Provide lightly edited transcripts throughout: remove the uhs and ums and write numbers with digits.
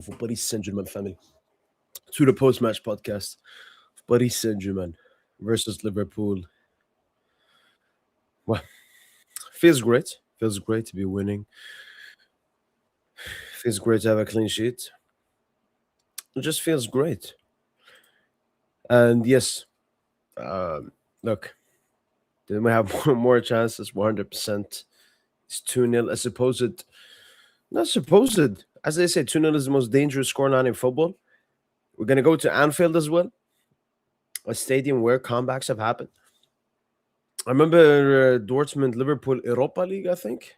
for Paris Saint-Germain family to the post-match podcast. Paris Saint-Germain versus Liverpool. Well, feels great. Feels great to be winning. Feels great to have a clean sheet. It just feels great. And yes, look, then we have more chances. 100%. It's 2-0. Not supposed. As they say, 2-0 is the most dangerous scoreline in football. We're going to go to Anfield as well, a stadium where comebacks have happened. I remember Dortmund, Liverpool, Europa League, I think.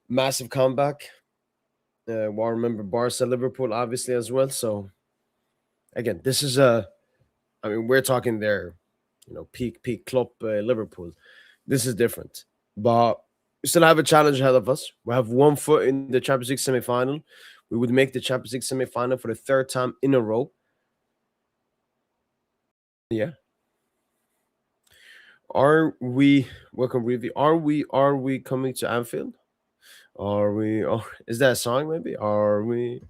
Massive comeback. Well, I remember Barca, Liverpool, obviously, as well. So, again, this is we're talking there, peak club Liverpool. This is different. But we still have a challenge ahead of us. We have 1 foot in the Champions League semi-final. We would make the Champions League semi-final for the 3rd time in a row. Yeah. Are we welcome review? Are we coming to Anfield? Are we? Or is that a song? Maybe. Are we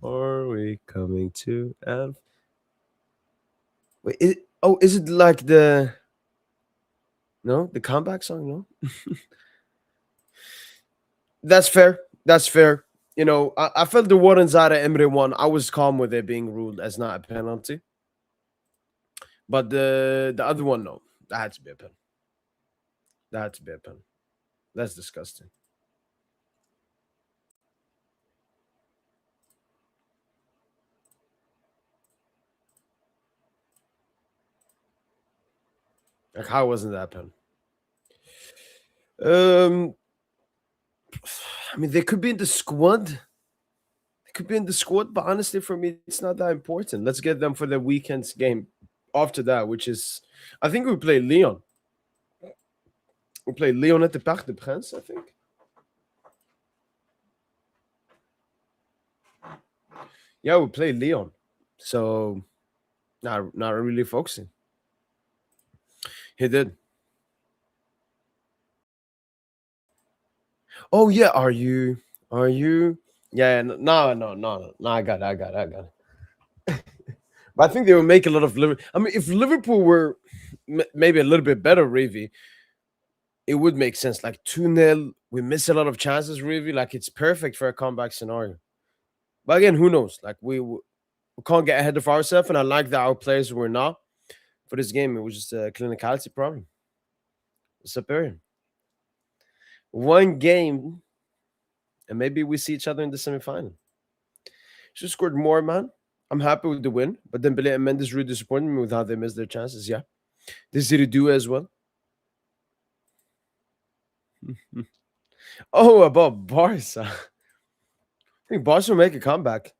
coming to Anfield? Wait. Is it like the comeback song? No. That's fair. That's fair. I felt the one inside of Emre one. I was calm with it being ruled as not a penalty. But the other one, no. That had to be a pen. That had to be a pen. That's disgusting. Like, how wasn't that a pen? They could be in the squad. They could be in the squad, but honestly, for me, it's not that important. Let's get them for the weekend's game after that, which is, I think we play Lyon. We play Lyon at the Parc des Princes, I think. Yeah, we play Lyon. So, not really focusing. He did. Oh yeah, are you? Yeah, no. I got it. But I think they will make a lot of Liverpool. If Liverpool were maybe a little bit better, Ravi, it would make sense. Like 2-0, we miss a lot of chances, Ravi. Like, it's perfect for a comeback scenario. But again, who knows? Like, we can't get ahead of ourselves, and I like that our players were not for this game. It was just a clinicality problem. What's up, Aaron? One game, and maybe we see each other in the semi-final. She scored more, man. I'm happy with the win, but Dembele and Mendes really disappointed me with how they missed their chances. Yeah, this did do as well. Oh, about Barca. I think Barca will make a comeback.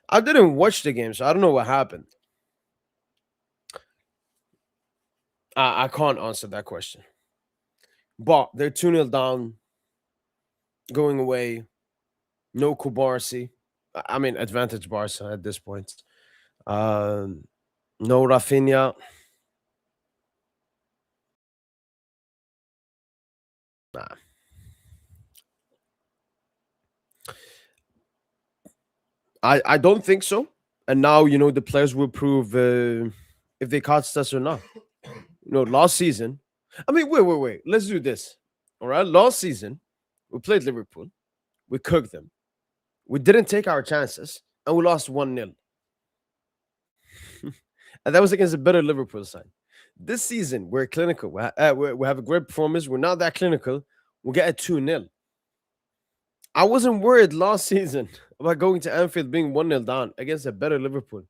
I didn't watch the game, so I don't know what happened. I can't answer that question. But they're 2-0 down, going away. No Kubarsi. Advantage Barca at this point. No Rafinha. Nah. I don't think so. And now, the players will prove if they cost us or not. Last season. Wait. Let's do this. All right. Last season, we played Liverpool. We cooked them. We didn't take our chances, and we lost 1-0. And that was against a better Liverpool side. This season, we're clinical. We have a great performance. We're not that clinical. We'll get a 2-0. I wasn't worried last season about going to Anfield being 1-0 down against a better Liverpool.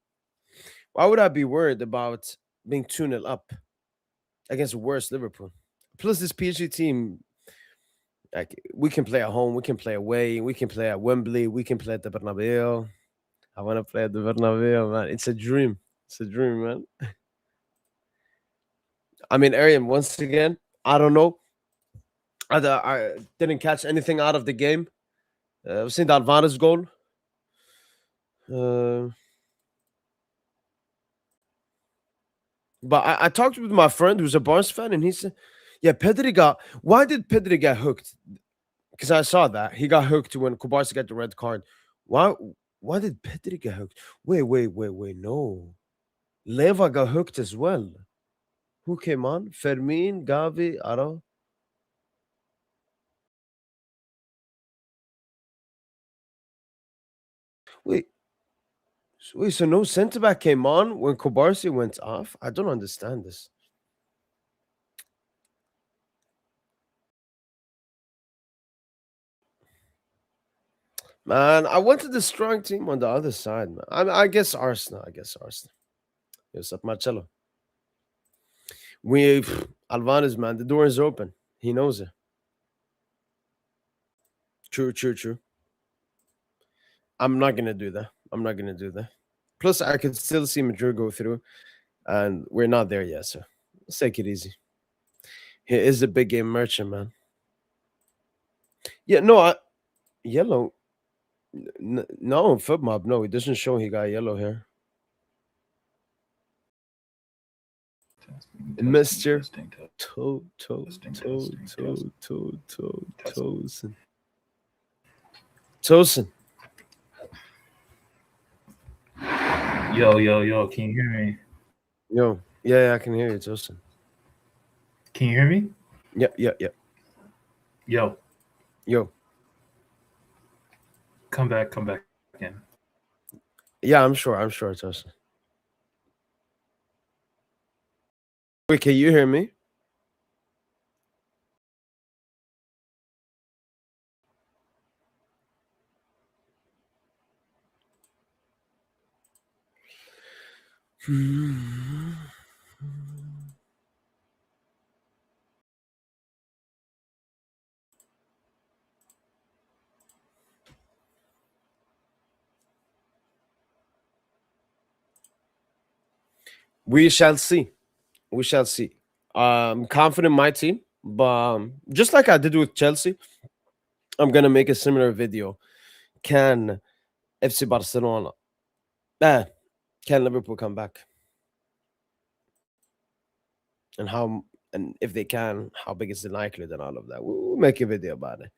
Why would I be worried about being 2-0 up against a worse Liverpool? Plus, this PSG team, like, we can play at home, we can play away, we can play at Wembley, we can play at the Bernabeu. I want to play at the Bernabeu, man. It's a dream. It's a dream, man. Arian, once again, I don't know. I didn't catch anything out of the game. I've seen the Alvarez goal. But I talked with my friend who's a Barnes fan, and he said, yeah, why did Pedri get hooked? Because I saw that. He got hooked when Kubarsi got the red card. Why Why did Pedri get hooked? Wait. No. Leva got hooked as well. Who came on? Fermin, Gavi, Aro. Wait, so no centre back came on when Kobarsi went off? I don't understand this. Man, I wanted the strong team on the other side, man. I guess Arsenal. Yes, up Marcello. We Alvarez, man. The door is open. He knows it. True. I'm not gonna do that. I'm not gonna do that. Plus, I could still see Madrid go through, and we're not there yet. So let's take it easy. He is a big game merchant, man. Yeah, no, yellow. No, foot mob. No, it doesn't show he got yellow hair. Mister Tosin. Yo, can you hear me? Yo, yeah, I can hear you, Tosin. Can you hear me? Yeah. Yo, come back again. Yeah, I'm sure, Tosin. Wait, can you hear me? We shall see. We shall see. Confident in my team, but just like I did with Chelsea, I'm gonna make a similar video. Can FC Barcelona, eh, can Liverpool come back? And how, and if they can, how big is the likelihood and all of that? We'll make a video about it.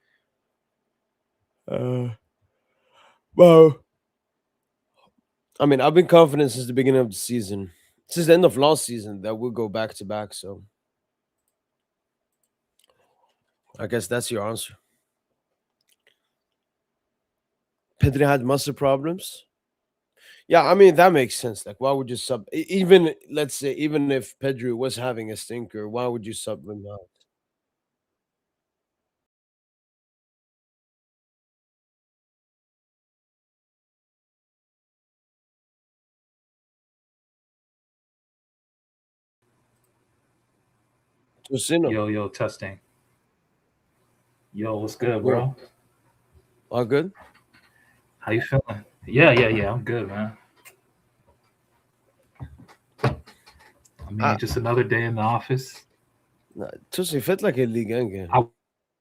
Well, I mean, I've been confident since the beginning of the season, since the end of last season, that we'll go back to back. So I guess that's your answer. Pedri had muscle problems. Yeah, I mean that makes sense. Like, why would you sub? Even let's say, even if Pedri was having a stinker, why would you sub him out? Tosino, Yo, testing. Yo, what's good, yo, bro? all good. How you feeling? Yeah. I'm good, man. I I mean, just another day in the office. Tosi felt like a league game. I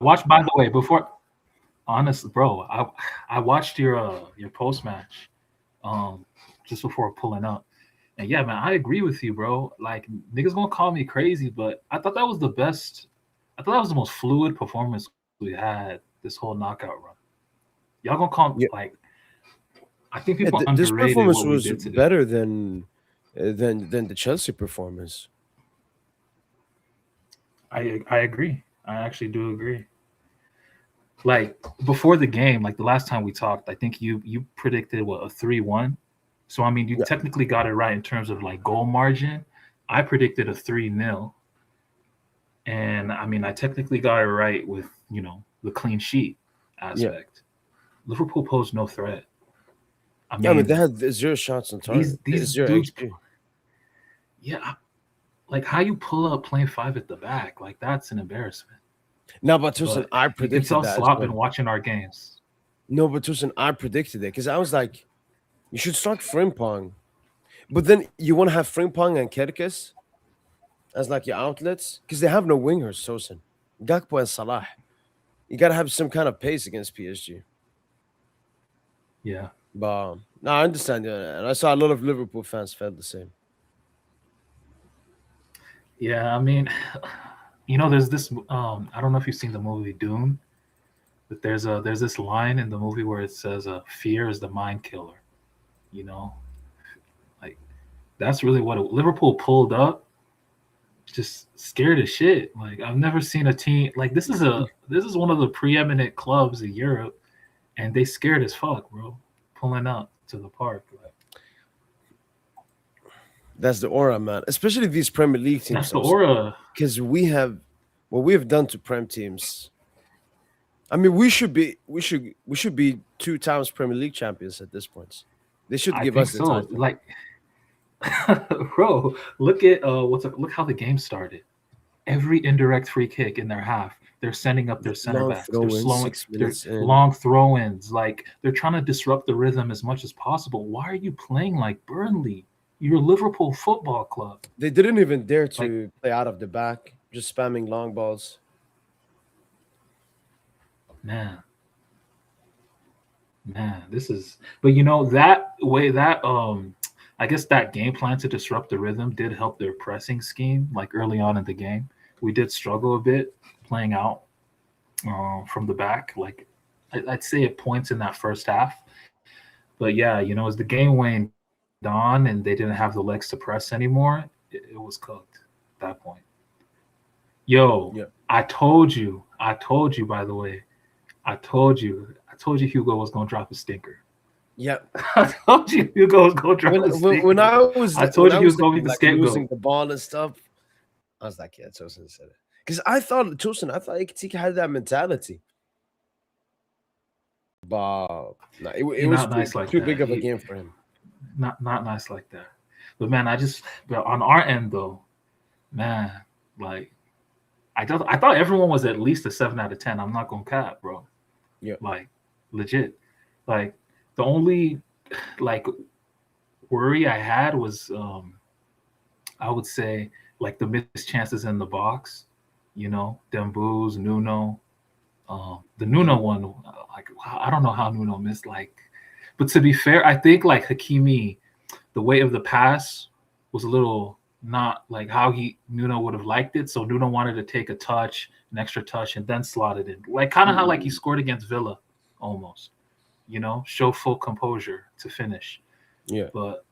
watched, by the way, before honest, bro. I watched your post match, um, just before pulling up, and yeah, man, I agree with you, bro. Like niggas gonna call me crazy, but I thought that was the best. I thought that was the most fluid performance we had this whole knockout run. Y'all gonna call Yeah, like I think yeah. people This underrated performance what we was did today. better than the Chelsea performance. I agree. I actually do agree. Like before the game, like the last time we talked, I think you predicted what a 3-1. So I mean, you Yeah, technically got it right in terms of like goal margin. I predicted a 3-0, and I mean, I technically got it right with the clean sheet yeah. aspect. Liverpool posed no threat. I Yeah, I mean, they mean, had zero shots on these target, these zero dudes, XG. yeah, like how you pull up playing five at the back, like that's an embarrassment. No, but Tosin, But I you can predicted tell that as Slot been well. watching our games. No, but Tosin, I predicted it because I was like, you should start Frimpong, but then you want to have Frimpong and Kerkes as like your outlets because they have no wingers, Tosin. Gakpo and Salah. You got to have some kind of pace against PSG. Yeah, But no, I understand. Yeah, and I saw a lot of Liverpool fans felt the same. yeah. I mean, there's this. I don't know if you've seen the movie Dune. But there's this line in the movie where it says, "Fear is the mind killer." You know, like that's really what Liverpool pulled up. Just scared as shit. Like I've never seen a team like this. This is one of the preeminent clubs in Europe, and they scared as fuck, bro. Pulling up to the park. Like, That's the aura, man. Especially these Premier League teams, that's the aura. because we have what we have done to Prem teams. I mean, we should be 2 times Premier League champions at this point. They should I give think us the so. title. Like, bro, look at look how the game started. Every indirect free kick in their half, they're sending up their center Long backs. They're throw-ins, slowing 6 they're minutes in. long throw-ins. Like they're trying to disrupt the rhythm as much as possible. Why are you playing like Burnley? You're Liverpool Football Club. They didn't even dare to play out of the back, just spamming long balls. Man, this is. But you know that way that I guess that game plan to disrupt the rhythm did help their pressing scheme. Like early on in the game, we did struggle a bit playing out from the back. Like I'd say at points in that first half. But yeah, you know, as the game waned on and they didn't have the legs to press anymore, it was cooked at that point. Yo, Yeah. I told you. By the way, I told you Hugo was gonna drop a stinker. Yeah. I told you Hugo was gonna drop a stinker. When I told you he was was gonna be the like, scapegoat. losing the ball and stuff, I was like, yeah, Tosin said it. Because I thought Ekitike had that mentality. But no, it was not nice like too that. big of a game for him. Not nice like that. But man, but on our end though, man, like I thought everyone was at least a 7 out of 10. I'm not gonna cap, bro. Yeah. Like legit. Like the only like worry I had was I would say like the missed chances in the box, you know, Dembouz, Nuno. The Nuno one, like I don't know how Nuno missed. Like, but to be fair, I think like Hakimi, the weight of the pass was a little not like how Nuno would have liked it. So Nuno wanted to take an extra touch, and then slot it in, like kind of how like he scored against Villa, almost. You know, show full composure to finish. Yeah. But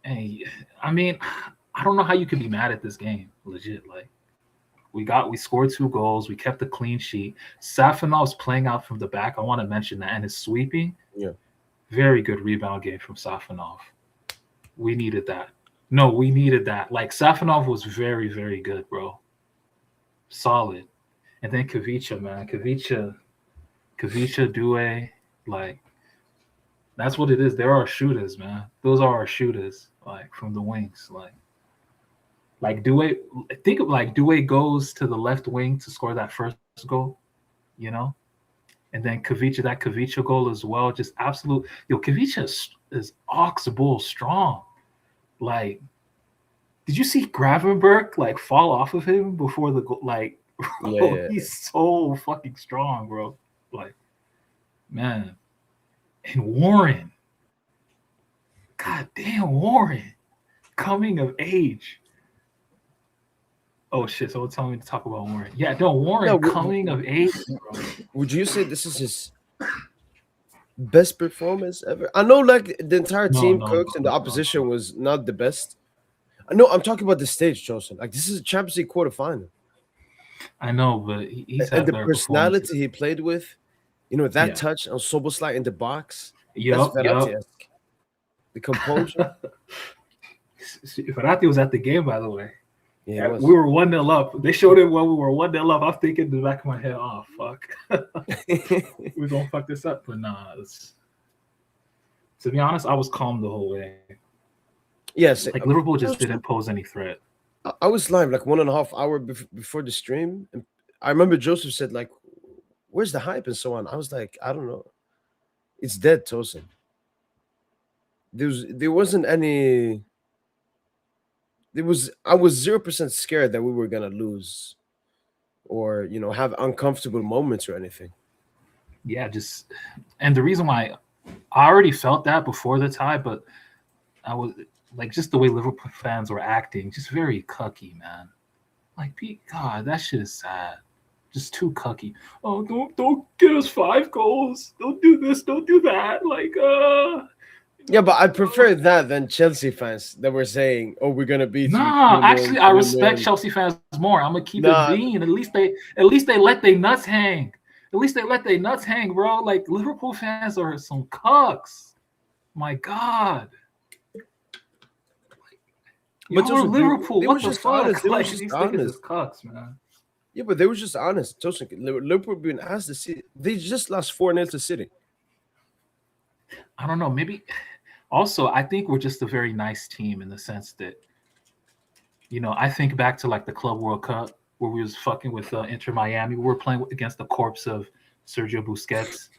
hey, I mean, I don't know how you could be mad at this game. Legit, like. We scored 2 goals. We kept a clean sheet. Safanov's playing out from the back. I want to mention that. And his sweeping. Yeah. Very good rebound game from Safanov. We needed that. No, we needed that. Like Safanov was very, very good, bro. Solid. And then Kavicha, man. Kavicha, Due, like that's what it is. There are shooters, man. Those are our shooters, like from the wings, like Due, think of like Due goes to the left wing to score that first goal, you know, and then that Kavicha goal as well. Just absolute. Kavicha is ox bull strong. Like, did you see Gravenberg like fall off of him before the goal? Like, bro, Yeah. he's so fucking strong, bro. Like, man, and Warren, god damn Warren, coming of age. Oh shit! Someone telling me to talk about Warren. Yeah, no, Warren coming of age, bro. Would you say this is his best performance ever? I know, like the entire team cooked and the opposition was not the best. I know. I'm talking about the stage, Joseph. Like this is a Champions League quarterfinal. I know, but he's and the personality he played with, you know, that touch on Soboslai in the box. That's Verratti-esque. The composure. Verratti was at the game, by the way. Yeah, we were 1-0 up. They showed it when we were 1-0 up. I'm thinking in the back of my head, oh fuck, we're gonna fuck this up. But nah, to be honest, I was calm the whole way. Yes, like Liverpool just didn't pose any threat. I was live like 1.5 hours before the stream, and I remember Joseph said like, "Where's the hype?" and so on. I was like, "I don't know, it's dead, Tosin." There wasn't any. I was 0% scared that we were gonna lose, or you know, have uncomfortable moments or anything. Yeah, and the reason why I already felt that before the tie, but I was like just the way Liverpool fans were acting, just very cucky, man. Like, God, that shit is sad. just too cucky. Oh, don't get us 5 goals. Don't do this. Don't do that. Like, Yeah, but I prefer that than Chelsea fans that were saying, "Oh, we're gonna beat you Nah, 2-0, actually, I respect 3-0." Chelsea fans more. I'm gonna keep it Nah, being. At least they let their nuts hang. At least they let their nuts hang, bro. Like Liverpool fans are some cucks. My God, but y'all are Tosin, Liverpool. they were What the just honest. fuck? They were Like just these niggas is honest. cucks, man. Yeah, but they were just honest. Tosin, Liverpool being asked to see. They just lost 4-0 to City. I don't know. Maybe also I think we're just a very nice team in the sense that I think back to like the Club World Cup where we was fucking with Inter Miami. We were playing against the corpse of Sergio Busquets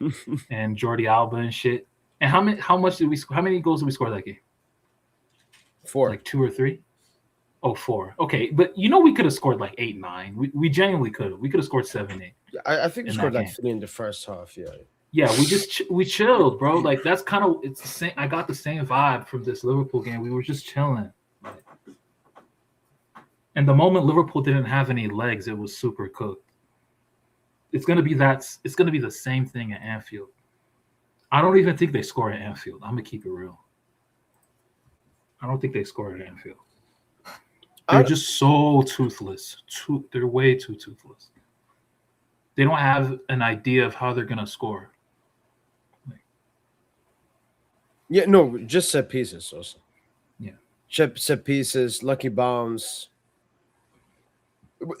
and Jordi Alba and shit. And how many goals did we score that game? 4. Like 2 or 3? Oh, 4. Okay, but we could have scored like 8, 9. We genuinely could have. We could have scored 7, 8. I think we in scored that like game. 3 in the first half. Yeah. Yeah, we chilled, bro. Like that's kind of it's the same. I got the same vibe from this Liverpool game. We were just chilling. And the moment Liverpool didn't have any legs, it was super cooked. It's gonna be the same thing at Anfield. I don't even think they score at Anfield. I'm gonna keep it real. I don't think they score at Anfield. They're just so toothless. They're way too toothless. They don't have an idea of how they're gonna score. Yeah, no, just set pieces also. Yeah. Set pieces, lucky bounce.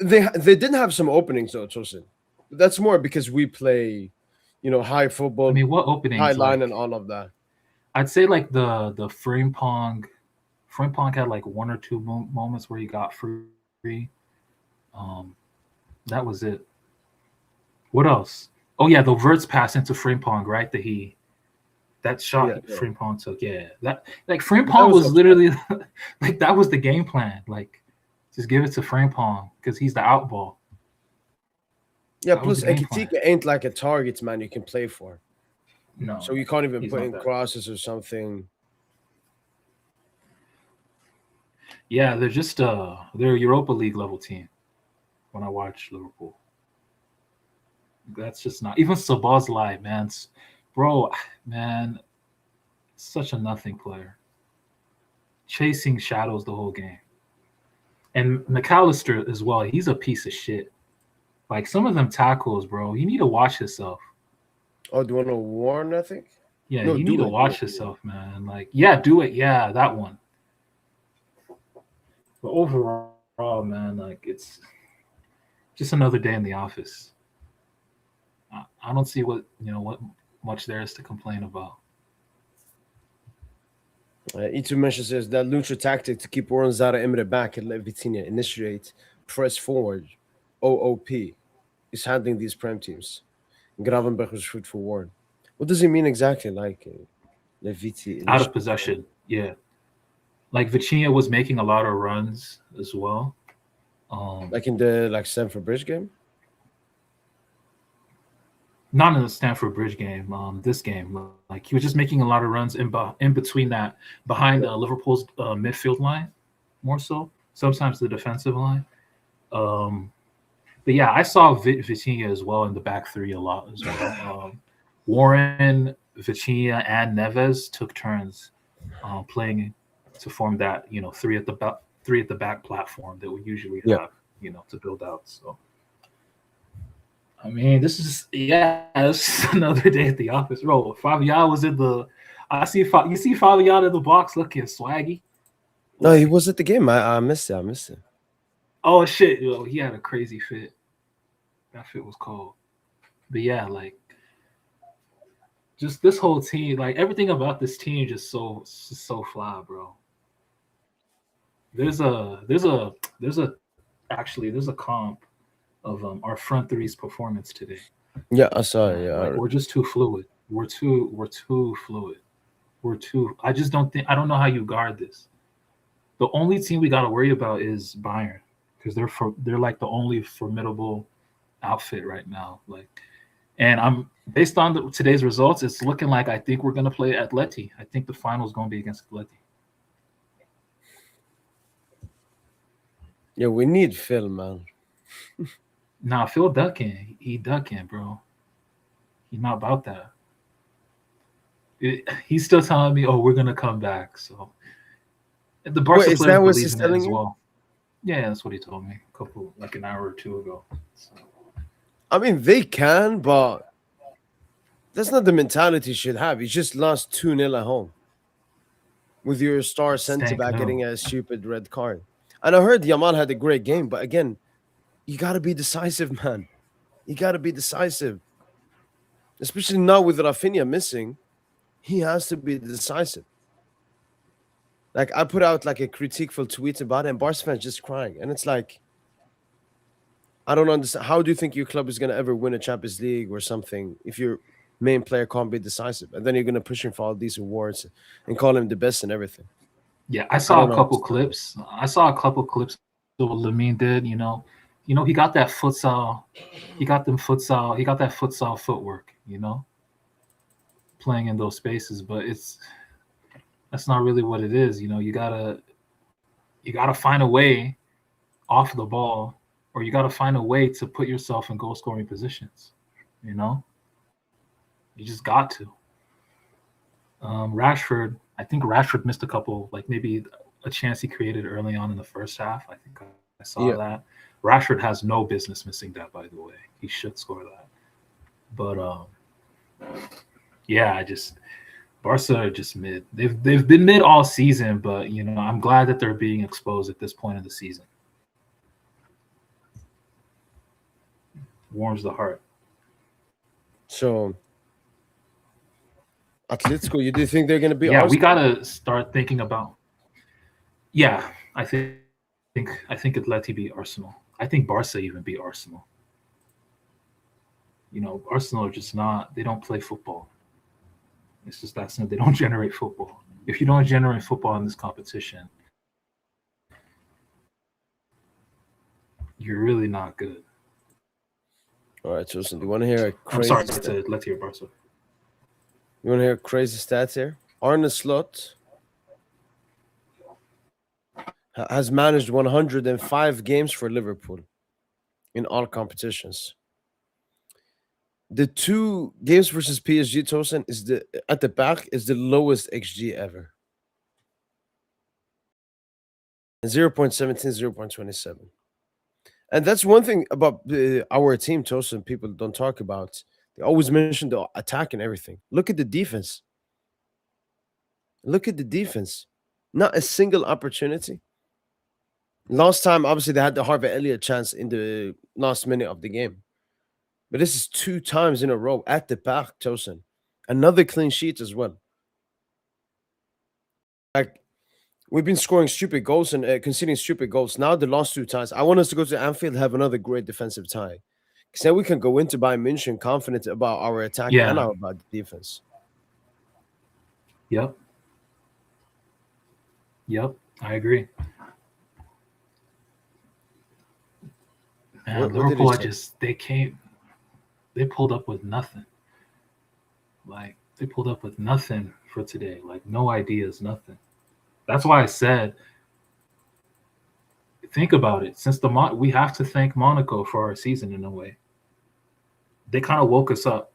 They didn't have some openings though, Tosin. That's more because we play, high football, I mean, what openings? high line, and all of that. I'd say like the frame pong had like 1 or 2 moments where he got free. That was it. What else? Oh yeah, the Verts pass into Frimpong, right? That shot Yeah. Frimpong took. Yeah, that like Frimpong was literally like that was the game plan. Like, just give it to Frimpong because he's the outball. Yeah, plus Ekitika ain't like a target man you can play for. No, so you can't even put in crosses or something. Yeah, they're just they're a Europa League level team. When I watch Liverpool, that's just not even Szoboszlai, man. Bro, man, such a nothing player. Chasing shadows the whole game. And McAllister as well, he's a piece of shit. Like some of them tackles, bro, you need to watch yourself. Oh, do you want to warn, I think? Yeah, no, you need to watch yourself, man. Like, yeah, do it. Yeah, that one. But overall, man, like it's just another day in the office. I don't see what much there is to complain about. Itu mentions says that Lucha tactic to keep Warren Zara Emre back and let Vitinha initiate, press forward. OOP is handling these prem teams. Gravenberg was shoot for Warren. What does he mean exactly? Like Leviti out of possession, yeah. Like Vitinha was making a lot of runs as well. Like in the Stamford Bridge game. Not in the Stamford Bridge game. This game, like he was just making a lot of runs in between that, behind Liverpool's midfield line, more so. Sometimes the defensive line. But yeah, I saw Vitinha as well in the back three a lot as well. Warren, Vitinha, and Neves took turns playing to form that three at the back platform that we usually have to build out. So. I mean, this is another day at the office, bro. Fabian was in the. You see Fabian in the box looking swaggy. No, he was at the game. I missed it. Oh shit! He had a crazy fit. That fit was cold. But yeah, like, just this whole team, like everything about this team, just so fly, bro. There's a comp of our front three's performance today. Yeah, I saw it. Yeah, like, we're just too fluid. We're too fluid. I just don't think. I don't know how you guard this. The only team we got to worry about is Bayern because they're like the only formidable outfit right now. Like, and I'm based on today's results. It's looking like I think we're gonna play Atleti. I think the final is gonna be against Atleti. Yeah, we need Phil, man. Nah, Phil ducking. He ducking, bro. He's not about that. He's still telling me, "Oh, we're gonna come back." So the Wait, Barca is players that what believe he's in it telling as you? well. Yeah, that's what he told me a couple, like an hour or two ago. So, I mean, they can, but that's not the mentality you should have. You just lost 2-0 at home with your star centre stank back no. getting a stupid red card. And I heard Yamal had a great game, but again, you got to be decisive, man. You got to be decisive, especially now with Rafinha missing. He has to be decisive. Like I put out like a criticeful tweet about it, and Barca fans just crying, and it's like I don't understand. How do you think your club is going to ever win a Champions League or something if your main player can't be decisive, and then you're going to push him for all these awards and call him the best and everything? Yeah, I I saw don't a couple understand. clips. I saw a couple clips of what Lamine did. He got that futsal. He got them futsal. He got that futsal footwork. Playing in those spaces, but that's not really what it is. You gotta find a way off the ball, or you gotta find a way to put yourself in goal scoring positions. You know, you just got to. Rashford, I think Rashford missed a couple, like maybe a chance he created early on in the first half. I think I saw Yeah, that. Rashford has no business missing that, by the way. He should score that. But yeah, I just Barca are just mid. They've been mid all season, but I'm glad that they're being exposed at this point of the season. Warms the heart. so Atletico, you do think they're going to be Yeah, we Arsenal? gotta start thinking about. Yeah, I think Atleti beat Arsenal. I think Barca even beat Arsenal. Arsenal are just not. They don't play football. It's just that simple. They don't generate football. If you don't generate football in this competition, you're really not good. All right, Chosen, do you want to hear a I'm sorry crazy to stat? Atleti or Barca. You want to hear crazy stats here? Arne Slot has managed 105 games for Liverpool in all competitions. The two games versus PSG, Tosin, is the at the back is the lowest XG ever. 0.17, 0.27. And that's one thing about our team, Tosin, people don't talk about. They always mention the attack and everything. Look at the defense. Look at the defense. Not a single opportunity. Last time, obviously, they had the Harvey Elliott chance in the last minute of the game. But this is 2 times in a row at the back, Tosin. Another clean sheet as well. Like, we've been scoring stupid goals and conceding stupid goals. Now, the last 2 times, I want us to go to Anfield and have another great defensive tie. Because then we can go into Bayern München confident about our attack and Yeah. about the defense. Yep. Yep. I agree. Man, What did he Liverpool are say? just they came. They pulled up with nothing. Like they pulled up with nothing for today. Like no ideas, nothing. That's why I said, think about it. Since we have to thank Monaco for our season in a way. They kind of woke us up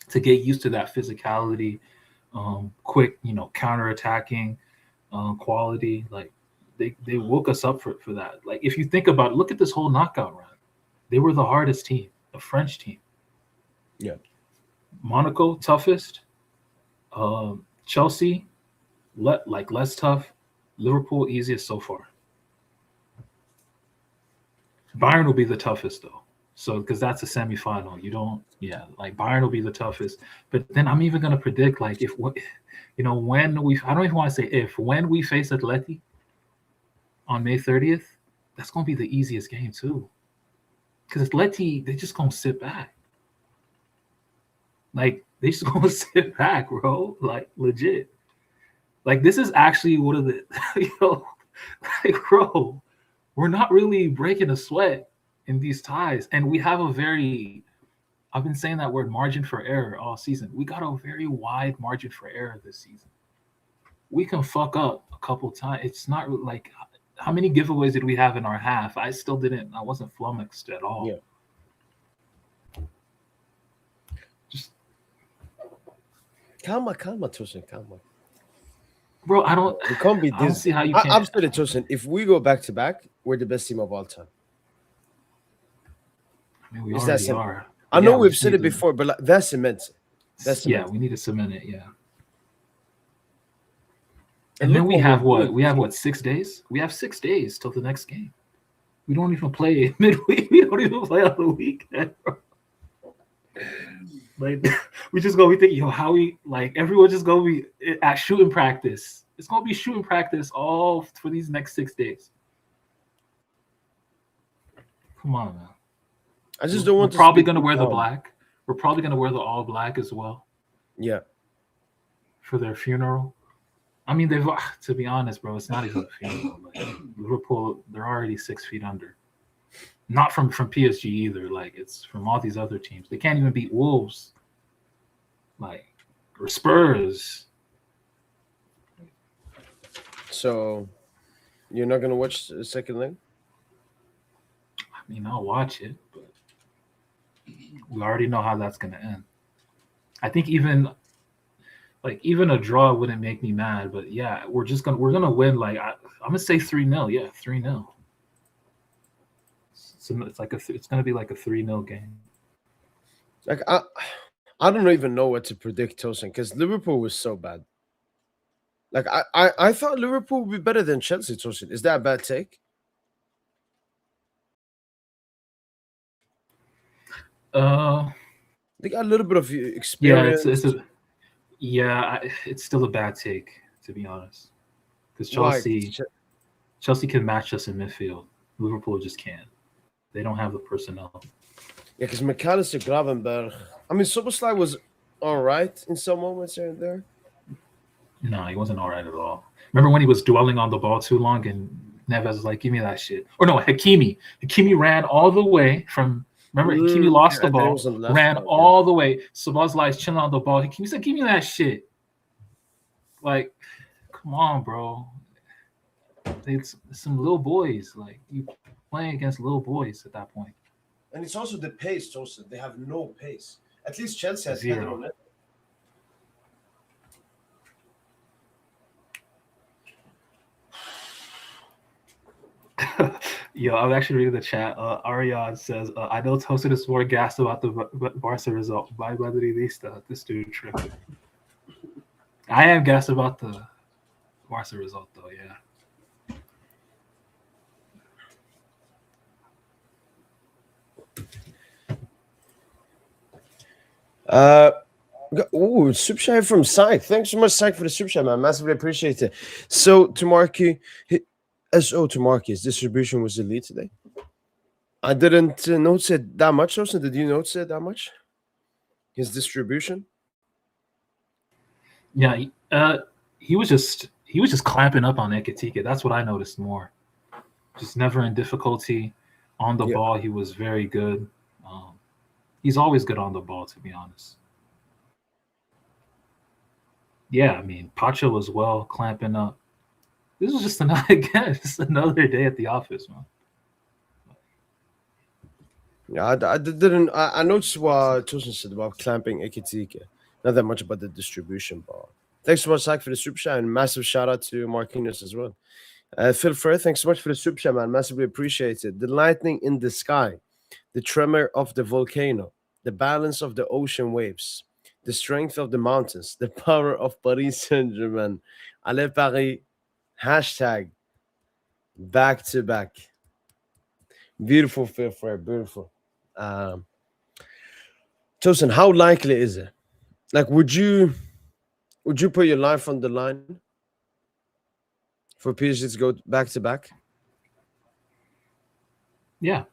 to get used to that physicality, quick, counter attacking quality. Like they woke us up for that. Like if you think about it, look at this whole knockout run. They were the hardest team, a French team. Yeah. Monaco toughest, Chelsea less tough, Liverpool easiest so far. Bayern will be the toughest though. So because that's a semifinal, you don't, yeah, like Bayern will be the toughest. But then I'm even gonna predict like if when I don't even want to say if when we face Atleti on May 30th, that's gonna be the easiest game too. Because Atleti, they just gonna sit back. Like they just gonna sit back, bro. Like legit. Like this is actually one of the like bro, we're not really breaking a sweat in these ties. And we have a very, I've been saying that word margin for error all season. We got a very wide margin for error this season. We can fuck up a couple times. It's not like how many giveaways did we have in our half? I wasn't flummoxed at all. Yeah. Just Calma, Tosin, calma. bro, I don't We can't be I don't this. see how you I've can't. said it, Tosin. If we go back to back, we're the best team of all time. I mean, we Is that already simple? are. I Yeah, know we we've just said need it before, but like, that's immense. That's yeah, immense. we need to cement it. Yeah. And And then look we what have we're what? doing. We have what? 6 days? We have 6 days till the next game. We don't even play midweek. We don't even play on the weekend, bro. Like we just go. We think, yo, how we like everyone just go be at shooting practice. It's gonna be shooting practice all for these next 6 days. Come on, man. I just don't want We're to probably speak gonna too wear the calm. black. We're probably gonna wear the all black as well Yeah. for their funeral. I mean, to be honest, bro, it's not even a funeral. Like, Liverpool, they're already 6 feet under. Not from PSG either. Like it's from all these other teams. They can't even beat Wolves, like or Spurs. So you're not gonna watch the second leg? I mean, I'll watch it, but we already know how that's gonna end. I think even a draw wouldn't make me mad, but yeah, we're gonna win. Like I'm gonna say 3-0. Yeah, 3-0. So it's gonna be like a 3-0 game. Like I don't even know what to predict, Tosin, because Liverpool was so bad. Like I thought Liverpool would be better than Chelsea, Tosin. Is that a bad take? They got a little bit of Yeah, experience. it's still a bad take, to be honest, because Why? Chelsea can match us in midfield. Liverpool just can't. They don't have the personnel. Yeah, because McAllister, Gravenberg. I mean, Soboslai was all right in some moments here and there. No, he wasn't all right at all. Remember when he was dwelling on the ball too long and Neves was like, give me that shit. Or no, Hakimi. Hakimi ran all the way from, remember, Hakimi lost the and then it ball, was on the left ran side, all the way. Soboslai is chilling on the ball. Hakimi said, give me that shit. Like, come on, bro. It's some little boys. Like, you playing against little boys at that point. And it's also the pace, Joseph. They have no pace. At least Chelsea has Zero. header on it. Yo, I'm actually reading the chat. Ariad says, I know Tosin is more gassed about the Barca result. By Madridista, this dude tripping. I am gassed about the Barca result, though, yeah. Subshai from Psych. Thanks so much, Psych, for the Subshai, man. Massively appreciate it. So, Tamarki, Tamarki's distribution was elite today. I didn't notice it that much, Tosin. Did you notice it that much? His distribution? Yeah, he was just clamping up on Ekitike. That's what I noticed more. Just never in difficulty. On the ball, he was very good. He's always good on the ball, to be honest. Yeah, I mean, Pacho as well, clamping up. This was just another day at the office, man. Yeah, I didn't. I noticed what Tosin said about clamping Ekitike. Not that much about the distribution ball. Thanks so much, Zach, for the super chat, and massive shout out to Marquinhos as well. Phil Frey, thanks so much for the super chat, man. Massively appreciated. The lightning in the sky, the tremor of the volcano, the balance of the ocean waves, the strength of the mountains, the power of Paris Saint-Germain. Allez Paris, hashtag back to back. Beautiful, Phil Frey, beautiful. Tosin, how likely is it? Like, would you put your life on the line for PSG to go back to back? Yeah.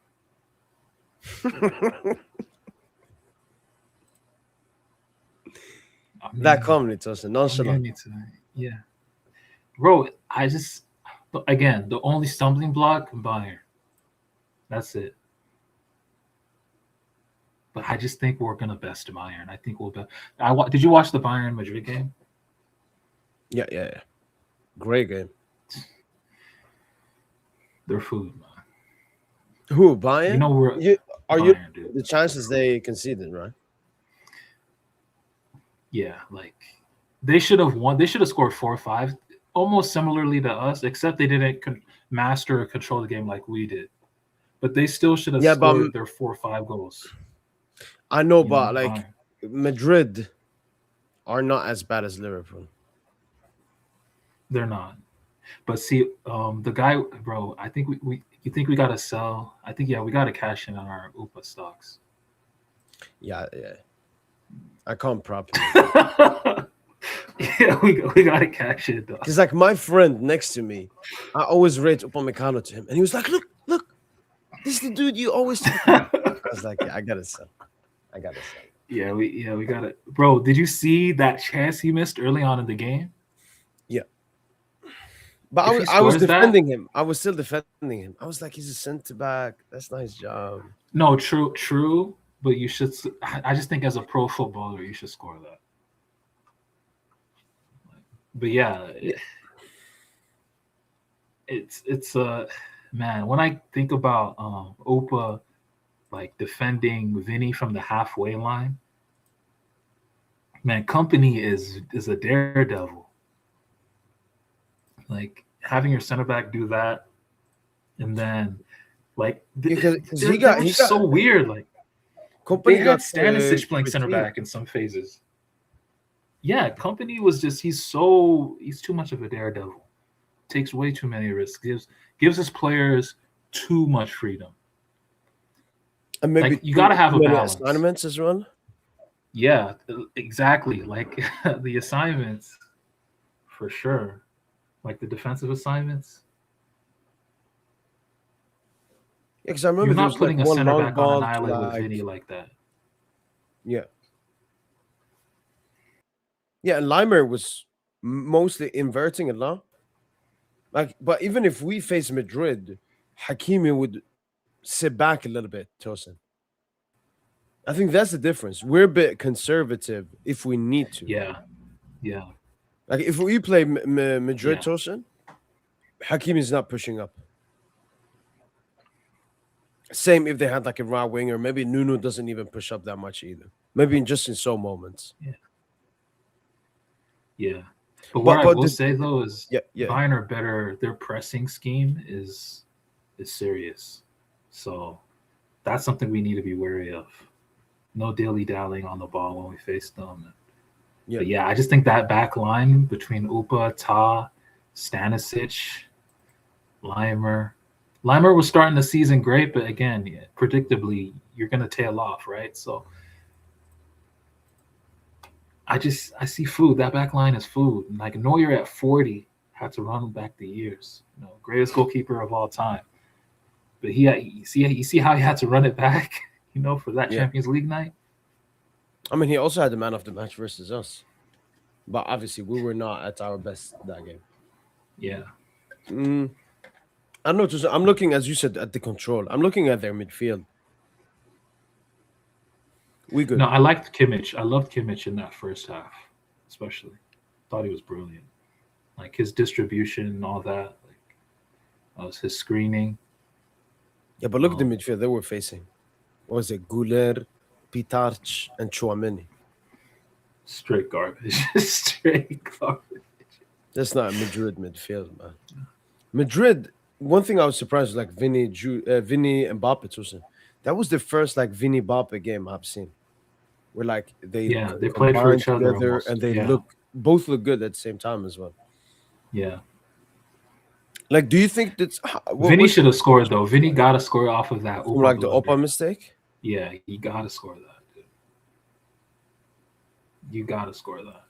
That calmly, Tosin, nonchalant. Yeah, bro. Again, the only stumbling block, Bayern. That's it. But I just think we're gonna best Bayern. I think we'll bet. Did you watch the Bayern Madrid game? Yeah. Great game. They're food, man. Who, You Bayern? know we're Are you Bayern, dude. the chances they conceded, right? Yeah, like they should have won. They should have scored 4-5, almost similarly to us, except they didn't master or control the game like we did. But they still should have Yeah, but scored their 4 or 5 goals. I know, You but know, like Bayern. Madrid are not as bad as Liverpool. They're not. But see, the guy, bro, I think we you think we gotta sell. I think we gotta cash in on our UPA stocks. Yeah. I can't prop him. Yeah, we gotta cash it though. Because like my friend next to me, I always rate Upamecano to him, and he was like, "Look, this is the dude you always." I was like, "Yeah, I gotta sell. Yeah, we gotta, bro. Did you see that chance he missed early on in the game? Yeah, but If he I was scores that- defending him. I was still defending him. I was like, "He's a center back. That's not his job." No, true. But you should. I just think as a pro footballer, you should score that. But yeah, it's man. When I think about Opa like defending Vinny from the halfway line, man, company is a daredevil. Like having your center back do that, and then like Because he got so weird. Like Company they had Stanisic playing center back in some phases. Yeah, company was just he's too much of a daredevil. Takes way too many risks. Gives his players too much freedom. And maybe like, you got to have a balance. Assignments as well. Yeah, exactly. Like the assignments, for sure. Like the defensive assignments. Yeah, because I remember You're not there was putting like a one center long back ball on an island like, with Vinny like that. Yeah. Yeah, and Limer was mostly inverting a lot. Like, but even if we face Madrid, Hakimi would sit back a little bit, Tosin. I think that's the difference. We're a bit conservative if we need to. Yeah. Like if we play Madrid, Yeah. Tosin, Hakimi's not pushing up. Same if they had like a raw winger, maybe Nuno doesn't even push up that much either. Maybe just in some moments. Yeah. But what I will say though is Bayern are better. Their pressing scheme is serious. So that's something we need to be wary of. No dilly-dallying on the ball when we face them. But yeah, I just think that back line between Upa, Ta, Stanisic, Limer was starting the season great, but again, predictably, you're going to tail off, right? So I see food. That back line is food. Like Neuer at 40 had to run back the years. Greatest goalkeeper of all time. But you see how he had to run it back, for that Champions League night. I mean, he also had the man of the match versus us, but obviously we were not at our best that game. Yeah. I don't know. I'm looking, as you said, at the control. I'm looking at their midfield. We good. No, I liked Kimmich. I loved Kimmich in that first half, especially. Thought he was brilliant. Like his distribution and all that. Like his screening. Yeah, but look at the midfield they were facing. What was it? Guler, Pitarch, and Chouameni. Straight garbage. Straight garbage. That's not a Madrid midfield, man. Madrid, one thing I was surprised was like Vinny and Mbappe. That was the first like Vinny Mbappe game I've seen. Where like they played for each other almost. And they both look good at the same time as well. Yeah. Like, do you think that's Vinny should have scored though? Vinny got to score off of that. Like the Opa mistake? Yeah, he got to score that, dude. You got to score that.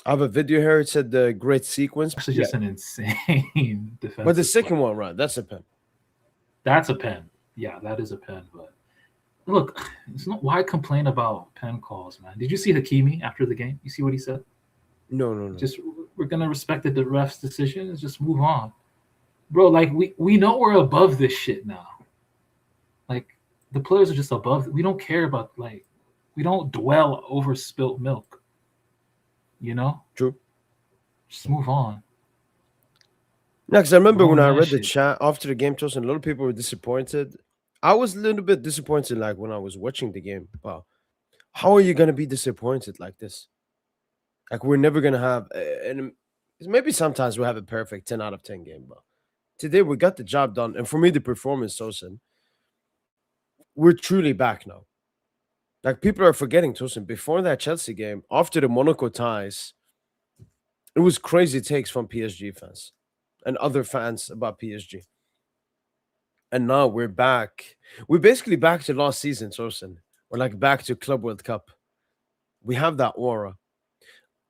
I have a video here. It said the great sequence. Actually, just an insane defense. But the second one, right? That's a pen. That's a pen. Yeah, that is a pen. But look, it's not why complain about pen calls, man. Did you see Hakimi after the game? You see what he said? No. Just we're gonna respect the ref's decision and just move on, bro. Like we know we're above this shit now. Like the players are just above. We don't care about we don't dwell over spilt milk. You know, True. just move on. Yeah, because I remember when Ruin I that read the shit. chat after the game, Tosin, a lot of people were disappointed. I was a little bit disappointed, like when I was watching the game. Wow, how are you gonna be disappointed like this? Like we're never gonna have, and maybe sometimes we'll have a perfect 10 out of 10 game, but today we got the job done. And for me, the performance, Tosin, we're truly back now. Like people are forgetting, Tosin, before that Chelsea game, after the Monaco ties, it was crazy takes from PSG fans and other fans about PSG. And now we're back. We're basically back to last season, Tosin. We're like back to Club World Cup. We have that aura.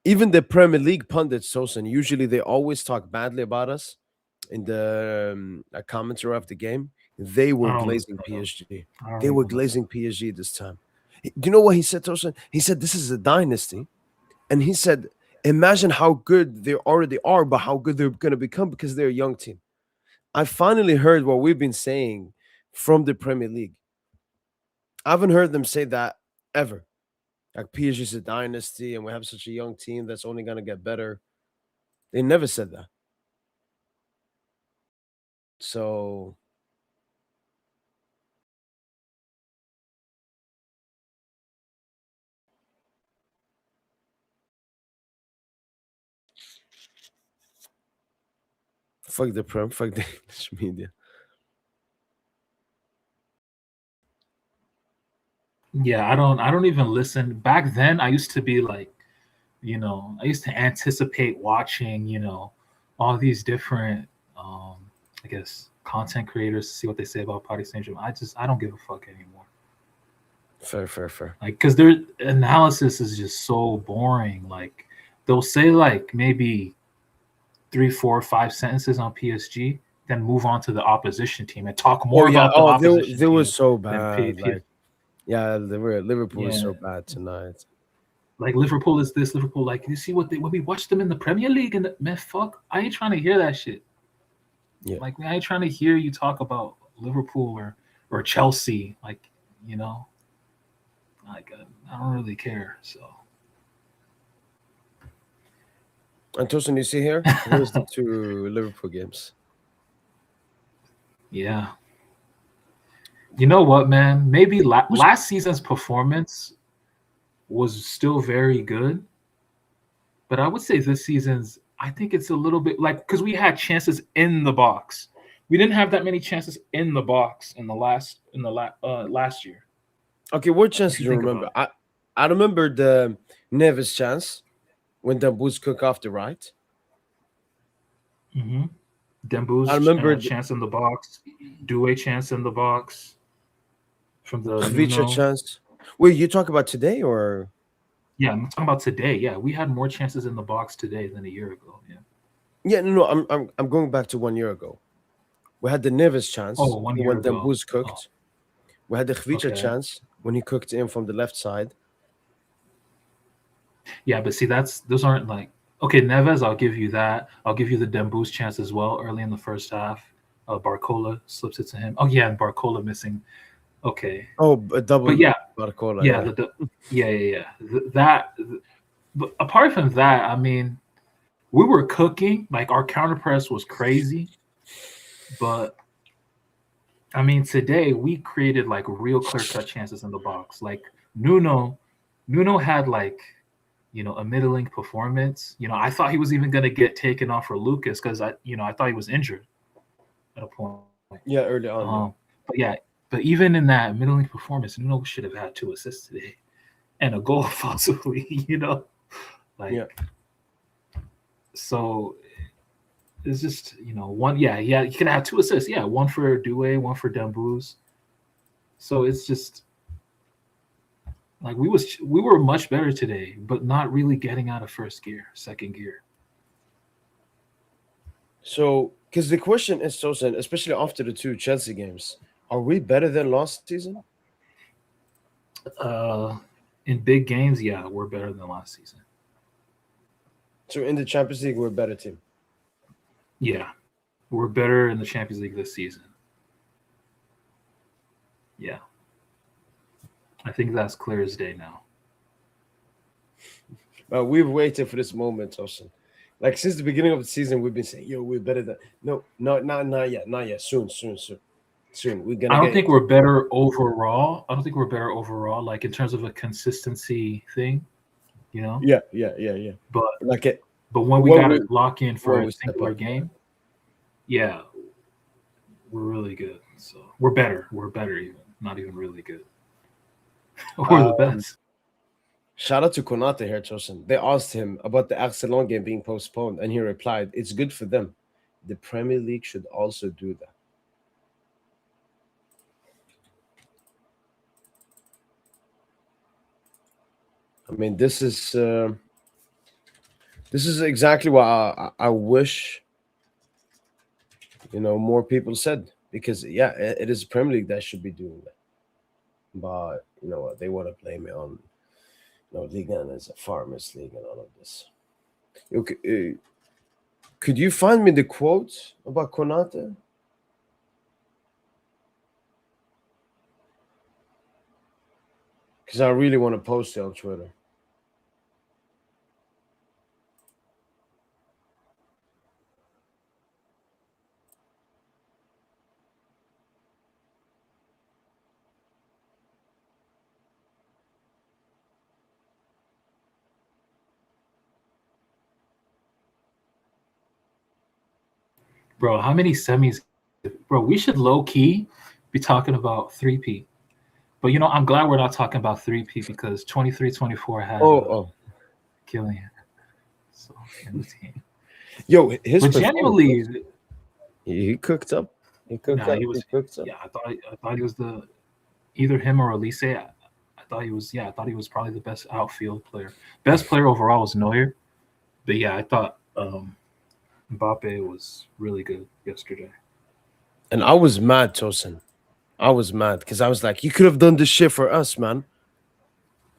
Even the Premier League pundits, Tosin, usually they always talk badly about us in the commentary of the game. They were I don't listen glazing to them. PSG. I don't They were even listen. glazing PSG this time. Do you know what he said, Tosin? He said this is a dynasty. And he said, imagine how good they already are, but how good they're going to become because they're a young team. I finally heard what we've been saying from the Premier League. I haven't heard them say that ever. Like PSG is a dynasty and we have such a young team that's only going to get better. They never said that. So, fuck the Prem, fuck the English media. Yeah, I don't even listen. Back then I used to be like, I used to anticipate watching, all these different I guess content creators to see what they say about Paris Saint-Germain. I don't give a fuck anymore. Fair, fair, fair. Like cuz their analysis is just so boring. Like they'll say like maybe 3, 4, 5 sentences on PSG, then move on to the opposition team and talk Oh, more yeah. about the Oh, opposition they were team so than bad. Like, yeah, they were, Liverpool was yeah. so bad tonight. Like Liverpool is this, Liverpool like you see what they when we watched them in the Premier League and man, fuck, I ain't trying to hear that shit. Yeah. Like I ain't trying to hear you talk about Liverpool or Chelsea. Like you know, like I don't really care. So And Tosin, you see here? Here's the two Liverpool games. yeah, you know what, man? Maybe Who's last season's performance was still very good, but I would say this season's. I think it's a little bit like because we had chances in the box. We didn't have that many chances in the box last year. okay? What chance If do you you think remember? about I remember the Neves chance when the Boots cook off the right. it. I Dembo's remember the chance in the box, Due chance in the box from the Khvicha Nuno. chance. Wait, you talk about today or? Yeah, I'm talking about today. Yeah, we had more chances in the box today than a year ago. Yeah. Yeah, no, no. I'm going back to 1 year ago. We had the Neves chance Oh, 1 year when ago. Dembouz Oh, cooked. We had the Khvicha okay. chance when he cooked in from the left side. Yeah, but see, those aren't like okay. Neves, I'll give you that. I'll give you the Dembouz chance as well. Early in the first half, Barcola slips it to him. Oh yeah, and Barcola missing. Okay, Oh, a but double yeah, Barcola, yeah, yeah. yeah. But apart from that, I mean, we were cooking. Like our counter press was crazy, but I mean, today we created like real clear cut chances in the box. Like Nuno, Nuno had like a middling performance. I thought he was even gonna get taken off for Lucas because I thought he was injured at a point. Yeah, early on, yeah. Um, but yeah, but even in that middling performance, Nuno should have had 2 assists today and a goal possibly. Like Yeah. so it's just one. Yeah, you can have 2 assists. Yeah, one for Due, one for Dembouz. So it's just like we were much better today, but not really getting out of first gear, second gear. So, because the question is, Tosin, especially after the two Chelsea games, are we better than last season? Uh, in big games, yeah, we're better than last season. So in the Champions League, we're a better team. Yeah, we're better in the Champions League this season. Yeah, I think that's clear as day now. We've waited for this moment, Tosin. Like since the beginning of the season, we've been saying, "Yo, we're better than." No, no, not yet, not yet. Soon, soon, soon, soon. We're gonna I don't get think into. we're better overall. I don't think we're better overall, like in terms of a consistency thing, you know. Yeah, yeah, yeah, yeah. But Like it. when we What got we to lock in for what a we step singular up. game, yeah, we're really good. So we're better. We're better even. Not even really good. We're the Um, best. Shout out to Konate here, Tosin. They asked him about the Arsenal game being postponed, and he replied, "It's good for them. The Premier League should also do that." I mean, this is exactly what I wish more people said, because yeah, it is Premier League that should be doing that. But you know what? They want to blame it on Liga and as a farmers league and all of this. Okay, could you find me the quote about Konate? Because I really want to post it on Twitter. Bro, how many semis? Bro, we should low key be talking about 3P. But I'm glad we're not talking about 3P because 23-24 had Oh, Killian. So in the team. yo, his But performance. genuinely, He cooked up. He cooked nah, up. he He was. cooked up. Yeah, I thought he was either him or Elise. I thought he was. Yeah, I thought he was probably the best outfield player. Best player overall was Neuer. But yeah, I thought Mbappe was really good yesterday. And I was mad, Tosin. I was mad because I was like, you could have done this shit for us, man.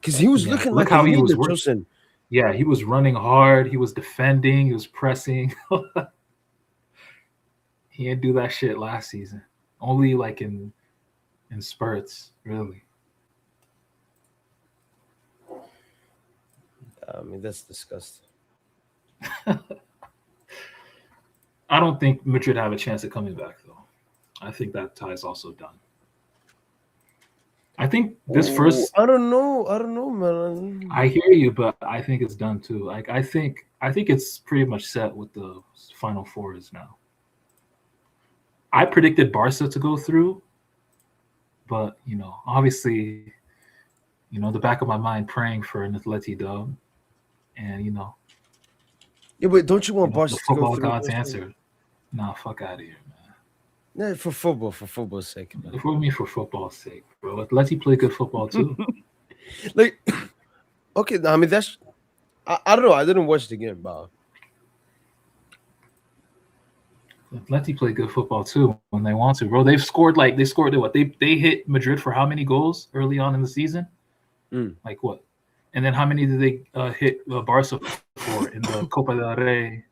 Because he was Yeah, looking look like a how he was leader, work. Tosin. Yeah, he was running hard. He was defending. He was pressing. He didn't do that shit last season. Only like in spurts, really. I mean, that's disgusting. I don't think Madrid have a chance of coming back though. I think that tie is also done. I think this first. I don't know. I don't know, man. I hear you, but I think it's done too. Like I think it's pretty much set with the final four is now. I predicted Barca to go through, but obviously, the back of my mind praying for an Atleti dub, and Yeah, but don't you want the Barca to go football through? gods Tosin? answered. Nah, fuck out of here, man. Yeah, for football's sake, man. For me, for football's sake, bro. Atleti play good football too. Like, okay, I mean that's. I don't know. I didn't watch the game, but Atleti play good football too when they want to, bro. They scored what? They hit Madrid for how many goals early on in the season? Mm. Like what? And then how many did they hit Barca for in the Copa del Rey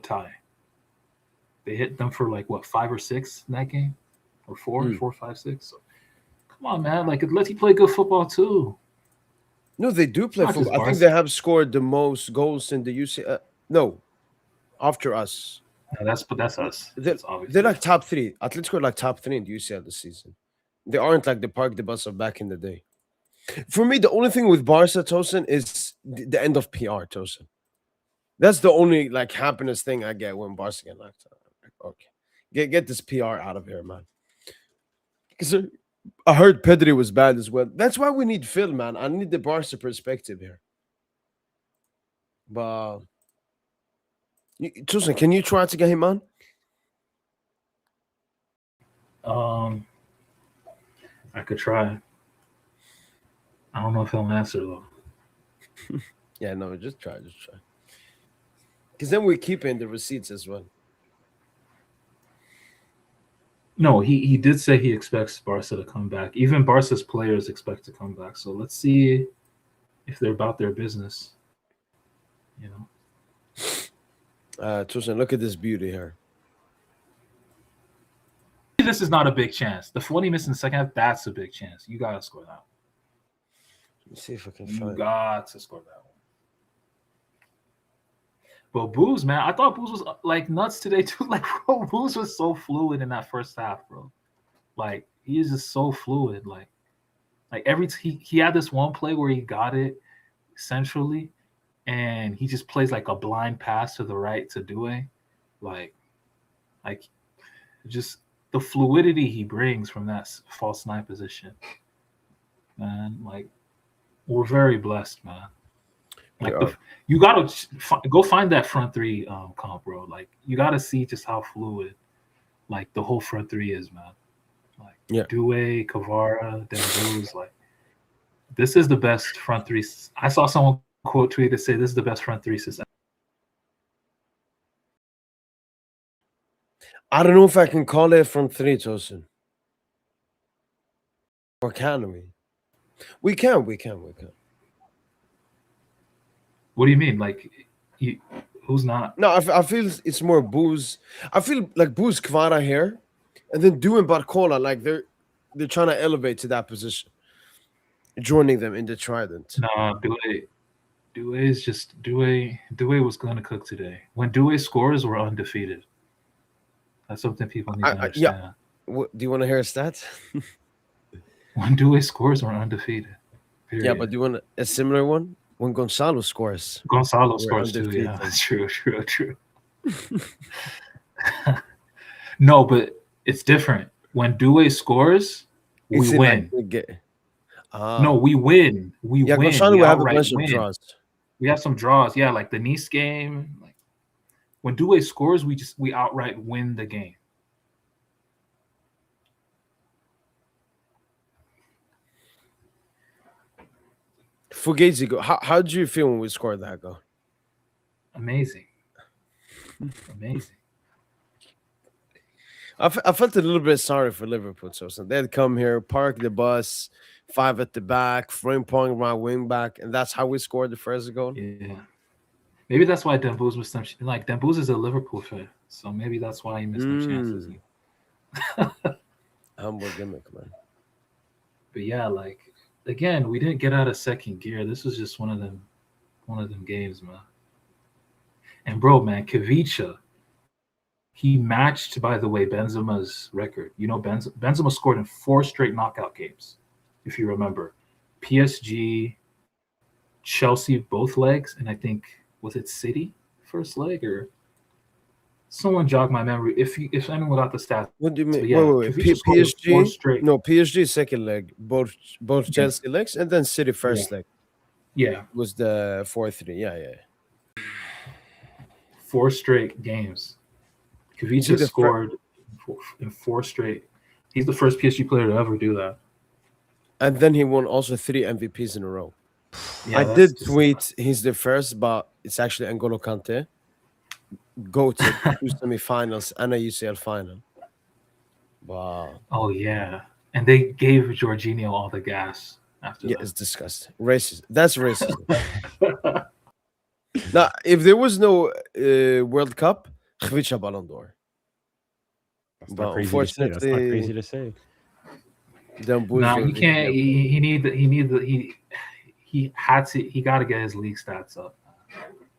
tie? They hit them for like what, 5 or 6 in that game? Or 4, 4, 5, 6. So come on, man. Like Atleti play good football too. No, they do It's play not just football. I think Barca. they have scored the most goals in the UC. No, after us. No, that's us. They're, That's they're obviously like us. top three. Atletico are like top three in the UCL this season. They aren't like the Park de Bus of back in the day. For me, the only thing with Barca, Tosin, is the end of PR, Tosin. That's the only like happiness thing I get when Barca get knocked out. Like, okay, get this PR out of here, man. Because I heard Pedri was bad as well. That's why we need Phil, man. I need the Barca perspective here. But Tosin, can you try to get him on? Um, I could try. I don't know if he'll answer though. Yeah, no, just try. Because then we're keeping the receipts as well. No, he did say he expects Barca to come back. Even Barca's players expect to come back. So let's see if they're about their business. Tosin, look at this beauty here. This is not a big chance. The 40 minutes in the second half, that's a big chance. You gotta score that. Let's see if I can You find. got to score that one. But Booze, man, I thought Booze was like nuts today too. Like, bro, Booze was so fluid in that first half, bro. Like, he is just so fluid. Like he had this one play where he got it centrally, and he just plays like a blind pass to the right to Due. Like just the fluidity he brings from that false nine position, man. Like, we're very blessed, man. Like, you gotta go find that front three comp, bro. Like, you gotta see just how fluid, like, the whole front three is, man. Like, Due, Kvara, Dembélé, like, this is the best front three. I saw someone quote tweet to say this is the best front three since. I don't know if I can call it front three, Tosin. Or can we? We can. What do you mean? Like, who's not? No, I feel it's more Booze. I feel like Booze, Kvara here, and then Due and Barcola, like they're trying to elevate to that position, joining them in the trident. No, Due is just Due was going to cook today. When Due scores, we're undefeated. That's something people need to understand. Do you want to hear a stat? When Due scores, we're undefeated. Period. Yeah, but do you want a similar one? When Gonzalo scores. Gonzalo scores too, yeah. That's true. No, but it's different. When Due scores, we win. No, we win. We win. Gonzalo will have a bunch of draws. We have some draws. Yeah, like the Nice game. Like, when Due scores, we outright win the game. Fugazi goal. How did you feel when we scored that goal? Amazing. I felt a little bit sorry for Liverpool. So they'd come here, park the bus, 5 at the back, frame point around wing back, and that's how we scored the first goal. Yeah. Maybe that's why Dembouz missed some. Like, Dembouz is a Liverpool fan, so maybe that's why he missed some chances. Humble gimmick, man. But yeah, like, again, we didn't get out of second gear. This was just one of them games, man. And bro, man, Kavicha, he matched, by the way, Benzema's record. You know, Benzema scored in 4 straight knockout games, if you remember. PSG, Chelsea, both legs, and I think, was it City first leg, or someone jog my memory if anyone got the stats. What do you mean? Yeah, wait. PSG? No, PSG second leg, both Chelsea legs, and then City first leg. Yeah, was the 4-3. Yeah. 4 straight games. Kavicha scored in 4 straight. He's the first PSG player to ever do that. And then he won also 3 MVPs in a row. Yeah, I did tweet he's the first, but it's actually N'Golo Kante. Go to 2 semifinals and a UCL final. Wow. Oh yeah, and they gave Jorginho all the gas after. Yeah, it's disgusting. Racist. That's racism. Now, if there was no World Cup, Khvicha Ballon d'Or. That's not crazy to say. No, you can't. He got to get his league stats up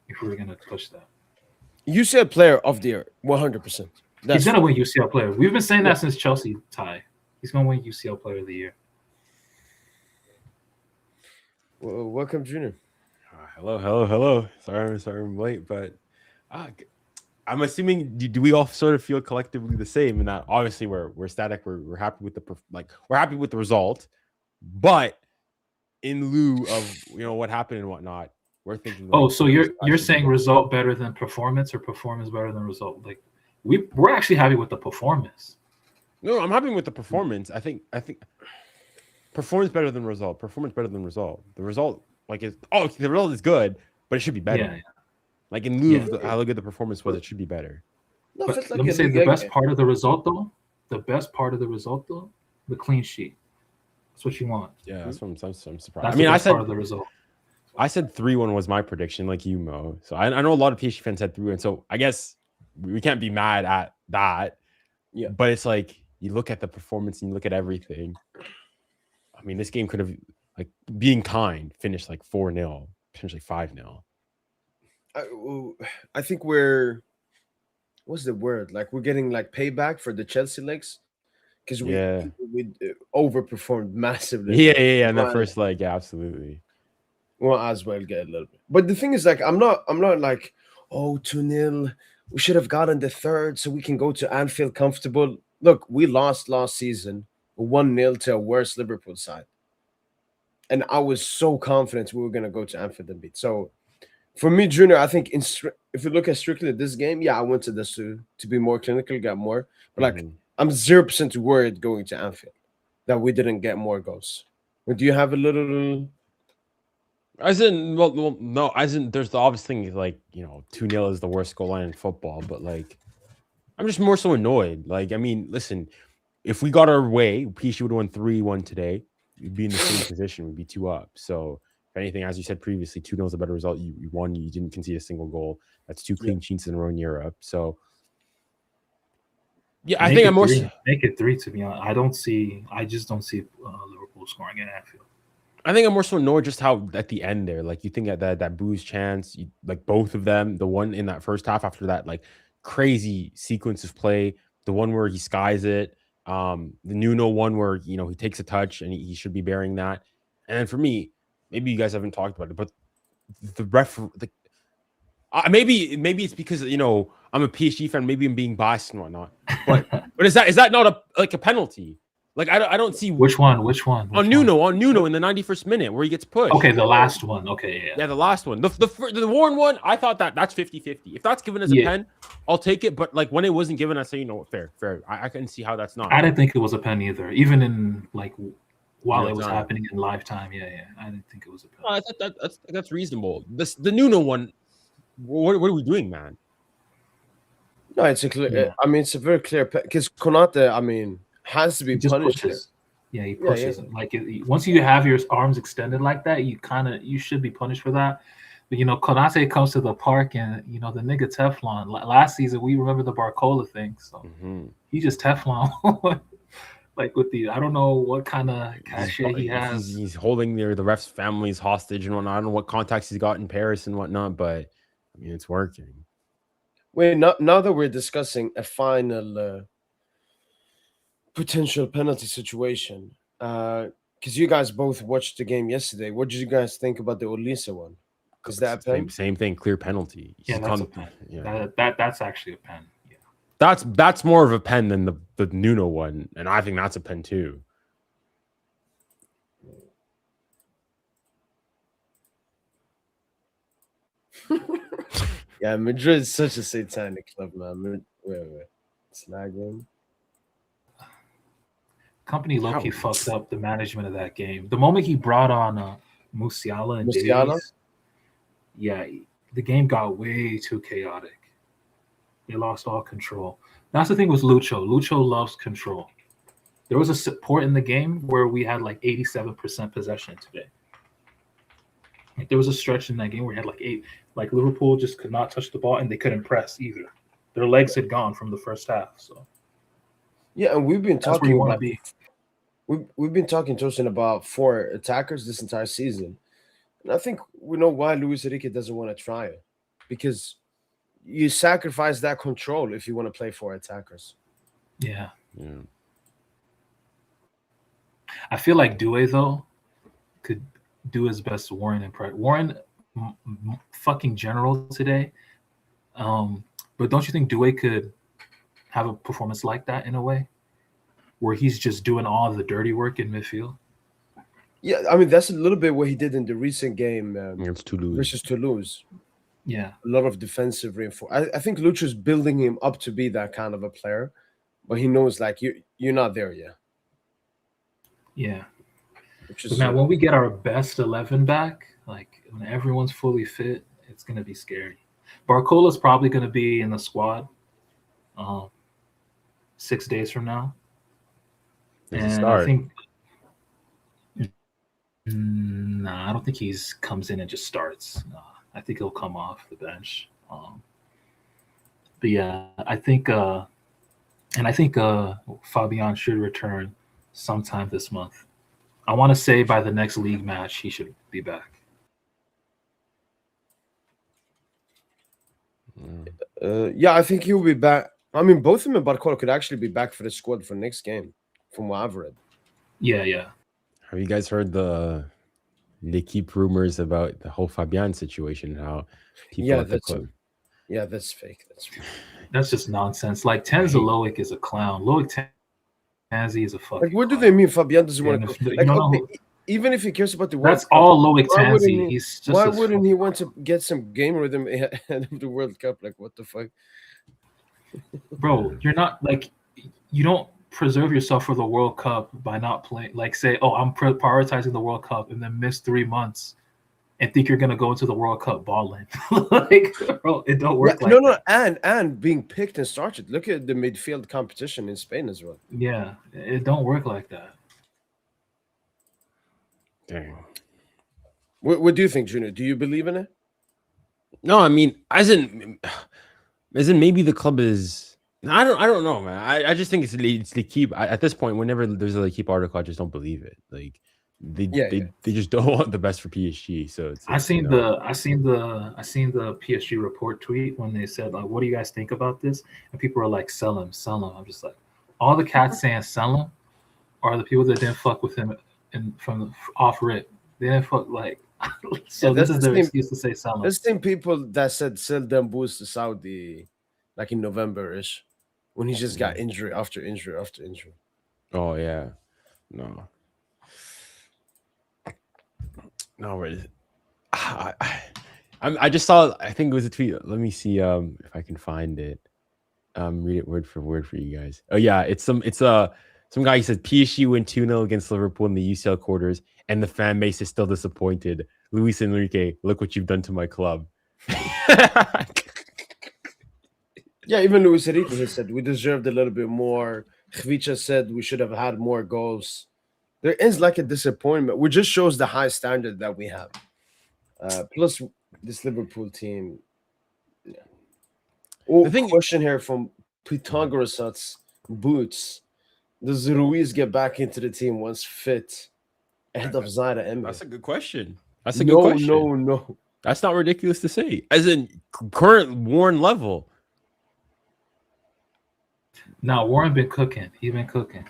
if we were gonna push that. UCL player of the year, 100%. He's gonna win UCL player. We've been saying that since Chelsea tie. He's gonna win UCL player of the year. Well, welcome, Junior. Hello. Sorry I'm late, but I'm assuming. Do we all sort of feel collectively the same? And that obviously we're static. We're happy with we're happy with the result, but in lieu of what happened and whatnot, we're thinking. So you're saying result better than performance, or performance better than result? Like we're actually happy with the performance. No, I'm happy with the performance. I think performance better than result. Performance better than result. The result the result is good, but it should be better. Yeah. Like in lieu of how good the performance was, it should be better. No, but let me say the best part of the result though. The clean sheet. That's what you want. Yeah, that's what I'm surprised. That's I said part of the result. I said 3-1 was my prediction, like you, Mo. So I know a lot of PSG fans said 3-1. So I guess we can't be mad at that. Yeah. But it's like you look at the performance and you look at everything. I mean, this game could have. like being kind, finish like 4-0, potentially 5-0. I think we're what's the word? Like we're getting like payback for the Chelsea legs because Yeah. we overperformed massively. Yeah. In that Well, first leg, yeah, absolutely. well, as well get a little bit. But the thing is, like, I'm not like, oh, 2-0. We should have gotten the third so we can go to Anfield comfortable. Look, we lost last season 1-0 to a worse Liverpool side. And I was so confident we were going to go to Anfield and beat. So for me, Junior, I think if you look at strictly this game, yeah, I went to this to be more clinical, get more. But like, I'm 0% worried going to Anfield that we didn't get more goals. But do you have a little? As in, well, no, as in, there's the obvious thing, like, 2-0 is the worst goal line in football, but like, I'm just more so annoyed. Like, I mean, listen, if we got our way, PSG would have won 3-1 today. We'd be in the same position. We'd be 2 up. So, if anything, as you said previously, 2-0 is a better result. You won. You didn't concede a single goal. That's 2 clean sheets in a row in Europe. So, yeah, I think I'm more make it 3. To be honest, I just don't see Liverpool scoring at Anfield. I think I'm more so annoyed just how at the end there, like you think at that Boo's chance, like both of them, the one in that first half after that like crazy sequence of play, the one where he skies it, the Nuno one where he takes a touch and he should be bearing that, and then for me, maybe you guys haven't talked about it, but the ref, maybe it's because I'm a PSG fan, maybe I'm being biased and whatnot, but is that not a penalty? Like I don't see which one. On Nuno in the 91st minute where he gets pushed. Okay, the last one. Okay, yeah, the last one. The Warren one, I thought that's 50-50. If that's given as a pen, I'll take it. But like when it wasn't given, I say fair. I couldn't see how that's not. I didn't think it was a pen either, even in like while it was happening in live time. Yeah. I didn't think it was a pen. I thought that's reasonable. The Nuno one. What are we doing, man? No, it's a clear. Yeah. I mean, it's a very clear because Konate. I mean, has to be punished. Yeah, he pushes it. Like once you have your arms extended like that, you should be punished for that. But Konate comes to the park and the nigga Teflon. Last season we remember the Barcola thing, so he just Teflon. Like with I don't know what kind of cachet he has. He's holding the ref's families hostage and whatnot. I don't know what contacts he's got in Paris and whatnot, but I mean it's working. Wait, now that we're discussing a final. Potential penalty situation because you guys both watched the game yesterday. What did you guys think about the Olise one? Is that a pen? Same thing, clear penalty. Yeah, that's a pen. Yeah. That's actually a pen. Yeah, that's more of a pen than the Nuno one, and I think that's a pen too. Yeah, Madrid is such a satanic club, man. Wait. Snag him. Company low-key fucked up the management of that game. The moment he brought on Musiala and Davies, the game got way too chaotic. They lost all control. That's the thing with Lucho. Lucho loves control. There was a support in the game where we had like 87% possession today. Like there was a stretch in that game where we had like 8. Like Liverpool just could not touch the ball and they couldn't press either. Their legs had gone from the first half. So yeah, and we've been talking about We've been talking, Tosin, about 4 attackers this entire season. And I think we know why Luis Enrique doesn't want to try it. Because you sacrifice that control if you want to play 4 attackers. Yeah. I feel like Doué, though, could do his best to Warren and Pratt. Warren fucking general today. But don't you think Doué could have a performance like that in a way? Where he's just doing all the dirty work in midfield. Yeah, I mean that's a little bit what he did in the recent game versus Toulouse. Yeah, a lot of defensive reinforcement. I think Lucho's building him up to be that kind of a player, but he knows like you're not there yet. Yeah, but man, when we get our best 11 back, like when everyone's fully fit, it's gonna be scary. Barcola's probably gonna be in the squad 6 days from now. And I think, I don't think he comes in and just starts. I think he'll come off the bench. But yeah, I think Fabian should return sometime this month. I want to say by the next league match he should be back. Yeah, I think he'll be back. I mean, both him and Barcola could actually be back for the squad for next game, from what I've read. Yeah. Have you guys heard the keep rumors about the whole Fabian situation? How people Yeah, at the club. Yeah, that's fake. That's just nonsense. Like Tenza Loic is a clown. Loic Tanzi is a fucking. Like, what do clown. they mean Fabian doesn't want to? You Like, don't know okay, even if he cares about the World that's Cup, all Loic why wouldn't Tanzi. he- He's just why a wouldn't he want to get some game rhythm ahead of the World Cup? Like, what the fuck? bro, you're not like you don't preserve yourself for the World Cup by not playing. Like, say, oh, I'm prioritizing the World Cup and then miss 3 months and think you're gonna go into the World Cup balling. Like, bro, it don't work like no, that. and being picked and started. Look at the midfield competition in Spain as well. Yeah, it don't work like that. Dang. What do you think, Junior? Do you believe in it? No, I mean, as in maybe the club is. I don't know, man. I just think it's the keep at this point. Whenever there's a keep article, I just don't believe it. Like they just don't want the best for PSG. So it's. I seen the PSG report tweet when they said like, "What do you guys think about this?" And people were like, "Sell him, sell him." I'm just like, all the cats saying sell him are the people that didn't fuck with him and from the off rip. They didn't fuck like. So this is their excuse to say sell him. There's the same people that said sell Dembouz to Saudi, like in November-ish, when he just got injury after injury after injury. Oh yeah, no, really. I just saw. I think it was a tweet. Let me see if I can find it. Read it word for word for you guys. Oh yeah, it's some guy. He says PSG win 2-0 against Liverpool in the UCL quarters, and the fan base is still disappointed. Luis Enrique, look what you've done to my club. Yeah, even Luis Enrique has said we deserved a little bit more. Khvicha said we should have had more goals. There is like a disappointment, which just shows the high standard that we have. Plus, this Liverpool team. Yeah. Oh, question here from Pythagoras Boots. Does Ruiz get back into the team once fit ahead of Zaire Emery? That's a good question. That's a good question. No. That's not ridiculous to say. As in current Warren level. No, Warren been cooking. He been cooking.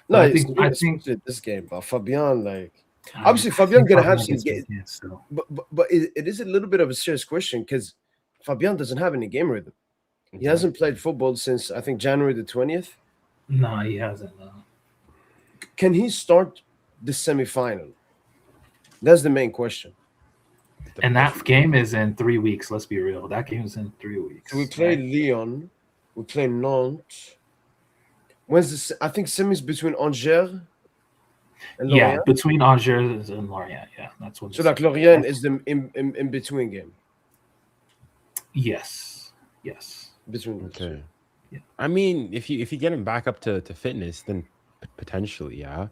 No, I think this game, but Fabian, like obviously Fabian gonna have some games, but it is a little bit of a serious question because Fabian doesn't have any game rhythm. He hasn't played football since I think January the 20th. No, he hasn't. No. Can he start the semifinal? That's the main question. And that game is in 3 weeks. Let's be real. That game is in 3 weeks. So we play Lyon. We play Nantes. When's this? I think semis between Angers and Lorient. Yeah, between Angers and Lorient. Yeah, that's what. So like Lorient is the in between game. Yes. Between. Okay. Yeah. I mean, if you get him back up to fitness, then potentially, yeah.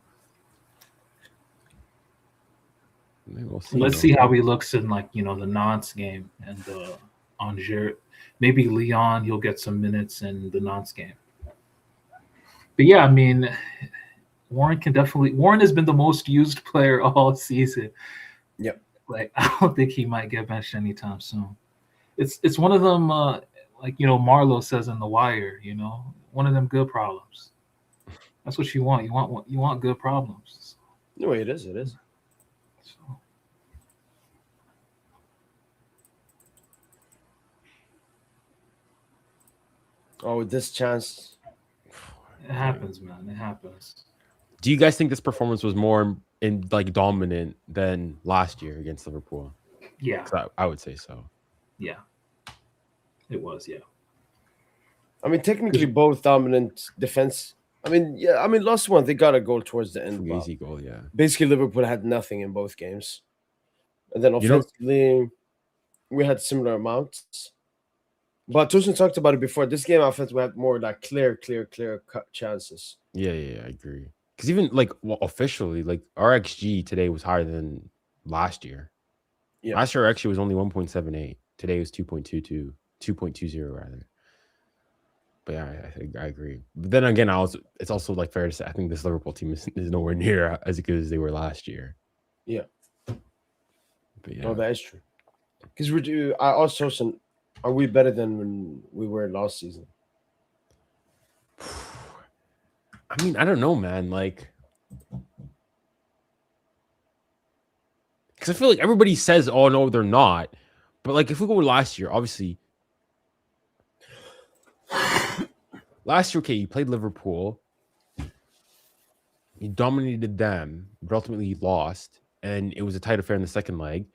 Maybe we'll see. Let's see how he looks in the Nantes game and the Angers. Maybe Lyon, he'll get some minutes in the Nantes game. But yeah, I mean, Warren has been the most used player all season. Yep. Like, I don't think he might get benched anytime soon. It's one of them, like Marlowe says in The Wire, one of them good problems. That's what you want. You want good problems. No, it is. So. Oh, this chance. It happens, man. It happens. Do you guys think this performance was more dominant than last year against Liverpool? Yeah, I would say so. Yeah, it was. Yeah. I mean, technically, both dominant defense. I mean, last one they got a goal towards the end. Easy goal, yeah. Basically, Liverpool had nothing in both games, and then offensively, we had similar amounts. But Tosin talked about it before. This game, I felt we had more like clear cut chances. Yeah, I agree. Because even officially, our XG today was higher than last year. Yeah. Last year, actually, was only 1.78. Today was 2.22, 2.20 rather. But yeah, I think I agree. But then again, it's also like fair to say I think this Liverpool team is nowhere near as good as they were last year. Yeah. But yeah. No, that is true. Because I also said, are we better than when we were last season? I mean, I don't know, man. Like, because I feel like everybody says, "Oh no, they're not," but like if we go last year, obviously, last year, okay, you played Liverpool, you dominated them, but ultimately you lost, and it was a tight affair in the second leg.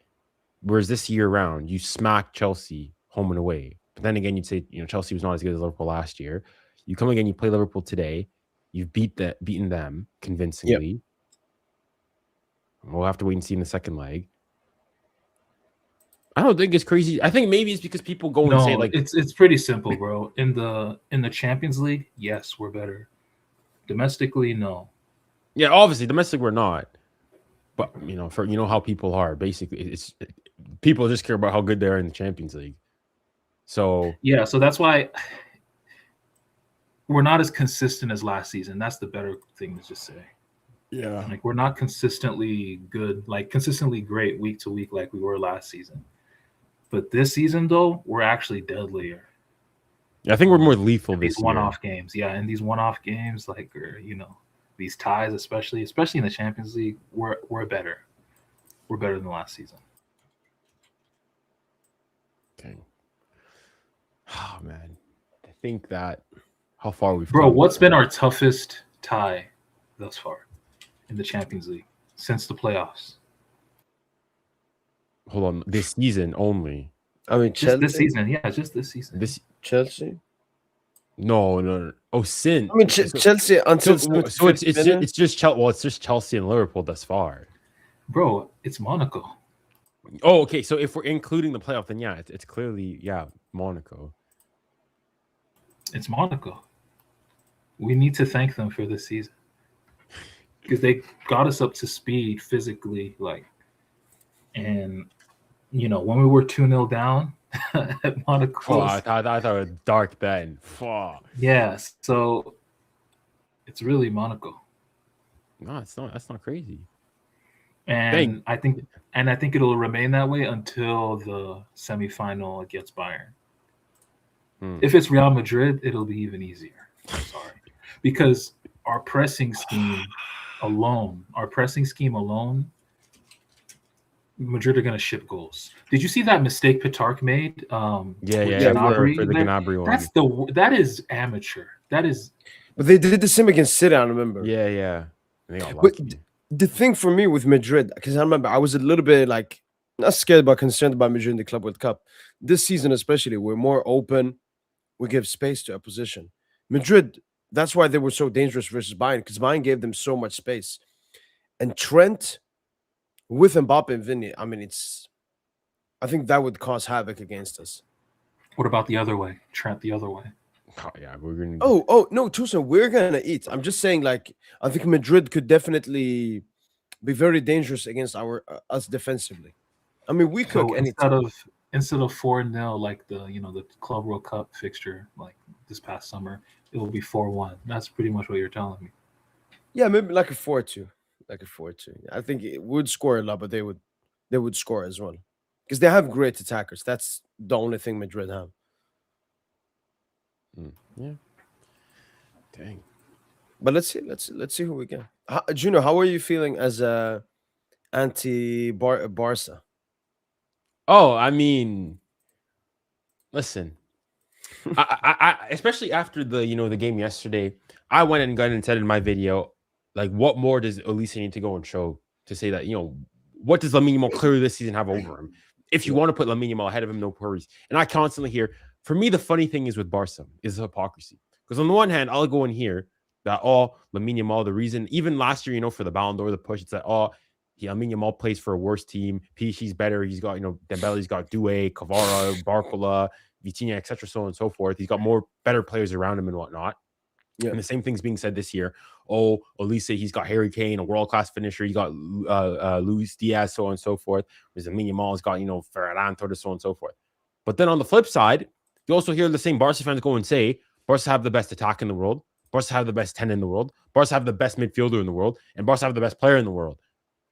Whereas this year around, you smacked Chelsea home and away. But then again, you'd say, Chelsea was not as good as Liverpool last year. You come again, you play Liverpool today. You've beaten them convincingly. Yep. We'll have to wait and see in the second leg. I don't think it's crazy. I think maybe it's because people go and say like it's pretty simple, bro. In the Champions League, yes, we're better. Domestically, no. Yeah, obviously, domestic we're not. But for how people are, basically, it's people just care about how good they are in the Champions League. So yeah, so that's why we're not as consistent as last season. That's the better thing to just say. Yeah, like we're not consistently good, like consistently great week to week like we were last season. But this season, though, we're actually deadlier. Yeah, I think we're more lethal in this these one-off games. Yeah, in these one-off games, like these ties, especially in the Champions League, we're better. We're better than last season. Okay. Oh man, I think that how far we've Bro, come. What's been our toughest tie thus far in the Champions League since the playoffs? Hold on, this season only. I mean, just this season. Yeah, just this season. This Chelsea. No. Oh, sin. I mean, Chelsea until so it's just Chelsea. Well, it's just Chelsea and Liverpool thus far. Bro, it's Monaco. Oh, okay. So if we're including the playoff, then yeah, it's clearly Monaco. It's Monaco. We need to thank them for this season because they got us up to speed physically, and when we were 2-0 down at Monaco. Oh, I thought it was dark then. Yes, so it's really Monaco. No, it's not. That's not crazy. And I think it'll remain that way until the semifinal against Bayern. If it's Real Madrid, it'll be even easier. I'm sorry, because our pressing scheme alone, Madrid are going to ship goals. Did you see that mistake Petark made? Gnabry, for the Gnabry one. That is amateur. That is. But they did the same against City, I remember. Yeah. But the thing for me with Madrid, because I remember I was a little bit not scared but concerned about Madrid in the Club World Cup. This season especially, we're more open. We give space to opposition. Madrid, that's why they were so dangerous versus Bayern, because Bayern gave them so much space. And Trent, with Mbappe and Vinny, I mean, I think that would cause havoc against us. What about the other way? Trent the other way. Oh yeah, we're gonna. Oh no, Tucson, we're gonna eat. I'm just saying, I think Madrid could definitely be very dangerous against us defensively. I mean, we cook instead of 4-0 like the Club World Cup fixture like this past summer, it will be 4-1. That's pretty much what you're telling me. Yeah, maybe like a 4-2. Like a 4-2. I think it would score a lot, but they would score as well. Because they have great attackers. That's the only thing Madrid have. Yeah. Dang. But let's see who we get. Junior, how are you feeling as a anti-Barca? Oh, I mean, listen. I especially after the game yesterday, I went and said in my video, like, what more does Olise need to go and show to say that, what does Lamine Yamal clearly this season have over him? If you want to put Lamine Yamal ahead of him, no worries. And I constantly hear, for me, the funny thing is with Barca is hypocrisy. Because on the one hand, I'll go and hear that, Lamine Yamal, the reason, even last year, for the Ballon d'Or, the push, it's that, Lamine Yamal plays for a worse team. PSG's better. He's got, Dembele's got Doué, Kvara, Barcola, Vitinha, etc., so on and so forth. He's got better players around him and whatnot. Yeah. And the same thing's being said this year. Oh, Olise, he's got Harry Kane, a world-class finisher. He's got Luis Diaz, so on and so forth. Whereas Lamine Yamal's got, Ferran Torres, so on and so forth. But then on the flip side, you also hear the same Barca fans go and say, Barca have the best attack in the world. Barca have the best 10 in the world. Barca have the best midfielder in the world. And Barca have the best player in the world.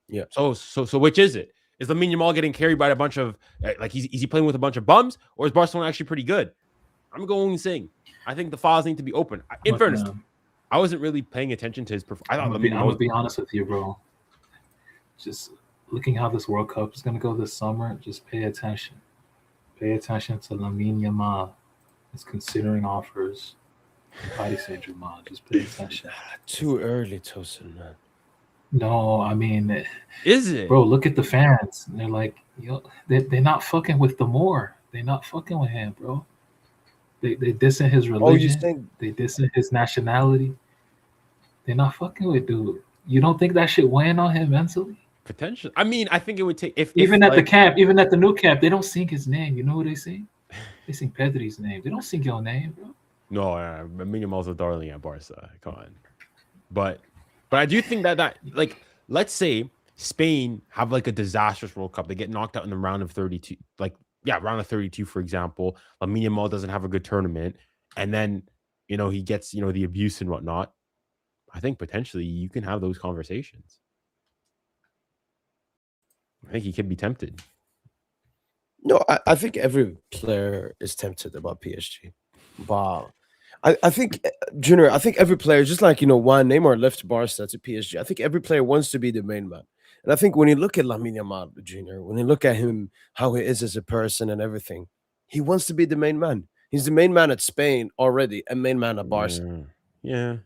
Yeah. So which is it? Is Lamine Yamal getting carried by a bunch of is he playing with a bunch of bums, or is Barcelona actually pretty good? I'm going saying I think the files need to be open. In fairness, I wasn't really paying attention to his performance. I thought I'm gonna be honest with you, bro. Just looking how this World Cup is gonna go this summer, just pay attention. Pay attention to Lamine Yamal. He's considering offers from Paris Saint-Germain. Just pay attention. Too early, Tosin, man. No, I mean, is it, bro? Look at the fans. They're like, yo, they're not fucking with the Moor. They're not fucking with him, bro. They dissing his religion. They dissing his nationality. They're not fucking with dude. You don't think that shit weighing on him mentally? Potential. I mean, I think it would take at the camp, even at the new camp, they don't sing his name. You know what they sing? They sing Pedri's name. They don't sing your name, bro. No, Lamine Yamal's a darling at Barca. Come on, but I do think that like, let's say Spain have like a disastrous World Cup. They get knocked out in the round of 32. Round of 32, for example. Lamine Yamal doesn't have a good tournament, and then he gets the abuse and whatnot. I think potentially you can have those conversations. I think he could be tempted. No, I think every player is tempted about PSG. Wow. I think, Junior, I think every player, just like, Juan Neymar left Barca to PSG, I think every player wants to be the main man. And I think when you look at Lamine Yamal, Junior, when you look at him, how he is as a person and everything, he wants to be the main man. He's the main man at Spain already, and main man at Barca. Yeah,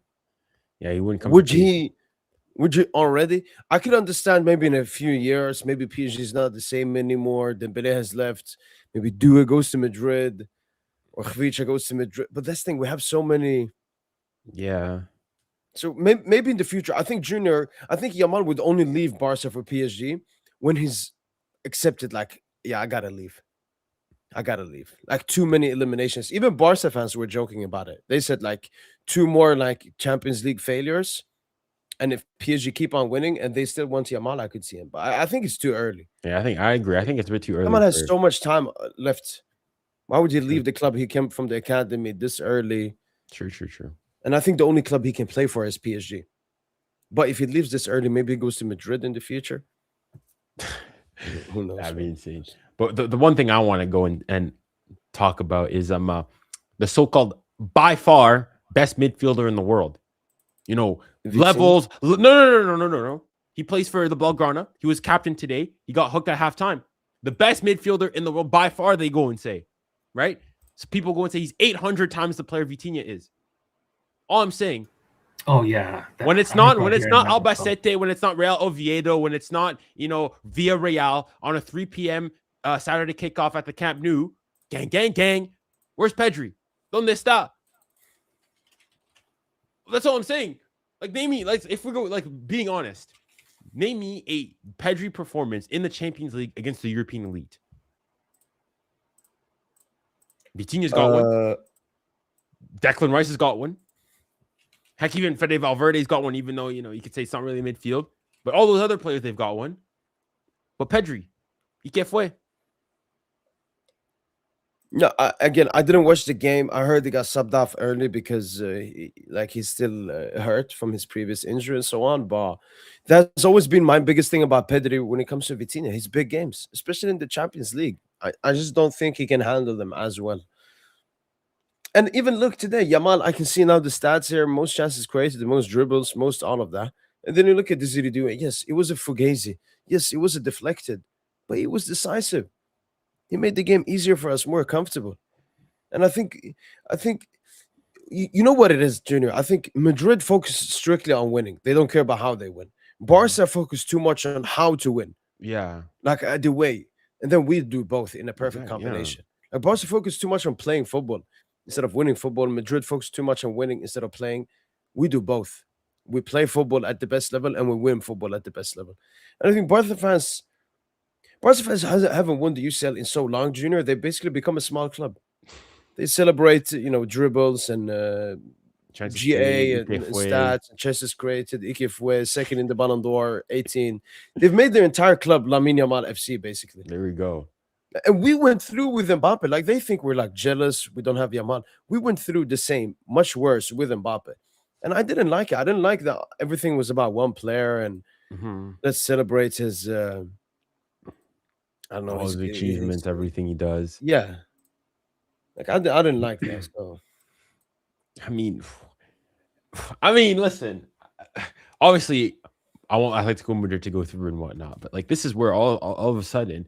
he wouldn't come. Would you already? I could understand maybe in a few years, maybe PSG is not the same anymore. Dembele has left. Maybe Dua goes to Madrid, or Khvicha goes to Madrid. But that's the thing, we have so many. Yeah. So maybe in the future, I think Yamal would only leave Barca for PSG when he's accepted, like, yeah, I gotta leave. Like, too many eliminations. Even Barca fans were joking about it. They said like 2 more like Champions League failures. And if PSG keep on winning and they still want Yamal, I could see him. But I think it's too early. Yeah, I agree. I think it's a bit too early. Yamal has so much time left. Why would you leave the club? He came from the academy this early. True. And I think the only club he can play for is PSG. But if he leaves this early, maybe he goes to Madrid in the future. Who knows? That'd be insane. But the one thing I want to go and talk about is the so-called by far best midfielder in the world. Levels. No. He plays for the Blaugrana. He was captain today. He got hooked at halftime. The best midfielder in the world by far, they go and say, right? So people go and say he's 800 times the player Vitinha is. All I'm saying. Oh yeah. When it's not Albacete, when it's not Real Oviedo, when it's not Villarreal on a 3 p.m. Saturday kickoff at the Camp Nou, gang. Where's Pedri? ¿Dónde está? That's all I'm saying. Like, name me, like, if we go, like, being honest, name me a Pedri performance in the Champions League against the European elite. Vitinha's got one. Declan Rice has got one. Heck, even Fede Valverde's got one, even though, you could say it's not really midfield. But all those other players, they've got one. But Pedri, ¿y qué fue? No, I didn't watch the game. I heard he got subbed off early because he's still hurt from his previous injury and so on. But that's always been my biggest thing about Pedri when it comes to Vitinha. His big games, especially in the Champions League. I just don't think he can handle them as well. And even look today, Yamal, I can see now the stats here. Most chances created, the most dribbles, most all of that. And then you look at the Ziridu. Yes, it was a fugazi. Yes, it was a deflected. But he was decisive. He made the game easier for us, more comfortable. And I think you know what it is, Junior? I think Madrid focuses strictly on winning. They don't care about how they win. Barca focus too much on how to win. Yeah. Like the way. And then we do both in a perfect combination. Yeah. Like Barca focus too much on playing football instead of winning football. Madrid focus too much on winning instead of playing. We do both. We play football at the best level and we win football at the best level. And I think Barca fans haven't won the UCL in so long, Junior. They basically become a small club. They celebrate, dribbles and GA and stats and chances created. Ikifwe, second in the Ballon d'Or, 18. They've made their entire club Lamine Yamal FC, basically. There we go. And we went through with Mbappe. Like they think we're like jealous. We don't have Yamal. We went through the same, much worse with Mbappe. And I didn't like it. I didn't like that everything was about one player and let's celebrate his I don't know all his achievements, everything he does. Yeah. Like I didn't like that. So I mean, listen. Obviously, I want Atletico Madrid to go through and whatnot, but like this is where all of a sudden,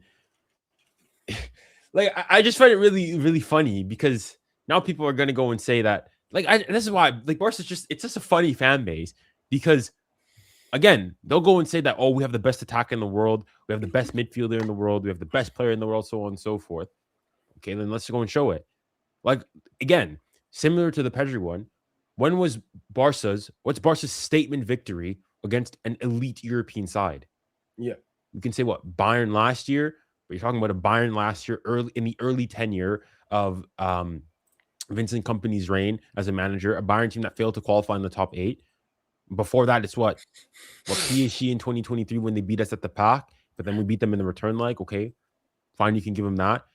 like I just find it really, really funny because now people are gonna go and say that this is why like Barca's it's just a funny fan base because again they'll go and say that we have the best attack in the world, we have the best midfielder in the world, we have the best player in the world, so on and so forth. Okay, then let's go and show it. Like again, similar to the Pedri one, what's Barca's statement victory against an elite European side? Yeah, you can say what Bayern last year, but you're talking about a Bayern last year in the early tenure of Vincent Kompany's reign as a manager, a Bayern team that failed to qualify in the top 8. Before that, it's what PSG in 2023 when they beat us at the Pack, but then we beat them in the return leg. Okay, fine, you can give them that.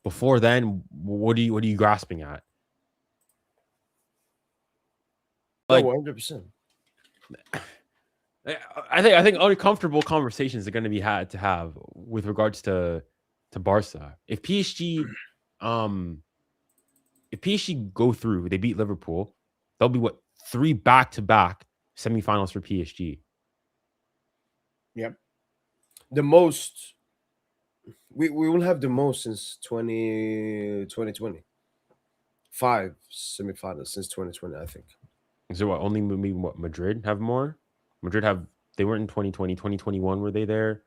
Before then, what are you grasping at? Like 100%. I think uncomfortable conversations are going to be had to have with regards to Barca. If PSG go through, they beat Liverpool, they'll be 3 back-to-back semifinals for PSG. Yep. The most we will have the most since 2020. 5 semifinals since 2020, I think. So only maybe Madrid have more? They weren't in 2020, 2021, were they there?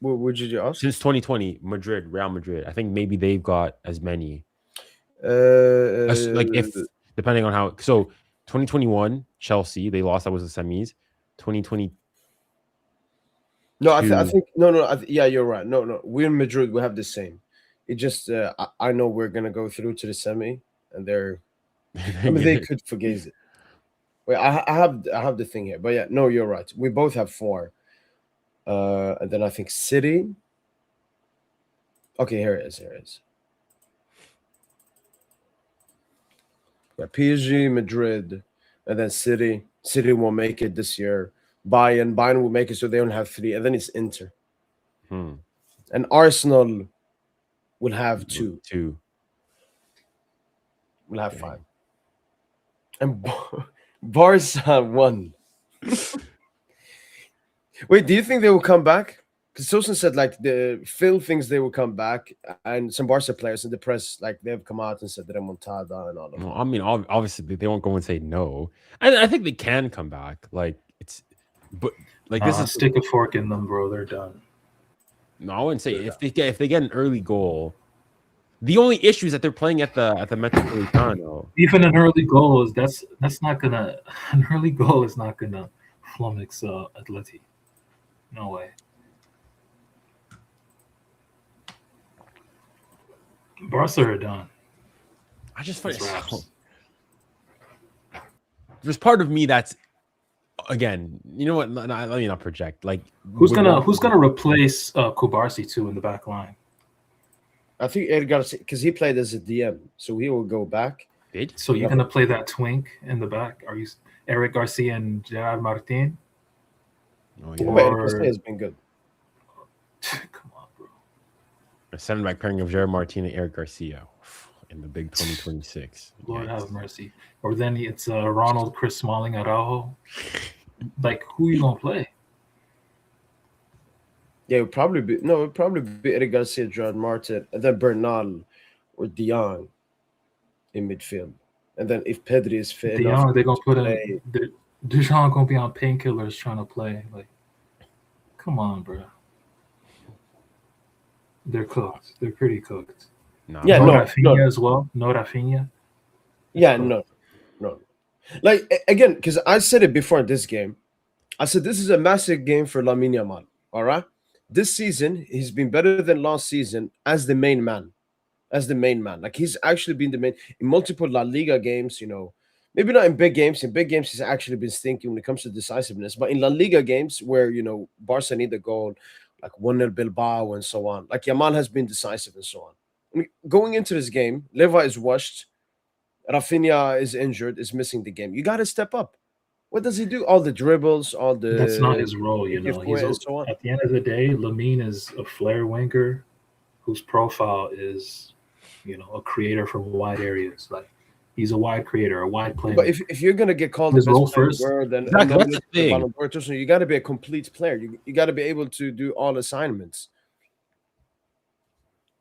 What would you ask? Since 2020, Real Madrid. I think maybe they've got as many. If depending on how. So 2021, Chelsea, they lost. That was the semis. 2020. No, I think no. Yeah, you're right. No. We're in Madrid. We have the same. It just I know we're gonna go through to the semi, and they're. I mean, they could forget it. Wait, I have the thing here, but yeah, no, you're right. We both have 4, and then I think City. Okay, here it is. Yeah, PSG, Madrid, and then City. City won't make it this year. Bayern will make it, so they only have 3, and then it's Inter. And Arsenal will have 2. We'll have 5. And Barca 1. Wait, do you think they will come back? Because Sosan said the Phil thinks they will come back, and some Barca players in the press they've come out and said they're montada and all of that. Well, I mean, obviously they won't go and say no. I think they can come back. This is stick a fork in them, bro. They're done. No, I wouldn't say if they get an early goal. The only issue is that they're playing at the Metropolitano. Even an early goal is not gonna flummox Atleti. No way. Barca are done. I just find there's part of me that's again, you know what? Let me not project. Who's gonna replace Kubarsi too in the back line? I think Edgar, because he played as a DM, so he will go back. So you're gonna play that twink in the back? Are you Eric Garcia and Gerard Martin? Oh, yeah. Eric Garcia has been good. Come on, bro. A center back pairing of Gerard Martin and Eric Garcia in the big 2026. Lord have mercy. Or then it's Ronald, Chris Smalling, Araujo. Who you gonna play? Yeah, it would probably be Eric Garcia, Gerard Martin, and then Bernal or Dion in midfield. And then if Pedri is fit, Dion, they're gonna put in. Dijon gonna be on painkillers trying to play. Come on, bro. They're cooked. They're pretty cooked. No. Yeah, Rafinha as well. No Rafinha. Yeah, no. Again, because I said it before in this game. I said this is a massive game for Lamine Yamal. All right. This season, he's been better than last season as the main man. He's actually been the main in multiple La Liga games, maybe not in big games. In big games, he's actually been stinky when it comes to decisiveness. But in La Liga games, where Barca need a goal, like 1-0 Bilbao and so on, like Yamal has been decisive and so on. I mean, going into this game, Leva is washed, Rafinha is injured, is missing the game. You got to step up. What does he do? All the dribbles, all the That's not his role, you give know. away and so on. At the end of the day, Lamine is a flare winger whose profile is, a creator from wide areas. Like he's a wide creator, a wide player. But if you're gonna get called His the role best player in the first- world, then Exactly, that's the thing. Ballon d'Or, so you got to be a complete player. You got to be able to do all assignments.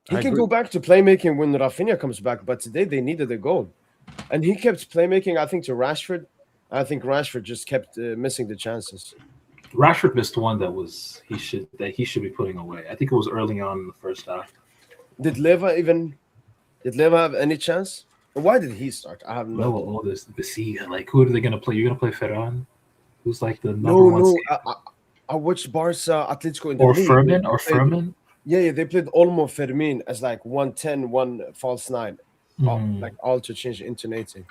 He I can agree. go back to playmaking when Rafinha comes back, but today they needed a goal, and he kept playmaking. I think to Rashford. I think Rashford just kept missing the chances. Rashford missed one that he should be putting away. I think it was early on in the first half. Did Leva have any chance? Why did he start? I have no. No, all this the C. Like who are they gonna play? You're gonna play Ferran, who's like the number No, one. no. I watched Barca Atletico in the Or league. Fermin, They or played- Fermin. Yeah, they played Olmo Fermin as like 110, one false nine, Mm. like all to change alternating.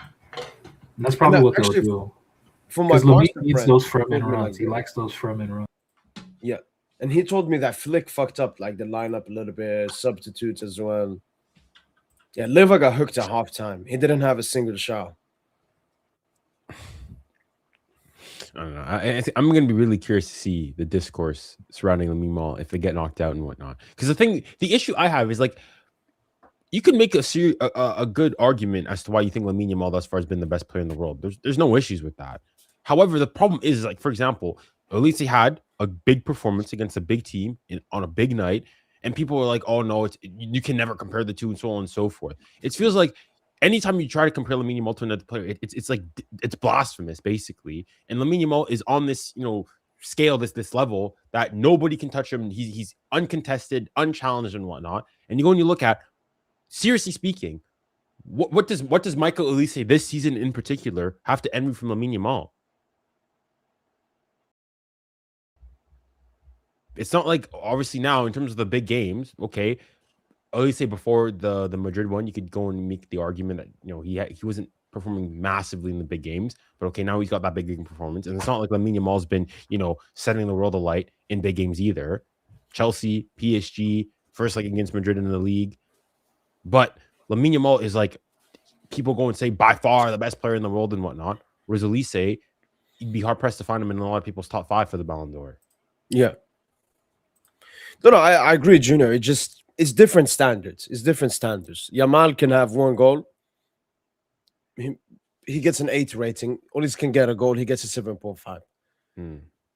And that's probably And what they'll actually, do. For my Because Lamine Barca needs friend, those he Fermin told me runs. like He that. likes those Fermin runs. Yeah, and he told me that Flick fucked up like the lineup a little bit, substitutes as well. Yeah, Liva got hooked at halftime. He didn't have a single shot. I don't know. I'm going to be really curious to see the discourse surrounding Lamine Yamal if they get knocked out and whatnot. Because the issue I have is like, you can make a good argument as to why you think Lamine Yamal thus far has been the best player in the world. There's no issues with that. However, the problem is, like, for example, Elise had a big performance against a big team on a big night, and people were like, "Oh no, you can never compare the two," and so on and so forth. It feels like anytime you try to compare Lamine Yamal to another player, it's like it's blasphemous, basically. And Lamine Yamal is on this scale, this level that nobody can touch him. He's uncontested, unchallenged, and whatnot. And you go and you look at, seriously speaking, what does Michael Elise this season in particular have to envy from Lamine Yamal? It's not like, obviously now in terms of the big games, okay, Elise before the Madrid one, you could go and make the argument that he wasn't performing massively in the big games, but okay, now he's got that big game performance, and it's not like Lamine Yamal's been setting the world alight in big games either. Chelsea, PSG, first leg against Madrid in the league. But Lamine Yamal is like, people go and say by far the best player in the world and whatnot. Whereas Elise, you'd be hard pressed to find him in a lot of people's top 5 for the Ballon d'Or. Yeah. No, I agree, Junior. It's different standards. It's different standards. Yamal can have one goal. He gets an 8 rating. Elise can get a goal. He gets a 7.5.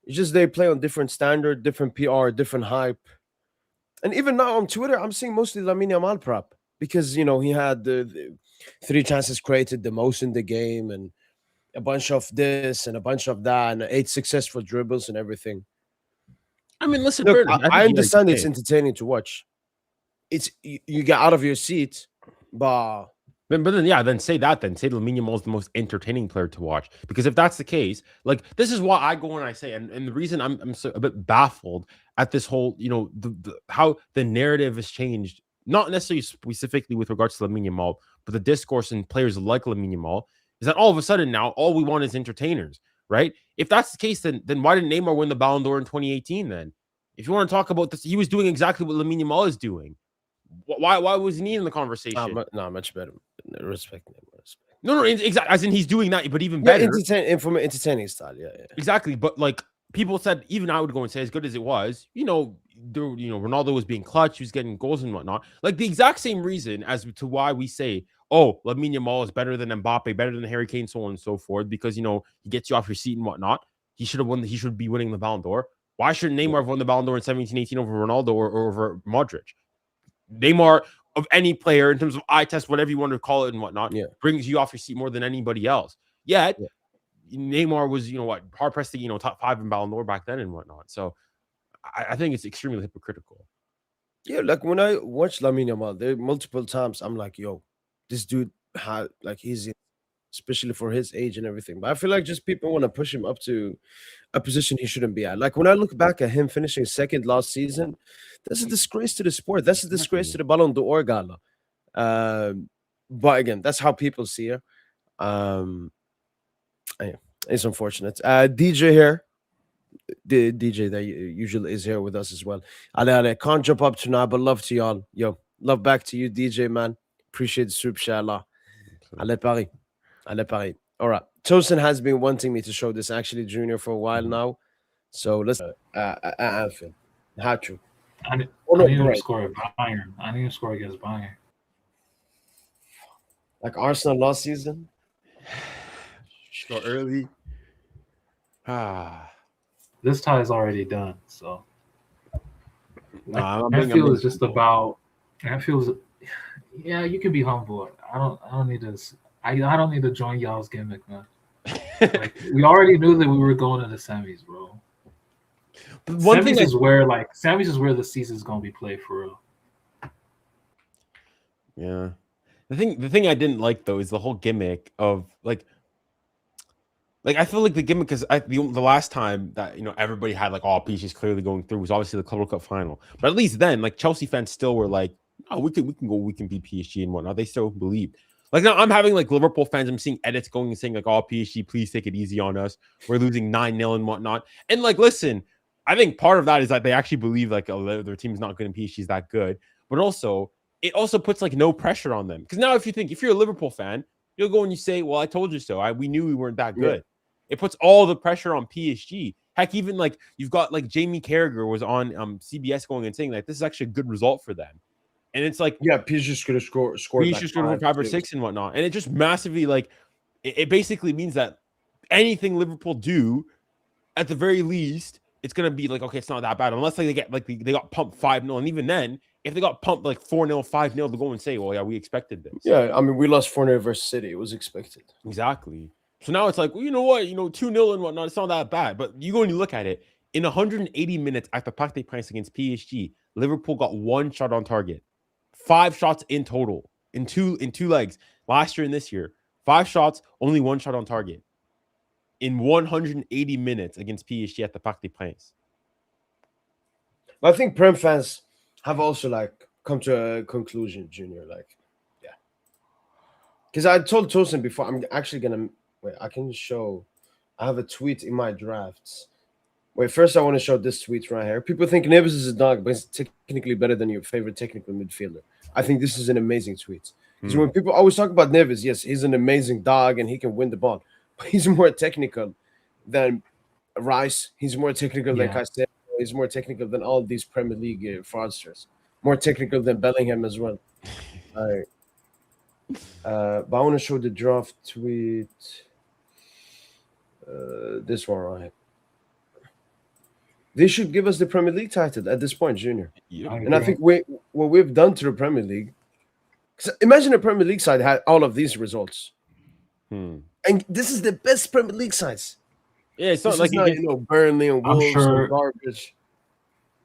It's just they play on different standard, different PR, different hype. And even now on Twitter, I'm seeing mostly Lamine Yamal prop because, he had the 3 chances created, the most in the game, and a bunch of this and a bunch of that, and 8 successful dribbles and everything. I mean, listen, Look, I I understand it's entertaining to watch. It's you get out of your seat, but then say that. Then say Lamine Yamal is the most entertaining player to watch. Because if that's the case, like, this is why I go and I say, and the reason I'm so a bit baffled at this whole, how the narrative has changed, not necessarily specifically with regards to Lamine Yamal, but the discourse in players like Lamine Yamal, is that all of a sudden now all we want is entertainers, right? If that's the case, then why didn't Neymar win the Ballon d'Or in 2018 then? If you want to talk about this, he was doing exactly what Lamine Yamal is doing. Why wasn't he in the conversation? much better. Respect. No, exactly. As in, he's doing that, but even better. From an entertaining style, yeah. Exactly, but like, people said, even I would go and say, as good as it was, Ronaldo was being clutch, he was getting goals and whatnot. Like, the exact same reason as to why we say, oh, Lamine Yamal is better than Mbappe, better than Harry Kane, so on and so forth, because he gets you off your seat and whatnot. He should be winning the Ballon d'Or. Why shouldn't Neymar have won the Ballon d'Or in 17-18 over Ronaldo or over Modric? Neymar, of any player in terms of eye test, whatever you want to call it and whatnot, brings you off your seat more than anybody else. Yet, Neymar was, hard pressed to, top 5 in Ballon d'Or back then and whatnot. So I think it's extremely hypocritical. Yeah, like when I watch Lamine Yamal, there multiple times I'm like, yo, this dude he's especially for his age and everything. But I feel like just people want to push him up to a position he shouldn't be at. Like when I look back at him finishing second last season, that's a disgrace to the sport. That's a disgrace to the Ballon d'Or gala. But again, that's how people see it. It's unfortunate. DJ here, the DJ that usually is here with us as well. Ale, can't jump up tonight, but love to y'all. Yo, love back to you, DJ man. Appreciate the soup, inshallah. Ale Paris. Ale Paris. All right. Tosin has been wanting me to show this actually, Junior, for a while now. So let's at Anfield. How true. I need, Oh, no, I need to right. score at Bayern. I need to score against Bayern. Like Arsenal last season. So early. This tie is already done. So Nah, Anfield is just about Anfield's. Yeah, you can be humble. I don't need to. I don't need to join y'all's gimmick, man. Like, we already knew that we were going to the semis, bro. One thing Semis is where semis is where the season's gonna be played for real. Yeah. The thing I didn't like though is the whole gimmick of like I feel like the gimmick is the last time that everybody had like PSG is clearly going through was obviously the Club World Cup final. But at least then like Chelsea fans still were like, oh, we can beat PSG and whatnot. They still believed. Like now I'm having like Liverpool fans, I'm seeing edits going and saying like, oh, PSG, please take it easy on us. We're losing 9-0 and whatnot. And like, listen, I think part of that is that they actually believe like their team's not good and PSG is that good. But also, it also puts like no pressure on them. Because now if you're a Liverpool fan, you'll go and you say, well, I told you so. We knew we weren't that good. Yeah. It puts all the pressure on PSG. Heck, even like you've got like Jamie Carragher was on CBS going and saying like this is actually a good result for them. And it's like, yeah, PSG could have scored. PSG like scored 5 or 6 and whatnot. And it just massively like it basically means that anything Liverpool do, at the very least, it's gonna be like, okay, it's not that bad. Unless like they get like they got pumped 5-0. And even then, if they got pumped like 4-0, 5-0, to go and say, well, yeah, we expected this. Yeah, I mean, we lost 4-0 versus City. It was expected. Exactly. So now it's like, well, you know what? 2-0 and whatnot. It's not that bad. But you go and you look at it. In 180 minutes at the Parc des Princes against PSG, Liverpool got 1 shot on target. 5 shots in total in two legs last year and this year. 5 shots, only 1 shot on target in 180 minutes against PSG at the Parc des Princes. I think Prem fans have also like come to a conclusion, Junior. Like, yeah, because I told Tosin before. I'm actually gonna wait. I can show. I have a tweet in my drafts. Wait, first I want to show this tweet right here. People think Neves is a dog, but he's technically better than your favorite technical midfielder. I think this is an amazing tweet. Because when people always talk about Neves, yes, he's an amazing dog and he can win the ball. But he's more technical than Rice. He's more technical than Caicedo. He's more technical than all these Premier League fraudsters. More technical than Bellingham as well. But I want to show the draft tweet. This one right. They should give us the Premier League title at this point, Junior. Yeah. And I think what we've done to the Premier League. Imagine a Premier League side had all of these results. And this is the best Premier League sides. Yeah, it's not this like Burnley and Wolves and garbage.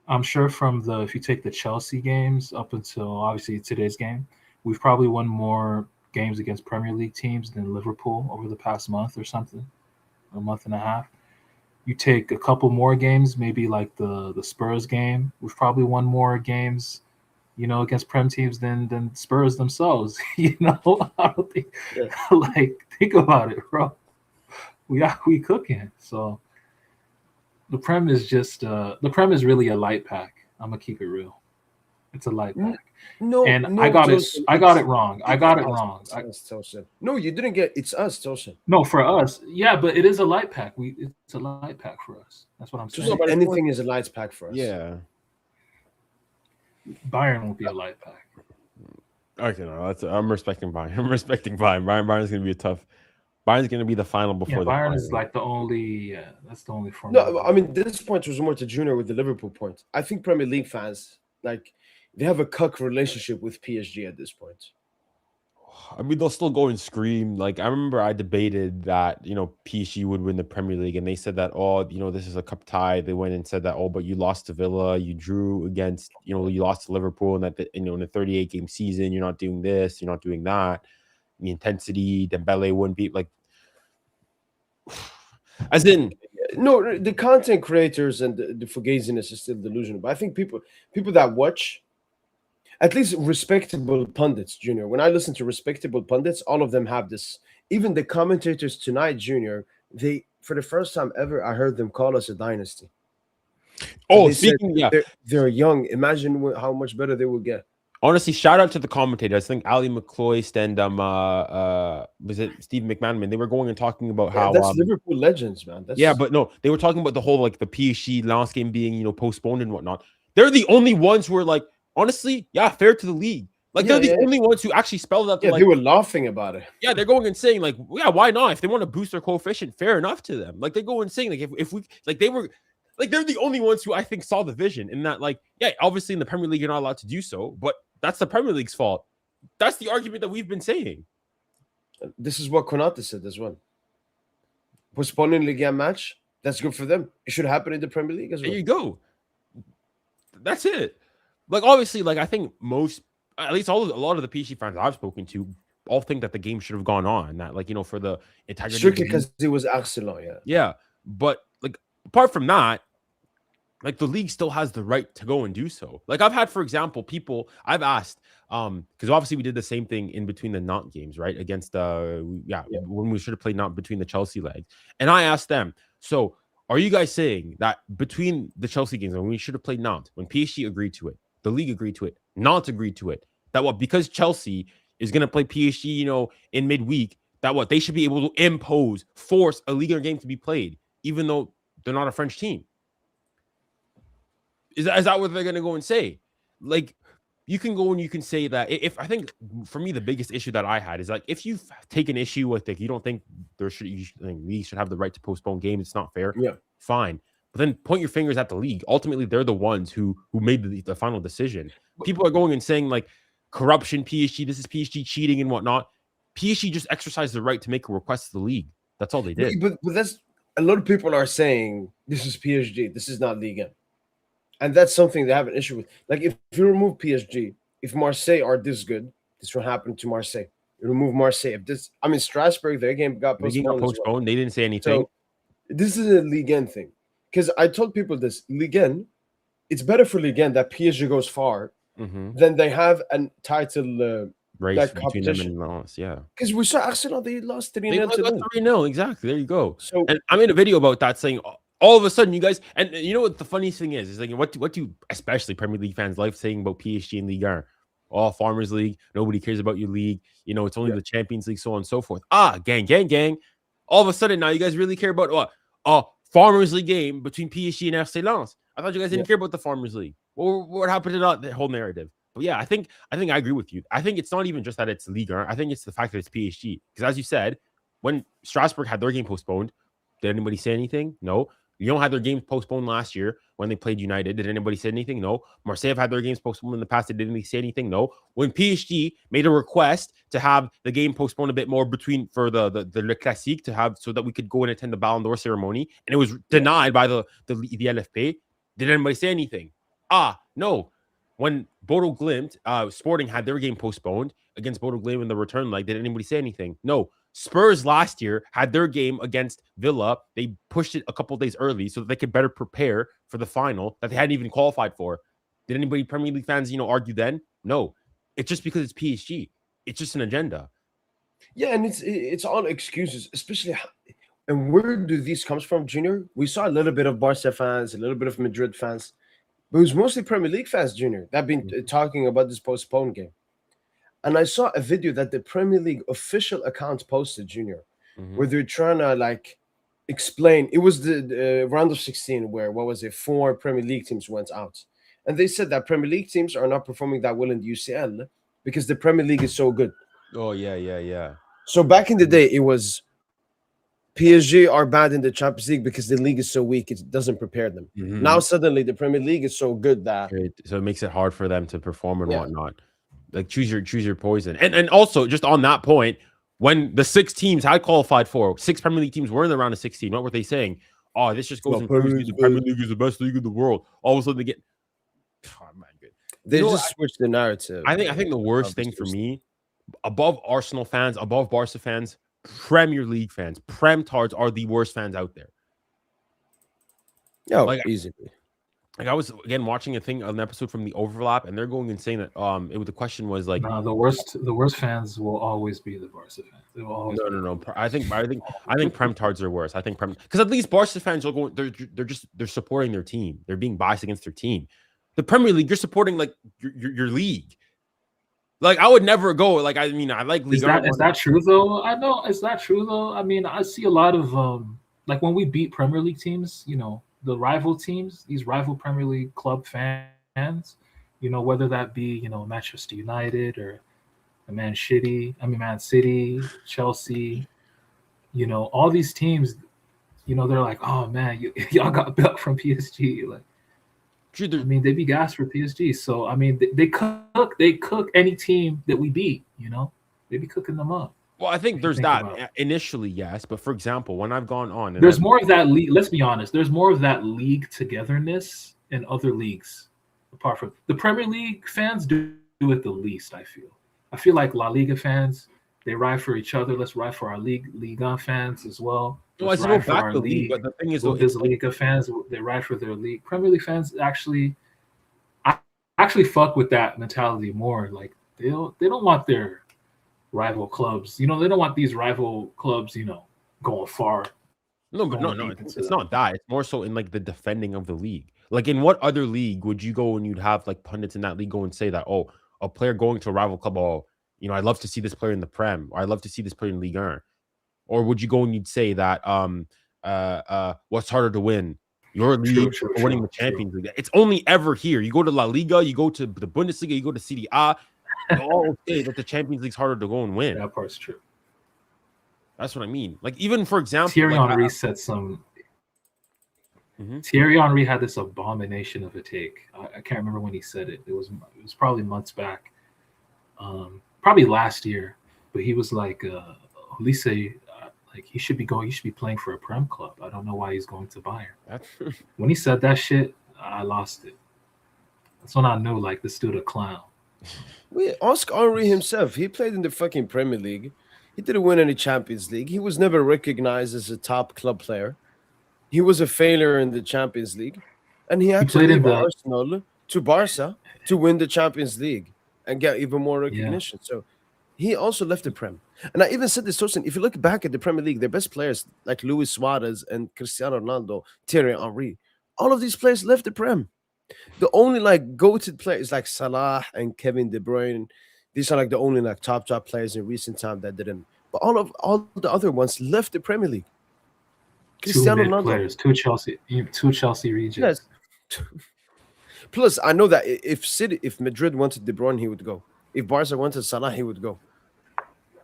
I'm sure if you take the Chelsea games up until obviously today's game, we've probably won more games against Premier League teams than Liverpool over the past month or something, a month and a half. You take a couple more games, maybe like the Spurs game. We've probably won more games, against Prem teams than Spurs themselves. I don't think think about it, bro. We cooking. So the Prem is really a light pack. I'm gonna keep it real. It's a light pack. No, I got it wrong. No, you didn't get. It's us, Tosin. No, for us, yeah, but it is a light pack. It's a light pack for us. That's what I'm saying. Anything is a light pack for us. Yeah. Bayern won't be a light pack. Okay, no, I'm respecting Bayern. Bayern's gonna be Bayern's gonna be the final before the Bayern final. is like the only. That's the only form. No, I mean this point was more to Junior with the Liverpool point. I think Premier League fans they have a cuck relationship with PSG at this point. I mean, they'll still go and scream. Like, I remember I debated that, PSG would win the Premier League, and they said that, oh, this is a cup tie. They went and said that, oh, but you lost to Villa, you drew against, you lost to Liverpool, and that, in a 38-game season, you're not doing this, you're not doing that. The intensity, Dembele wouldn't be like, as in. No, the content creators and the fugaziness is still delusional. But I think people that watch, at least respectable pundits, Junior. When I listen to respectable pundits, all of them have this. Even the commentators tonight, Junior, They, for the first time ever, I heard them call us a dynasty. Oh, They said speaking, yeah. they're young. Imagine how much better they will get. Honestly, shout out to the commentators. I think Ali McCloist and was it Steve McManaman? They were going and talking about Yeah, how that's Liverpool legends, man. yeah, but no, they were talking about the whole like the PSG last game being postponed and whatnot. They're the only ones who are like, honestly, yeah, fair to the league. Like they're the only ones who actually spelled out. Yeah, like, they were laughing about it. Yeah, they're going and saying like, yeah, why not? If they want to boost their coefficient, fair enough to them. Like they go and saying like if we like they were like they're the only ones who I think saw the vision in that like yeah, obviously in the Premier League you're not allowed to do so, but that's the Premier League's fault. That's the argument that we've been saying. This is what Konate said as well. Postponing Ligue 1 match, that's good for them. It should happen in the Premier League as well. There you go. That's it. Like obviously, like I think most, at least a lot of the PSG fans I've spoken to, all think that the game should have gone on. That like for the integrity. Strictly because it was Arsenal, yeah. Yeah, but like apart from that, like the league still has the right to go and do so. Like I've had, for example, people I've asked, because obviously we did the same thing in between the Nantes games, right? Against when we should have played Nantes between the Chelsea legs. And I asked them, so are you guys saying that between the Chelsea games when we should have played Nantes, when PSG agreed to it, the league agreed to it, Nantes agreed to it, that what because Chelsea is gonna play PSG, in midweek, that what they should be able to force a league game to be played, even though they're not a French team? Is that what they're going to go and say? Like, you can go and you can say that if I think for me, the biggest issue that I had is like, if you've taken issue with it, you don't think leagues should have the right to postpone games. It's not fair. Yeah. Fine. But then point your fingers at the league. Ultimately, they're the ones who made the final decision. People are going and saying like corruption, PSG, this is PSG cheating and whatnot. PSG just exercised the right to make a request to the league. That's all they did. But that's a lot of people are saying this is PSG. This is not Ligue 1. And that's something they have an issue with. Like, if you remove PSG, if Marseille are this good, this will happen to Marseille. You remove Marseille. Strasbourg, their game got postponed. Well. They didn't say anything. So, this is a Ligue 1 thing. Because I told people this. Ligue 1, it's better for Ligue 1 that PSG goes far than they have a title race between them and Lens. Yeah. Because we saw Arsenal, they lost 3-0 to them. 3-0, exactly. There you go. So, and I made a video about that saying, all of a sudden, you guys, and you know what the funniest thing is like, what do especially Premier League fans like saying about PSG and Ligue 1? Oh, Farmers League, nobody cares about your league. It's only the Champions League, so on and so forth. Gang. All of a sudden, now you guys really care about what? Farmers League game between PSG and FC Lens. I thought you guys didn't care about the Farmers League. What happened to that whole narrative? But yeah, I think I agree with you. I think it's not even just that it's Ligue 1. I think it's the fact that it's PSG. Because as you said, when Strasbourg had their game postponed, did anybody say anything? No. Lyon had their games postponed last year when they played United. Did anybody say anything? No. Marseille have had their games postponed in the past. Did anybody say anything? No. When PSG made a request to have the game postponed a bit more for the Le Classique to have so that we could go and attend the Ballon d'Or ceremony, and it was denied by the LFP. Did anybody say anything? No. When Bodo Glimt, Sporting had their game postponed against Bodo Glimt in the return leg, did anybody say anything? No. Spurs last year had their game against Villa. They pushed it a couple of days early so that they could better prepare for the final that they hadn't even qualified for. Did anybody Premier League fans, argue then? No. It's just because it's PSG. It's just an agenda. Yeah, and it's all excuses, especially. And where do these comes from, Junior? We saw a little bit of Barca fans, a little bit of Madrid fans, but it was mostly Premier League fans, Junior, that have been talking about this postponed game. And I saw a video that the Premier League official account posted, Junior, where they're trying to explain. It was the round of 16 where 4 Premier League teams went out, and they said that Premier League teams are not performing that well in the UCL because the Premier League is so good. Oh yeah. So back in the day, it was PSG are bad in the Champions League because the league is so weak it doesn't prepare them. Now suddenly the Premier League is so good that so it makes it hard for them to perform and whatnot. Like choose your poison. And also just on that point, when the 6 teams had qualified for 6 Premier League teams were in the round of 16, what were they saying? Oh, this just goes and proves the Premier League is the best league in the world. All of a sudden they get they just switched the narrative. I think the worst thing for me, above Arsenal fans, above Barca fans, Premier League fans, Prem tards are the worst fans out there. Yeah, easily. like I was again watching an episode from the Overlap, and they're going and saying that the question was like, No, the worst fans will always be the Barca fans. They will always be no. I think Prem tards are worse. I think Prem, because at least Barca fans are going. They're supporting their team. They're being biased against their team. The Premier League, you're supporting like your league. Like I would never go. Like I mean, I like League. Is that true though? I know. Is that true though? I mean, I see a lot of like when we beat Premier League teams, the rival teams, these rival Premier League club fans, whether that be Manchester United or Man City, Chelsea, all these teams, they're like, oh man, y'all got built from PSG, like. I mean, they be gas for PSG. So I mean, they cook any team that we beat. They be cooking them up. Well, I think there's that initially, yes, but for example, when I've gone on, and there's more of that league. Let's be honest. There's more of that league togetherness in other leagues, apart from the Premier League fans do it the least. I feel like La Liga fans, they ride for each other. Let's ride for our Liga fans as well. Well, I go back to league, but the thing is, his Liga fans, they ride for their league. Premier League fans I actually fuck with that mentality more. Like they don't want their rival clubs. They don't want these rival clubs, going far. No, but no, it's not that. It's more so in like the defending of the league. Like in what other league would you go and you'd have like pundits in that league go and say that, oh, a player going to a rival club, oh, I'd love to see this player in the Prem, or I'd love to see this player in Ligue 1. Or would you go and you'd say that what's harder to win? Your league or winning the Champions League? It's only ever here. You go to La Liga, you go to the Bundesliga, you go to Serie A. You all say that the Champions League's harder to go and win. That part's true. That's what I mean. Like even for example, Thierry Henry said some. Thierry Henry had this abomination of a take. I can't remember when he said it. It was probably months back, probably last year. But he was like, Olise, like he should be playing for a Prem club. I don't know why he's going to Bayern. When he said that shit, I lost it. That's when I knew like this dude a clown. Wait, ask Henry himself. He played in the fucking Premier League. He didn't win any Champions League. He was never recognized as a top club player. He was a failure in the Champions League, and he had to leave Arsenal to Barca to win the Champions League and get even more recognition. So he also left the Prem. And I even said this, Tosin, if you look back at the Premier League, their best players like Luis Suarez and Cristiano Ronaldo, Thierry Henry, all of these players left the Prem. The only like go-to players like Salah and Kevin De Bruyne, these are like the only like top players in recent time that didn't. But all the other ones left the Premier League. Cristiano Ronaldo, players, two Chelsea regions. Yes. Plus, I know that if Madrid wanted De Bruyne, he would go. If Barca wanted Salah, he would go.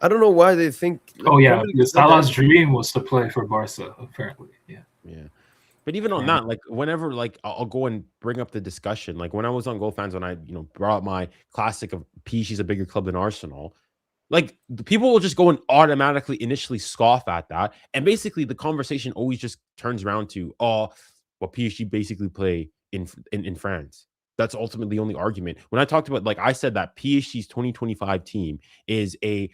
I don't know why they think. Like, Salah's dream was to play for Barca, apparently. Yeah. But even on that, like whenever like I'll go and bring up the discussion, like when I was on Goal Fans, when I brought up my classic of PSG's a bigger club than Arsenal, like the people will just go and automatically initially scoff at that, and basically the conversation always just turns around to PSG basically play in France. That's ultimately the only argument. When I talked about, like I said, that PSG's 2025 team is a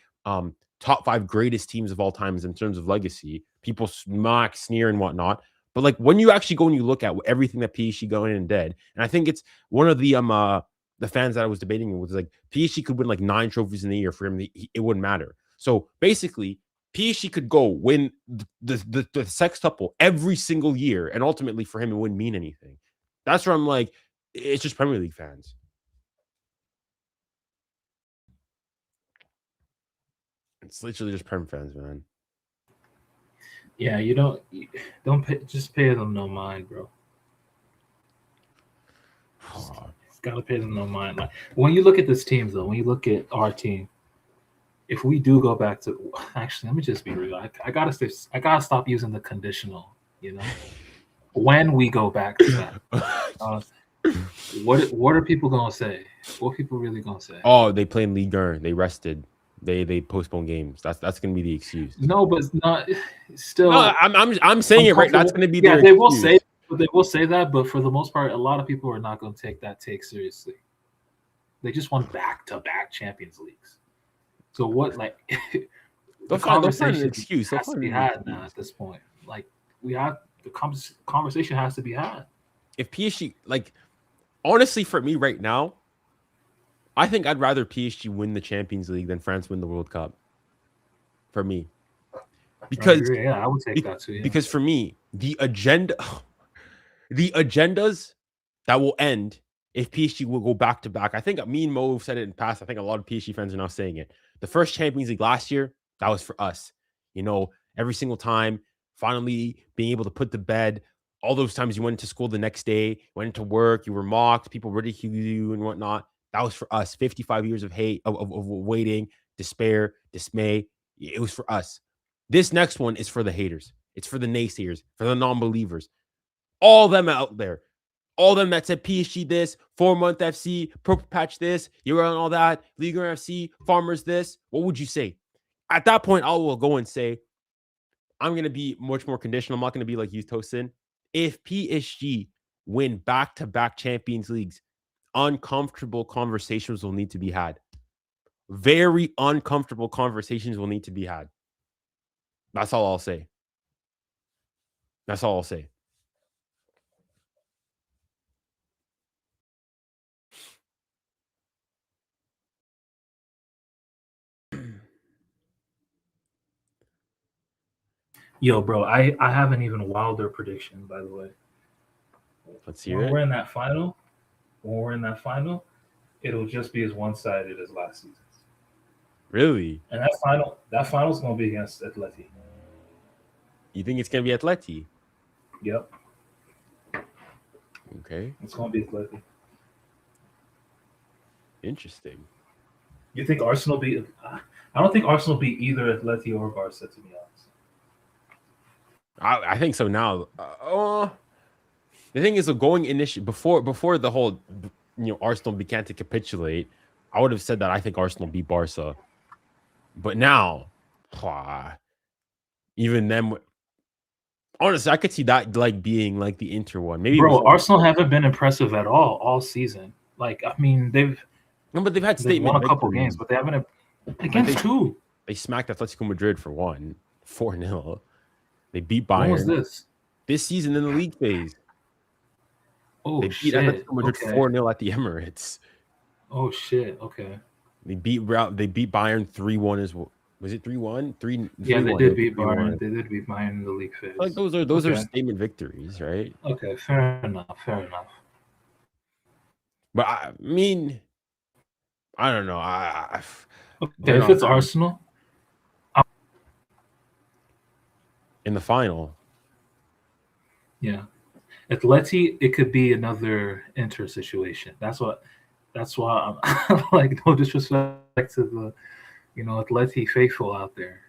top 5 greatest teams of all times in terms of legacy. People smack, sneer, and whatnot. But like when you actually go and you look at everything that PSG going in and did, and I think it's one of the fans that I was debating was like PSG could win like 9 trophies in a year for him. It wouldn't matter. So basically, PSG could go win the sextuple every single year, and ultimately for him it wouldn't mean anything. That's where I'm like, it's just Premier League fans. It's literally just Prem fans, man. Yeah, you don't pay them no mind, bro. Gotta pay them no mind. Like when you look at this team, though, when you look at our team, if we do go back to, actually, let me just be real. I gotta stop using the conditional. When we go back to that, what are people gonna say? What are people really gonna say? Oh, they play in Ligue 1. They rested. They postpone games. That's gonna be the excuse. No, but it's not. Still, no, I'm saying it right. That's gonna be their they excuse. They will say that, but for the most part, a lot of people are not going to take that take seriously. They just want back-to-back Champions Leagues. So what, like, the conversation has to be had now at this point. Like, the conversation has to be had. if PSG, like, honestly, for me right now, I think I'd rather PSG win the Champions League than France win the World Cup. For me, I agree. Yeah, I would take that too. Yeah. because for me, the agendas that will end if PSG will go back to back. I think me and Mo have said it in the past. I think a lot of PSG fans are now saying it. The first Champions League last year, that was for us. You know, every single time, finally being able to put to bed all those times you went to school the next day, went to work, you were mocked, people ridiculed you and whatnot. That was for us. 55 years of hate, of waiting, despair, dismay. It was for us. This next one is for the haters. It's for the naysayers, for the non-believers. All them out there. All them that said PSG this, 4-month FC, purple patch this, you're on all that, Liga FC, farmers this. What would you say? At that point, I will go and say, I'm going to be much more conditional. I'm not going to be like you, Tosin. If PSG win back-to-back Champions Leagues, uncomfortable conversations will need to be had. Very uncomfortable conversations will need to be had. That's all I'll say. That's all I'll say. Yo, bro, I have an even wilder prediction, by the way. Let's hear When it. we're in that final, it'll just be as one-sided as last season. Really? And that final's gonna be against Atleti. You think it's going to be Atleti? Yep, Okay. it's gonna be Atleti. Interesting. You think Arsenal beat? I don't think Arsenal beat either Atleti or Barca, to be honest. I think so now. The thing is, going initially before the whole, Arsenal began to capitulate, I would have said that I think Arsenal beat Barca. But now, even them, honestly, I could see that like being like the Inter one. Maybe, Bro, Arsenal haven't been impressive at all season. Like, I mean, they've had statement won a couple victories. games, but they haven't against who? They smacked Atletico Madrid for 4-0. They beat Bayern. When was this? This season in the league phase. Oh, They beat shit. Atletico Madrid Okay. 4-0 at the Emirates. Oh shit. Okay. They beat Bayern 3-1 as well. Was it 3-1? Yeah, they did beat Bayern. They did beat Bayern in the league phase. Like those are statement victories, right? Okay, fair enough. But I mean, I don't know. Okay, if it's Arsenal in the final, yeah, Atleti, it could be another Inter situation. That's why I'm like, no disrespect to the, Atleti faithful out there,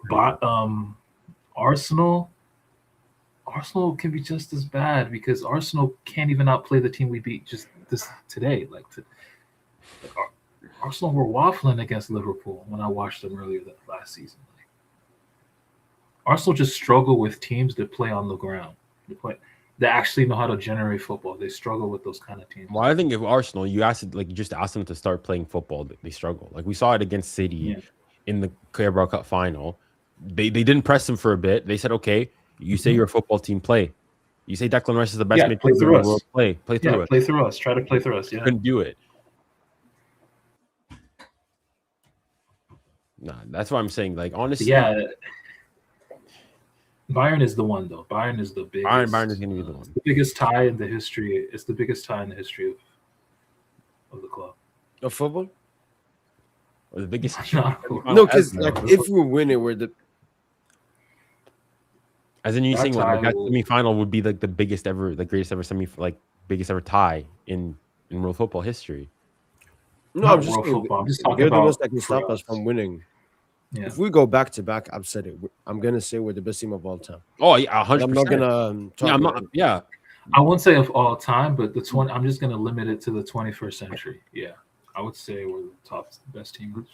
But Arsenal can be just as bad because Arsenal can't even outplay the team we beat just today. Arsenal were waffling against Liverpool when I watched them earlier last season. Arsenal just struggle with teams that play on the ground. They actually know how to generate football. They struggle with those kind of teams. Well, I think if Arsenal, you just ask them to start playing football, they struggle. Like we saw it against City in the Carabao Cup final. They didn't press them for a bit. They said, "Okay, you say you're a football team, play. You say Declan Rice is the best midfielder in the world, play through us. Play through us. Try to play through us. Yeah, couldn't do it." Nah, that's what I'm saying. Like honestly, Bayern is the one though. Bayern is the biggest. Bayern is going to be the one. The biggest tie in the history. It's the biggest tie in the history of the club. Of football? Or the biggest. No, because if we win it, we're the. As in you saying that semi-final would be like the biggest ever, the greatest ever biggest ever tie in world football history. No, I'm just talking about the ones that can stop us from winning. Yeah. If we go back to back, I've said it. I'm gonna say we're the best team of all time. Oh yeah, 100%. I'm not gonna. I'm not. Yeah. I won't say of all time, but I'm just gonna limit it to the 21st century. Yeah, I would say we're the best team.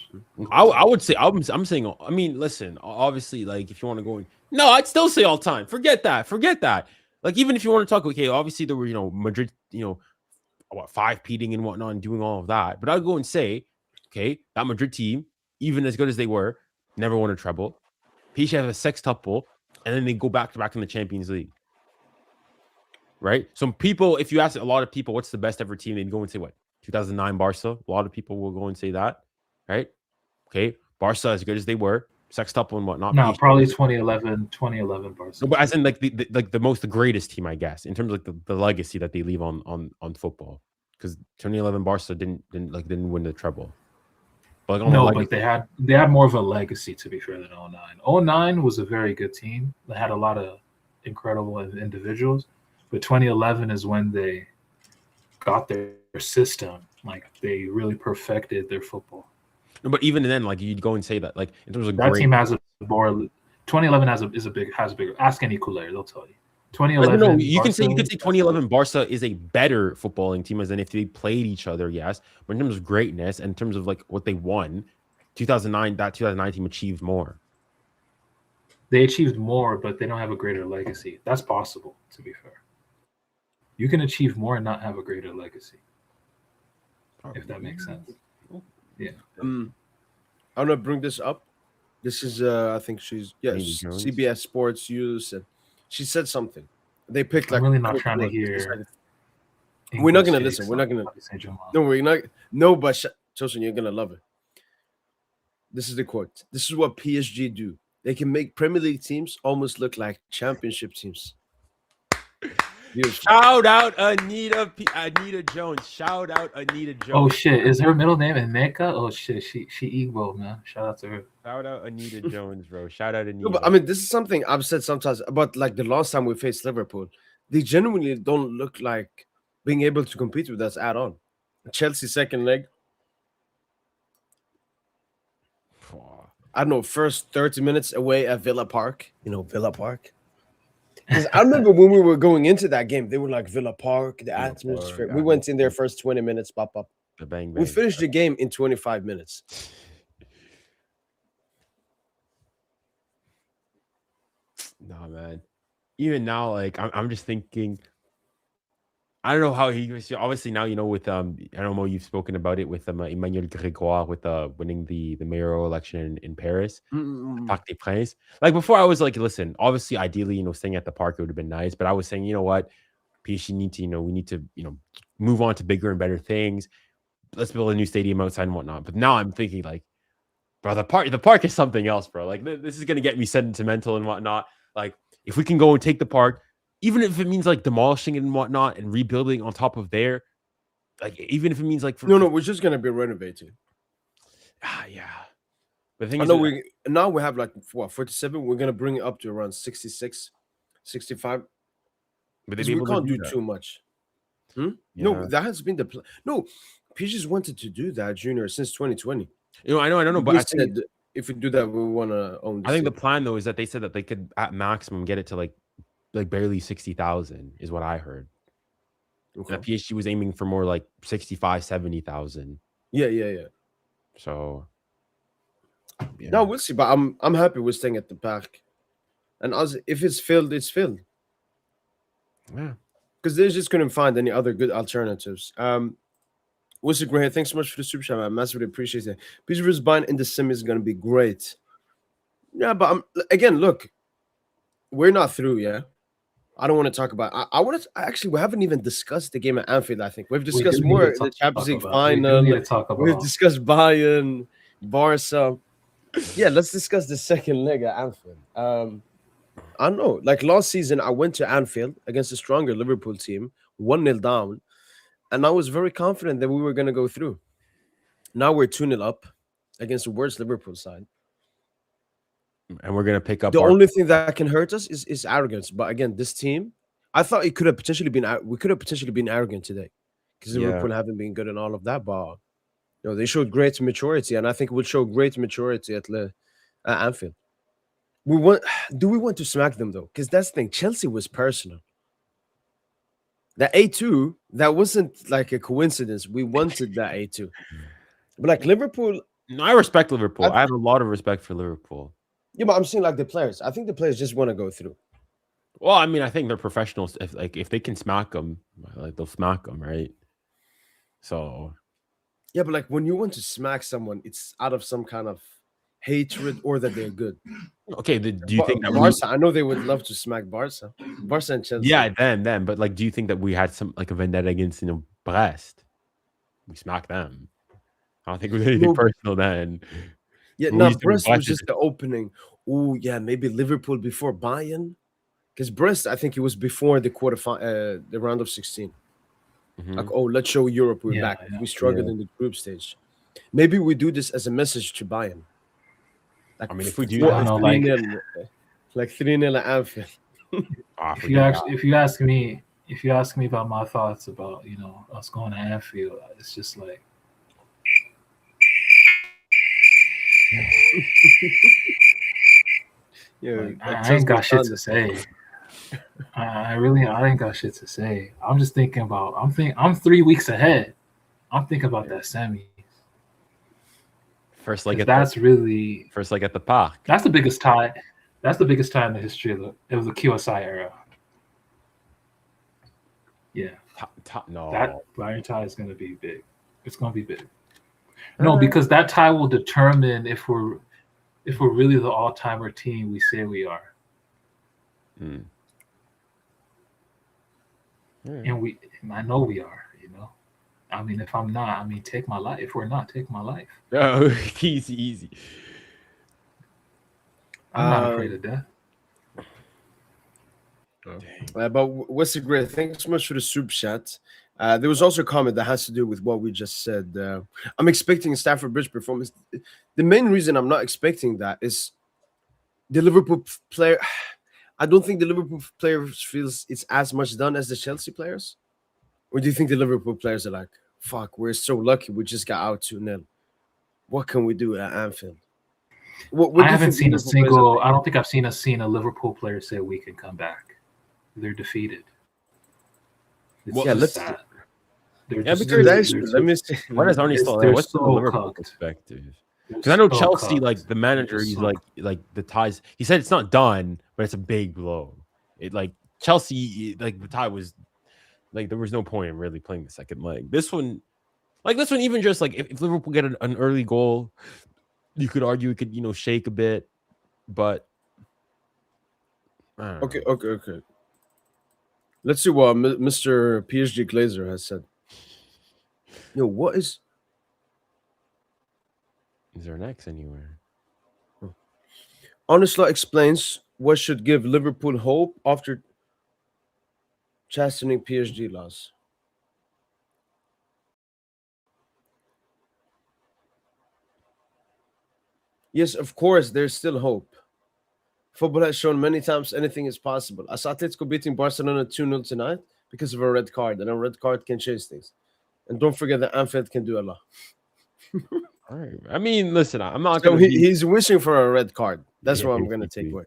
I would say I'm saying. I mean, listen. Obviously, like if you want to go in, no, I'd still say all time. Forget that. Like even if you want to talk, okay, obviously there were Madrid, 5-peating and whatnot and doing all of that, but I'd go and say, okay, that Madrid team, even as good as they were, never won a treble. PSG have a sextuple, and then they go back to back in the Champions League. right? Some people, if you ask a lot of people, what's the best ever team, they'd go and say what 2009 Barca. A lot of people will go and say that, right? Okay, Barca as good as they were, sextuple and whatnot. No, PSG probably was- 2011 Barca. No, but as in like the greatest team, I guess, in terms of like the legacy that they leave on football. Because 2011 Barca didn't win the treble. But like on the No, legacy, but they had more of a legacy, to be fair, than 09. 09 was a very good team. They had a lot of incredible individuals, but 2011 is when they got their system. Like they really perfected their football. no, but even then, like you'd go and say that, like in terms of That great, team has a more. 2011 has a big. Ask any Couler, they'll tell you. But 2011. no, you can say Barca, 2011 Barca is a better footballing team as than if they played each other, yes. But in terms of greatness and in terms of like what they won, 2009 team achieved more. They achieved more, but they don't have a greater legacy. That's possible, to be fair. You can achieve more and not have a greater legacy, if that makes sense. Yeah. I'm gonna bring this up. This is I think she's Amy Jones. CBS Sports News, and she said something. They picked I'm like really not trying to hear. We're not gonna English listen. takes We're not on gonna. Paris Saint-Germain. No, we're not. No, but Chosun, you're gonna love it. This is the quote. This is what PSG do. They can make Premier League teams almost look like championship teams. Beautiful. Shout out Anita Jones. Shout out Anita Jones. Oh shit! Is her middle name Emeka? Oh shit! She Igbo, man. Shout out to her. Shout out Anita Jones, bro. Shout out Anita. No, but I mean, this is something I've said sometimes about like the last time we faced Liverpool. They genuinely don't look like being able to compete with us at all. Chelsea second leg. I don't know, first 30 minutes away at Villa Park. You know, Villa Park. Because I remember when we were going into that game, they were like Villa Park, the atmosphere. Park, We went in there first 20 minutes, pop up. The bang We bang. finished the game in 25 minutes. No, man. Even now, like I'm just thinking. I don't know how he was. Obviously, now you know with I don't know. You've spoken about it with Emmanuel Grégoire with winning the mayoral election in Paris, Parc des Princes. Like before, I was like, listen. Obviously, ideally, staying at the park would have been nice. But I was saying, you know what, PSG need to, we need to, move on to bigger and better things. Let's build a new stadium outside and whatnot. But now I'm thinking like, bro, the park is something else, bro. Like this is gonna get me sentimental and whatnot. Like if we can go and take the park. Even if it means like demolishing it and whatnot and rebuilding on top of there, like even if it means like No, we're just gonna be renovating. Yeah. But the thing I is, know we have like what 47. We're gonna bring it up to around 66, 65. but Because we can't do too much. Yeah. No, that has been the plan. No, PG's wanted to do that, Junior, since 2020. I don't know, but We I think, said if we do that, we want to own. I think the plan though is that they said that they could at maximum get it to like barely 60,000 is what I heard. Okay. That PSG was aiming for more like 65, 70,000. Yeah. So yeah. No, we'll see. But I'm happy we're staying at the park, and if it's filled, it's filled. Yeah. Because they just couldn't find any other good alternatives. What's great? Thanks so much for the super chat, man. Massively appreciate it. PSG vs Bayern in the semi is gonna be great. Yeah, but again, look, we're not through. Yeah. I don't want to talk about. I want to actually. We haven't even discussed the game at Anfield. I think we've discussed more the Champions League final. We've discussed Bayern, Barca. Yeah, let's discuss the second leg at Anfield. I don't know. Like last season, I went to Anfield against a stronger Liverpool team, 1-0 down, and I was very confident that we were going to go through. Now we're 2-0 up against the worst Liverpool side. And we're gonna pick up. The only thing that can hurt us is arrogance. But again, this team, I thought it could have potentially been. We could have potentially been arrogant today because Liverpool haven't been good and all of that. But they showed great maturity, and I think we'll show great maturity at Anfield. Do we want to smack them though? Because that's the thing. Chelsea was personal. That A2, that wasn't like a coincidence. We wanted that A2, but like Liverpool. No, I respect Liverpool. I have a lot of respect for Liverpool. Yeah, but I'm saying like the players. I think the players just want to go through. Well, I mean, I think they're professionals. If they can smack them, like they'll smack them, right? So, yeah, but like when you want to smack someone, it's out of some kind of hatred or that they're good. Okay, do you think that Barca? I know they would love to smack Barca, Barca and Chelsea. Yeah, then, but like, do you think that we had some like a vendetta against Brest? We smacked them. I don't think it was anything personal then. Yeah, no, Brest was just the opening. Oh yeah, maybe Liverpool before Bayern, because Brest, I think it was before the the round of 16. Like, oh, let's show Europe we're back. We struggled in the group stage. Maybe we do this as a message to Bayern. Like, I mean, if we do, I know, like 3-0 at Anfield. if you ask me about my thoughts about us going to Anfield, it's just like I ain't got shit to say. I ain't got shit to say. I'm just thinking about I'm 3 weeks ahead. I'm thinking about that semi. First leg at the park. That's the biggest tie. That's the biggest tie in the history of the QSI era. Yeah. No. That Bayern tie is going to be big. It's going to be big. No, because that tie will determine if we're really the all-timer team we say we are. Mm. And I know we are, I mean, if I'm not, take my life. If we're not, take my life. Oh, easy. I'm not afraid of death. But what's the great? Thanks so much for the super chat. There was also a comment that has to do with what we just said. I'm expecting a Stamford Bridge performance. The main reason I'm not expecting that is the Liverpool player. I don't think the Liverpool players feels it's as much done as the Chelsea players. Or do you think the Liverpool players are like, fuck, we're so lucky we just got out 2-0. What can we do at Anfield? I haven't seen a single. I don't think I've seen a Liverpool player say we can come back. They're defeated. Let's. Sad. Let me see. What is Arnie still there? What's the Liverpool perspective? Because I know Chelsea, like the manager, he's like the ties. He said it's not done, but it's a big blow. It like Chelsea, like the tie was like there was no point in really playing the second leg. This one, even just like if Liverpool get an early goal, you could argue it could shake a bit, but okay. Let's see what Mr. PSG Glazer has said. What is there an X anywhere? Honestly explains what should give Liverpool hope after chastening PSG loss. Yes, of course, there's still hope. Football has shown many times anything is possible. I saw Atletico beating Barcelona 2-0 tonight because of a red card, and a red card can change things. And don't forget that Anfield can do a lot. All right. I mean, listen, I'm not going to... He's wishing for a red card. That's what I'm going to take away.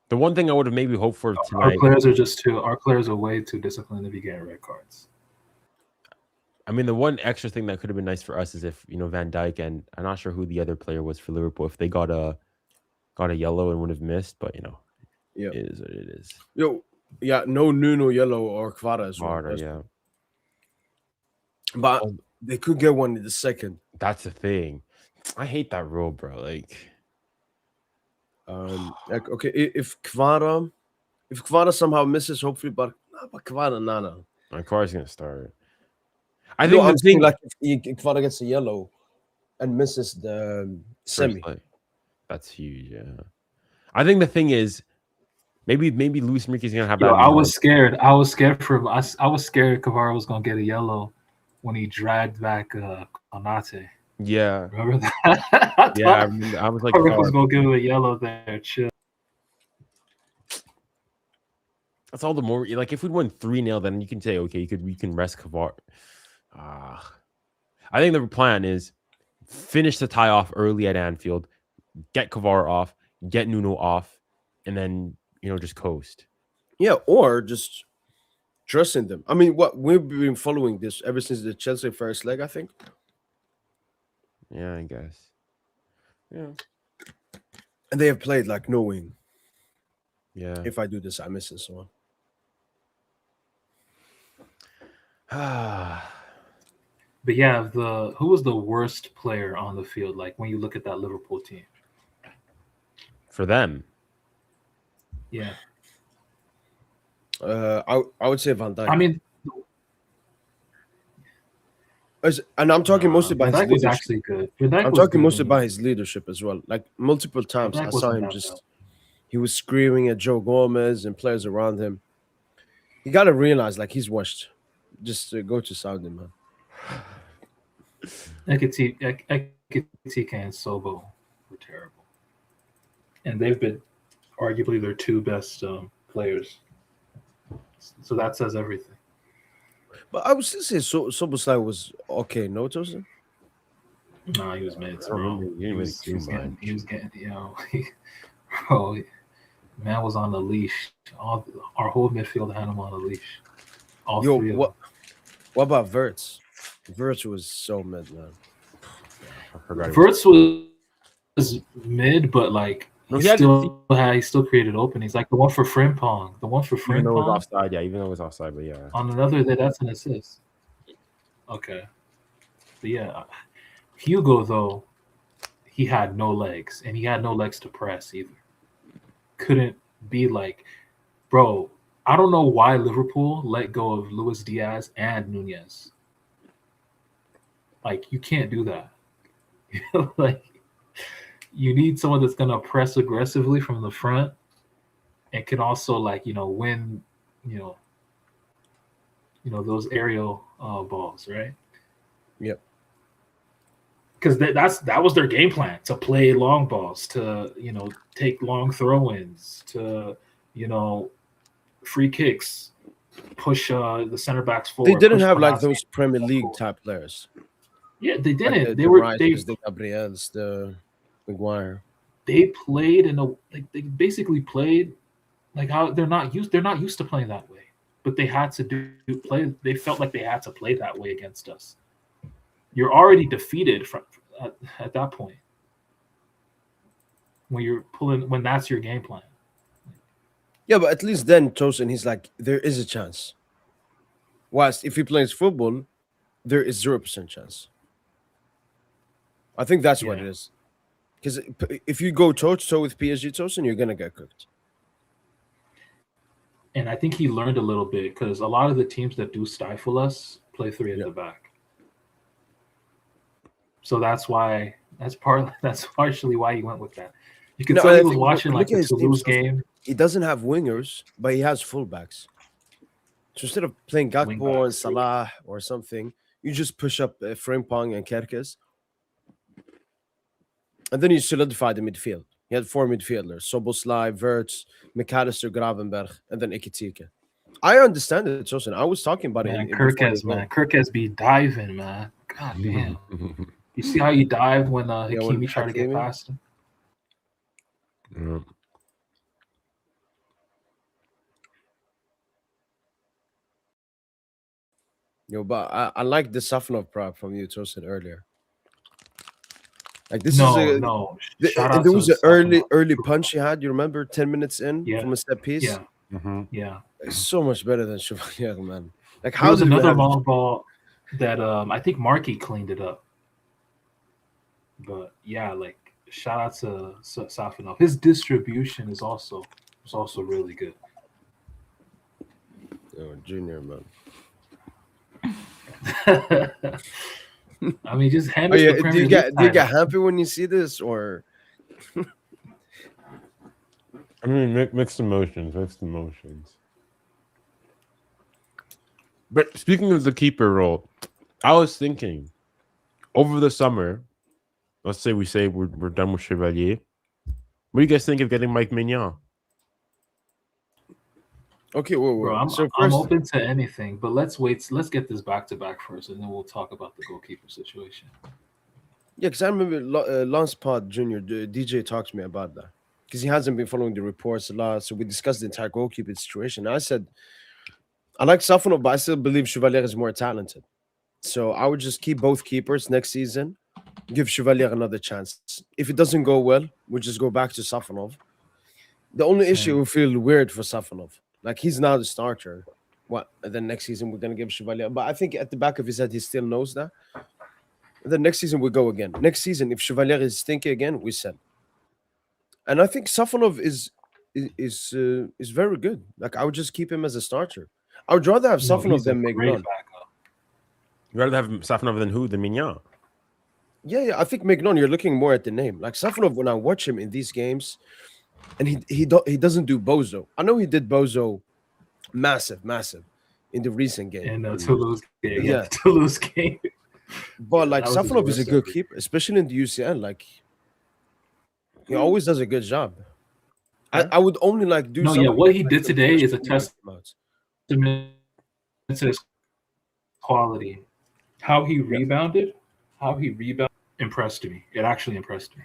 The one thing I would have maybe hoped for tonight... Our players are way too disciplined to be getting red cards. I mean, the one extra thing that could have been nice for us is if, Van Dijk and I'm not sure who the other player was for Liverpool, if they got a yellow and would have missed, but, it is what it is. No Nuno yellow or Kvara as well. Yeah. But they could get one in the second. That's the thing. I hate that rule, bro. Okay, if Kvara somehow misses, hopefully, but Kvara, no. Kvara's gonna start. I think I'm saying like if Kvara gets a yellow and misses the semi, that's huge. Yeah, I think the thing is maybe Luis Enrique's gonna have that. I was scared. I was scared Kvara was gonna get a yellow when he dragged back Konate. Yeah. Remember that? I was like, I was gonna give him a yellow there. Chill. That's all the more like if we'd won 3-0, then you can say, okay, we can rest Kvara. I think the plan is finish the tie off early at Anfield, get Kvara off, get Nuno off, and then just coast. Yeah, or just trusting them. I mean, we've been following this ever since the Chelsea first leg, I think. Yeah, I guess. Yeah. And they have played like knowing. Yeah. If I do this, I miss this one. But yeah, who was the worst player on the field? Like when you look at that Liverpool team. For them, Yeah, I would say Van Dijk. I mean, And I'm talking mostly Van about his Dijk was leadership. actually good. Van Dijk I'm was talking good mostly when about his leadership as well. Like multiple Van times, I Dijk saw wasn't him that just bad. he was screaming at Joe Gomez and players around him. You gotta realize, like, he's washed. Just go to Saudi, man. Ekitike and Sobo were terrible, and they've been arguably their two best players. So that says everything. But I would still say Soboslai was okay. No, Tosin? Nah, he was mid, I bro. remember you didn't really He was do getting, much. he was getting, bro, man was on the leash. Our whole midfield had him on the leash. All Yo, three of what them. what about Verts? Verts was so mid, man. I forgot. Verts was mid, but like No, he he had- still created openings. Like the one for Frimpong. The one for Even though it was Frimpong offside, yeah. Even though it was offside, but yeah. on another that's an assist. Okay. But yeah, Hugo though, he had no legs, and he had no legs to press either. Couldn't be like, bro. I don't know why Liverpool let go of Luis Diaz and Nunez. Like you can't do that. Like you need someone that's gonna press aggressively from the front, and can also win, those aerial balls, right? Yep. Because that was their game plan, to play long balls, to take long throw-ins, to free kicks, push the center backs forward. They didn't push have like Konate those Premier League forward. type players. Yeah, they Like didn't. the Rices, the Gabriels, the Maguire. They played they basically played like how they're not used to playing that way, but they had to play. They felt like they had to play that way against us. You're already defeated at that point when that's your game plan. Yeah, but at least then Tosin, he's like, there is a chance. Whilst if he plays football, there is 0% chance. I think that's what Yeah. it is. Because if you go toe to toe with PSG, Tosin, you're gonna get cooked. And I think he learned a little bit, because a lot of the teams that do stifle us play three at Yeah. the back. So that's partially why he went with that. You can No, tell I he was think- watching look like at the his team, Toulouse so- game. He doesn't have wingers, but he has fullbacks. So instead of playing Gakpo and Wingbacks. Salah or something, you just push up Frimpong and Kerkez. And then you solidify the midfield. You had 4 midfielders: Soboslai, Verts, McAllister, Gravenberg, and then Ekitike. I understand it, Tosin. I was talking about Man, it. before the Kirkes, goal. man. Kirkes be diving, man. God damn. You see how he dived when when Hakimi tried to get Hakimi- past him? Yeah. But I like the Safanov prop from you, Tosin, earlier. Like this No, is a, no. the- Shout and out there to was an Safanov. early punch he had. You remember 10 minutes in Yeah. from a set piece? Yeah, Mhm. yeah. It's so much better than Chevalier, man. Like There how was did we another have long ball that I think Markey cleaned it up. But yeah, like shout out to Safanov. His distribution is also really good. Junior, man? I mean, just hand Oh us yeah, the do Premier you get League do you get title. happy when you see this, or I mean, mixed emotions. But speaking of the keeper role, I was thinking over the summer, let's say we're done with Chevalier. What do you guys think of getting Mike Mignon? okay? Whoa, Bro, I'm so I'm first, open to anything, but let's wait. Let's get this back to back first, and then we'll talk about the goalkeeper situation. yeah, because I remember Lance Pod Junior, DJ talked to me about that because he hasn't been following the reports a lot. So we discussed the entire goalkeeper situation. I said I like Safanov, but I still believe Chevalier is more talented. So I would just keep both keepers next season. Give Chevalier another chance. If it doesn't go well, we'll just go back to Safanov. The only issue Same. will feel weird for Safanov. Like he's now the starter. what? And then next season we're gonna give Chevalier. But I think at the back of his head he still knows that. And then next season we go again. Next season, if Chevalier is stinky again, we sell. And I think Safonov is very good. Like I would just keep him as a starter. I would rather have No, Safonov he's a than great Mignon. backup. You'd rather have Safonov than who? Than Mignon. Yeah, I think Mignon. You're looking more at the name. Like Safonov, when I watch him in these games, and he doesn't do Bozo. I know he did Bozo, massive in the recent game. In the Toulouse game. Yeah. The Toulouse game. But like that was his Safonov is a worst good ever. keeper, especially in the UCL. Like he always does a good job. I would only like do. No, yeah, something what he like did the today first is a two months testament to his quality. How he rebounded, impressed me. It actually impressed me.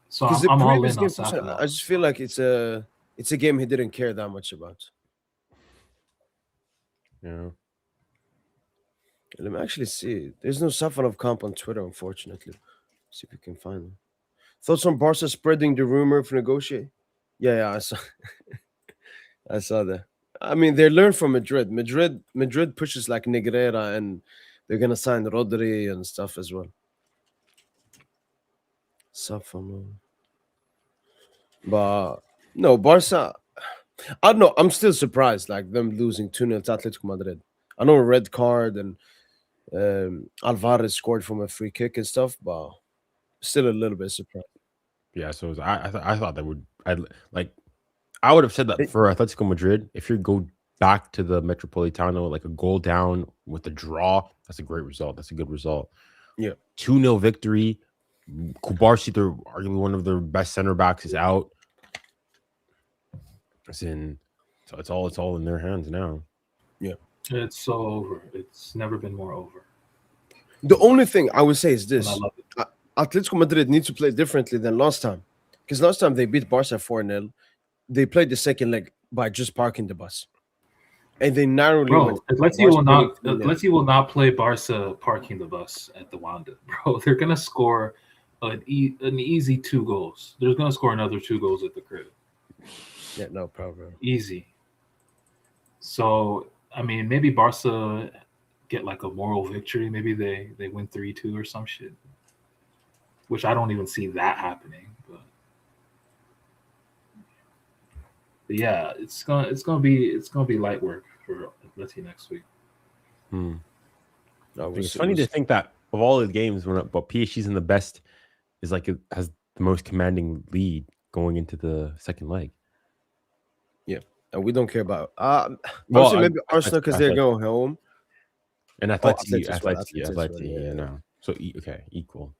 So Because the I'm all previous in on game, Safonov. I just feel like it's a game he didn't care that much about. Yeah. Let me actually see. There's no Safonov comp on Twitter, unfortunately. See if we can find them. Thoughts on Barca spreading the rumor of negotiate? Yeah, I saw. I saw that. I mean, they learned from Madrid. Madrid pushes like Negreira, and they're gonna sign Rodri and stuff as well. Safonov. But no, Barca. I don't know. I'm still surprised, like them losing 2-0 to Atletico Madrid. I know a red card and Alvarez scored from a free kick and stuff, but still a little bit surprised. Yeah. So I thought that would I would have said that for Atletico Madrid, if you go back to the Metropolitano, like a goal down with a draw, that's a great result. That's a good result. Yeah. 2-0 victory. Kubarsi, they're arguably one of their best center backs, is out. So it's all in their hands now. Yeah. It's so over. It's never been more over. The only thing I would say is And this: I love it. Atletico Madrid needs to play differently than last time, because last time they beat Barca 4-0. They played the second leg by just parking the bus, and they narrowly Bro, went. Atleti will not play Barca parking the bus at the Wanda. Bro, they're gonna score an easy 2 goals. They're gonna score another 2 goals at the crib. Yeah, no problem. Easy. So I mean, maybe Barca get like a moral victory. Maybe they win 3-2 or some shit. Which I don't even see that happening. But yeah, it's gonna be light work for Atleti next week. No, It's funny to think that of all the games, but PSG's in the best is like it has the most commanding lead going into the second leg. Yeah, and we don't care about. Well, maybe Arsenal because they're going home. And Atleti, yeah. no. So okay, equal.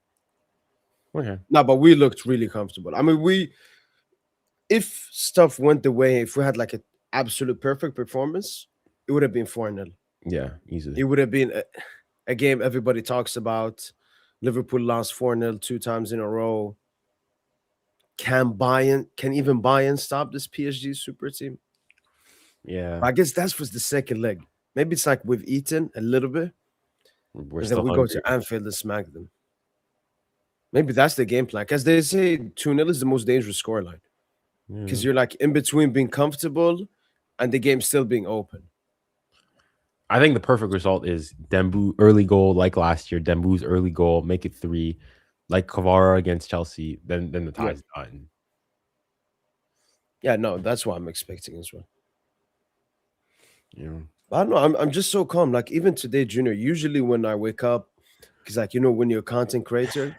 Okay. No, but we looked really comfortable. I mean, if stuff went the way, if we had like an absolute perfect performance, it would have been 4-0. Yeah, easily. It would have been a game everybody talks about. Liverpool lost 4-0 2 times in a row. Can even Bayern stop this PSG super team? Yeah. But I guess that was the second leg. Maybe it's like we've eaten a little bit. We're and still then we hungry. go to Anfield and smack them. Maybe that's the game plan. Because they say 2-0 is the most dangerous scoreline. Because you're like in between being comfortable and the game still being open. I think the perfect result is Dembu early goal, like last year. Dembu's early goal, make it 3, like Kvara against Chelsea. Then the tie's done. Yeah, no, that's what I'm expecting as well. Yeah, I don't know. I'm just so calm. Like even today, Junior. Usually when I wake up, because like when you're a content creator,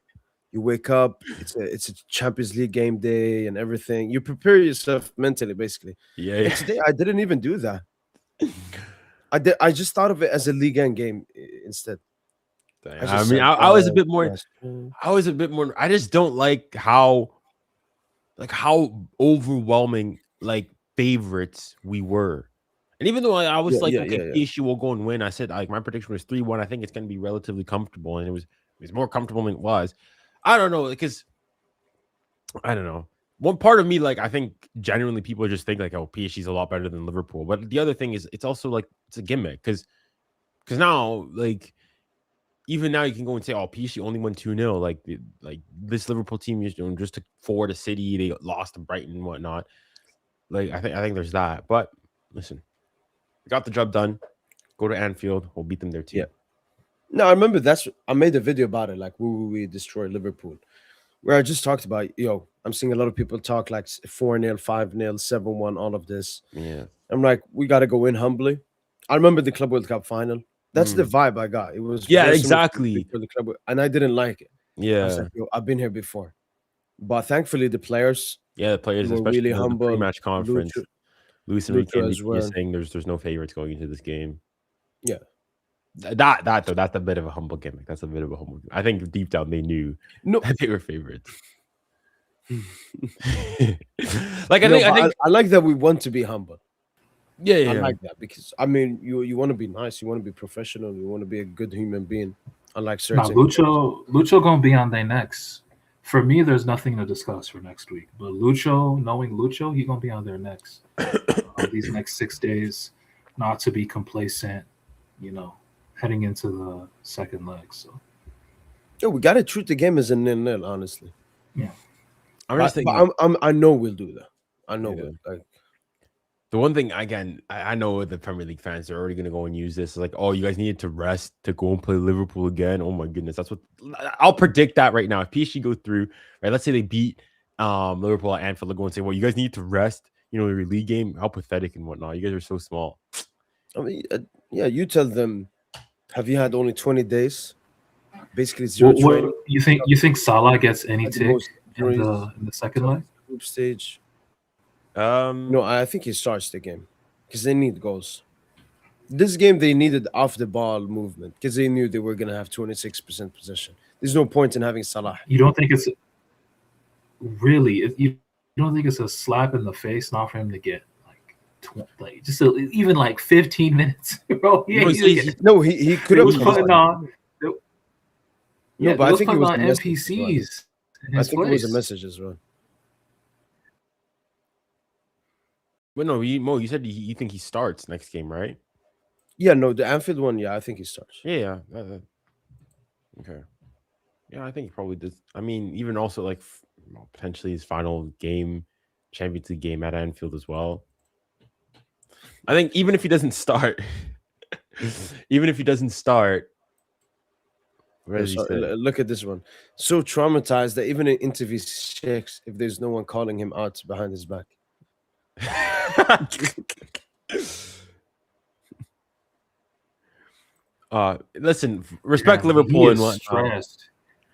you wake up. It's a Champions League game day and everything. You prepare yourself mentally, basically. Yeah. And today I didn't even do that. I just thought of it as a Ligue 1 game instead. I mean, I was a bit more. I just don't like how overwhelming like favorites we were. And even though I was PSG will go and win, I said like my prediction was 3-1. I think it's going to be relatively comfortable, and it was more comfortable than it was. I don't know, because I don't know. One part of me, like, I think genuinely people just think like, oh, PSG's a lot better than Liverpool. But the other thing is, it's also like it's a gimmick because now, like, even now you can go and say, oh, PSG only won 2-0. Like this Liverpool team is doing just took 4 to City. They lost to Brighton and whatnot. Like I think there's that. But listen, got the job done. Go to Anfield. We'll beat them there too. Yeah. No, I remember I made a video about it, like will we destroy Liverpool, where I just talked about, I'm seeing a lot of people talk like 4-0, 5-0, 7-1, all of this. Yeah. I'm like, we got to go in humbly. I remember the Club World Cup final. That's the vibe I got. It was very similar exactly for the club, and I didn't like it. I was Yeah. like, I've been here before. But thankfully, the players, Yeah, the players, were especially really in the humble. pre-match conference. Luis Enrique Lucho as well. saying there's no favorites going into this game. Yeah. That's a bit of a humble gimmick. That's a bit of a humble gimmick. I think deep down they knew that they were favorites. Like I think I like that we want to be humble. Yeah. I like that because I mean you want to be nice, you want to be professional, you want to be a good human being. Unlike certain. Now Lucho gonna be on their necks. For me, there's nothing to discuss for next week. But knowing Lucho, he's gonna be on their necks these next 6 days, not to be complacent, heading into the second leg. So we gotta treat the game as a 0-0, honestly. Yeah. I know we'll do that. I know we'll. The one thing, again, I know the Premier League fans are already going to go and use this. It's like, oh, you guys needed to rest to go and play Liverpool again. Oh, my goodness. That's what I'll predict that right now. If PSG go through, right, let's say they beat Liverpool at Anfield, they'll go and say, well, you guys need to rest, your league game. How pathetic and whatnot. You guys are so small. I mean, you tell them, have you had only 20 days? Basically, zero training. You think Salah gets any tick in the second leg? Group stage. No, I think he starts the game because they need goals. This game they needed off the ball movement because they knew they were gonna have 26% possession. There's no point in having Salah. You don't think it's really? You don't think it's a slap in the face not for him to get even like 15 minutes, bro? He could have putting on. No, but I think it was on NPCs. I think it was a message as well. But no, Mo, you said you think he starts next game, right? Yeah, no, the Anfield one, I think he starts. Yeah. Okay. Yeah, I think he probably does. I mean, even also like potentially his final game, Champions League game at Anfield as well. I think even if he doesn't start, look at this one. So traumatized that even in interviews checks if there's no one calling him out behind his back. Listen, respect Liverpool and what. Stressed.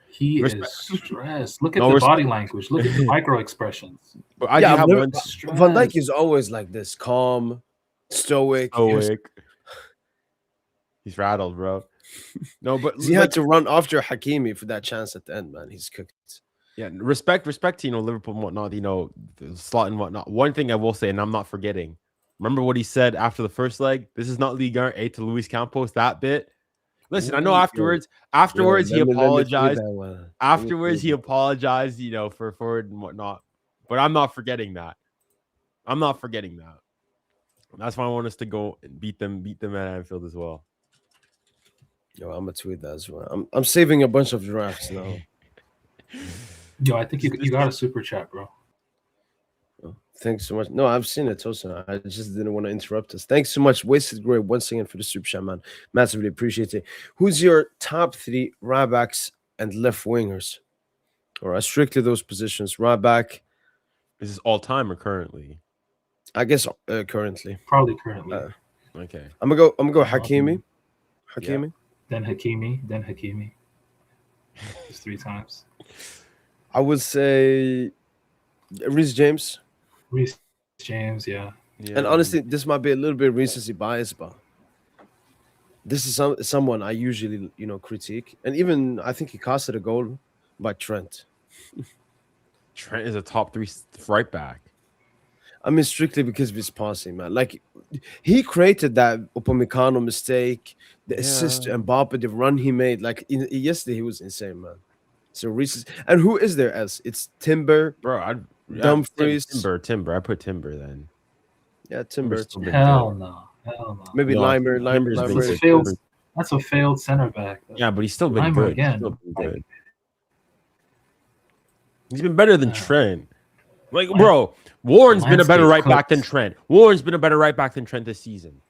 He is stressed. Look at the body language. Look at the micro expressions. Van Dijk is always like this, calm, stoic. He's rattled, bro. No, but he had to run after Hakimi for that chance at the end, man. He's cooked. Yeah, respect to Liverpool and whatnot, the slot and whatnot. One thing I will say, and I'm not forgetting, remember what he said after the first leg? This is not Ligue 1, to Luis Campos, that bit. Listen, I know afterwards he apologized. He apologized, for forward and whatnot. But I'm not forgetting that. That's why I want us to go and beat them at Anfield as well. Yo, I'm gonna tweet that as well. I'm saving a bunch of drafts now. Yo, I think you got a super chat, bro. Oh, thanks so much. No, I've seen it, Tosin. I just didn't want to interrupt us. Thanks so much, Wasted Grey, once again for the super chat, man. Massively appreciate it. Who's your top 3 right backs and left wingers? Or strictly those positions. Right back. Is this all time or currently? I guess currently. Probably currently. Okay. I'm gonna go Hakimi. Yeah. Then Hakimi. Just 3 times. I would say Reece James. Yeah. And honestly, this might be a little bit recency bias, but this is someone I usually, critique. And even I think he costed a goal by Trent. Trent is a top 3 right back. I mean, strictly because of his passing, man. Like, he created that Upamecano mistake, the assist to Mbappe, the run he made. Like, yesterday, he was insane, man. So, Reece, and who is there else? It's Timber, bro. Dumfries. Timber. I put Timber then. Yeah, Timber. Hell no. Maybe Limer. That's a failed center back. Yeah, but he's still been Limer good. Again. He's been better than Trent. Like, bro, Warren's been a better right back than Trent. This season.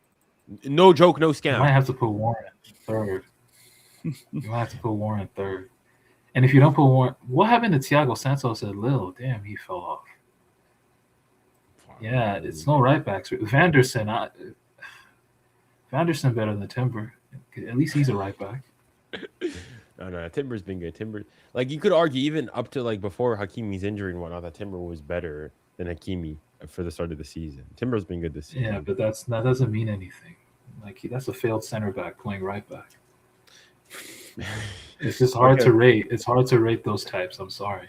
No joke, no You scam. might have to put Warren third. You might have to put Warren third. And if you don't put Warren, what happened to Thiago Santos at Lille? Damn, he fell off. Yeah, it's no right backs. Vanderson better than Timber. At least he's a right back. No, Timber's been good. Timber, like you could argue even up to like before Hakimi's injury and whatnot, that Timber was better than Hakimi for the start of the season. Timber's been good this season. Yeah, but that doesn't mean anything. Like that's a failed center back playing right back. It's just hard to rate. It's hard to rate those types. I'm sorry.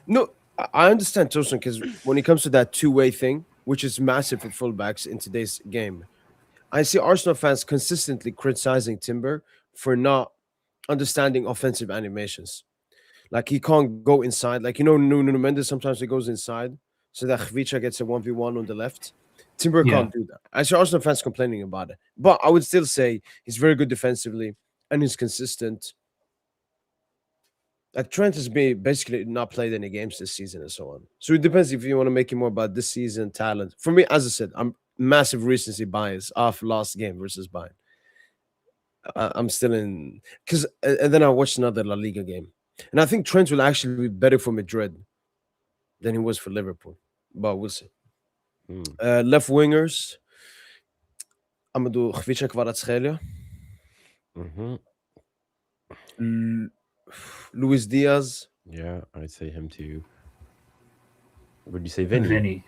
No, I understand, Tosin, because when it comes to that two-way thing, which is massive for fullbacks in today's game, I see Arsenal fans consistently criticizing Timber for not understanding offensive animations. Like he can't go inside. Like Nuno Mendes sometimes he goes inside so that Khvicha gets a 1v1 on the left. Timber can't do that. I see Arsenal fans complaining about it. But I would still say he's very good defensively and he's consistent. Like Trent has basically not played any games this season and so on. So it depends if you want to make it more about this season talent. For me, as I said, I'm massive recency bias off last game versus Bayern. I'm still in because and then I watched another La Liga game, and I think Trent will actually be better for Madrid than he was for Liverpool. But we'll see. Left wingers. I'm gonna do Khvicha Kvaratskhelia. Luis Diaz. Yeah, I'd say him too. Would you say Vinny? Vinny.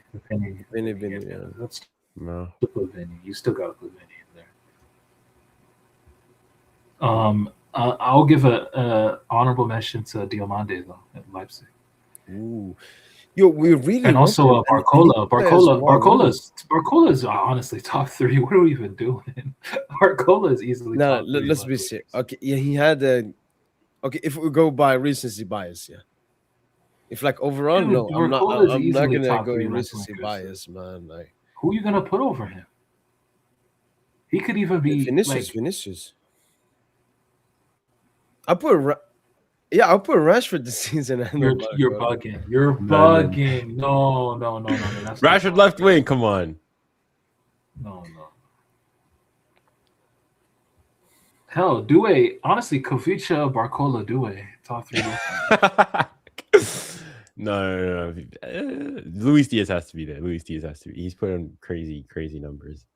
Yeah. Let's No. put Vinny. You still gotta put Vinny in there. I'll give a honorable mention to Diomande though at Leipzig. Ooh. Yo, we really and also Barcola. Barcola's honestly top 3. What are we even doing? Barcola is easily top 3. Let's be serious. Okay, yeah, he had a. Okay, if we go by recency bias, yeah. If like overall, no, I'm not gonna go recency bias, man. Like, who are you gonna put over him? He could even be Vinicius. I'll put Rashford this season. You're bugging. You're bugging. No. That's Rashford left wing. Come on. No. Hell, Doué. Honestly, Khvicha, Barcola, Doué, top 3. No. Luis Diaz has to be there. He's put on crazy numbers.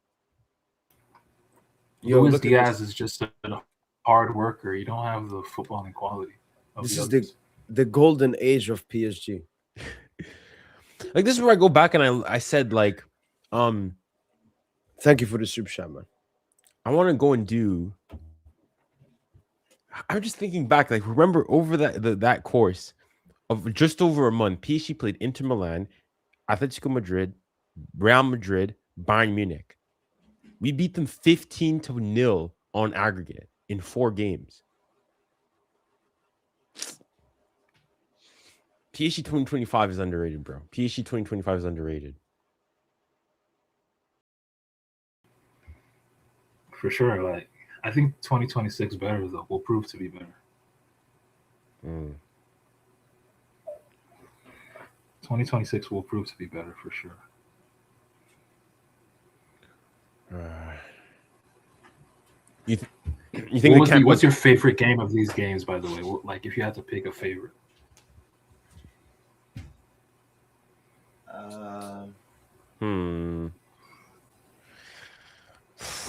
Luis Diaz is just a hard worker. You don't have the footballing quality. This is the golden age of PSG. Like this is where I go back and I said like, thank you for the super chat, man. I want to go and do. I'm just thinking back, like remember over that course of just over a month, PSG played Inter Milan, Atletico Madrid, Real Madrid, Bayern Munich. We beat them 15-0 on aggregate in 4 games. PSG 2025 is underrated, bro. PSG 2025 is underrated. For sure. Like, I think 2026 better, though. Will prove to be better. 2026 will prove to be better, for sure. You think what's your favorite game of these games, by the way? Like, if you had to pick a favorite.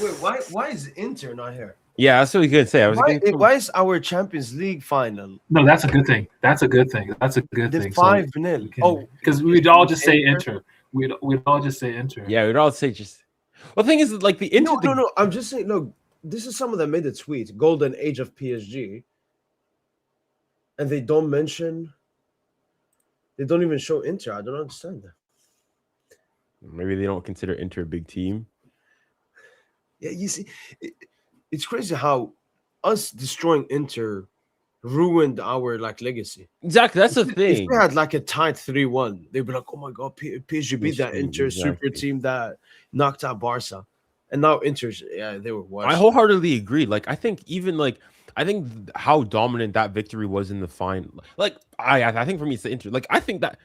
Wait, why is Inter not here? Yeah, that's what I was gonna say. Why is our Champions League final? No, that's a good thing. That's a good thing. The 5-0. Oh, because we'd all just say Inter. We'd all just say Inter. Yeah, we'd all say just. Well, the thing is, like the Inter. No. I'm just saying. Look, this is someone that made a tweet. Golden age of PSG, and they don't mention. They don't even show Inter. I don't understand that. Maybe they don't consider Inter a big team. Yeah, you see, it's crazy how us destroying Inter ruined our legacy. Exactly, that's the thing. If we had a tight 3-1, they'd be like, "Oh my god, PSG beat that Inter super team that knocked out Barca," and now Inter's they were worse. I wholeheartily agree. Like, I think even I think how dominant that victory was in the final. Like, I think for me it's the Inter. Like, I think that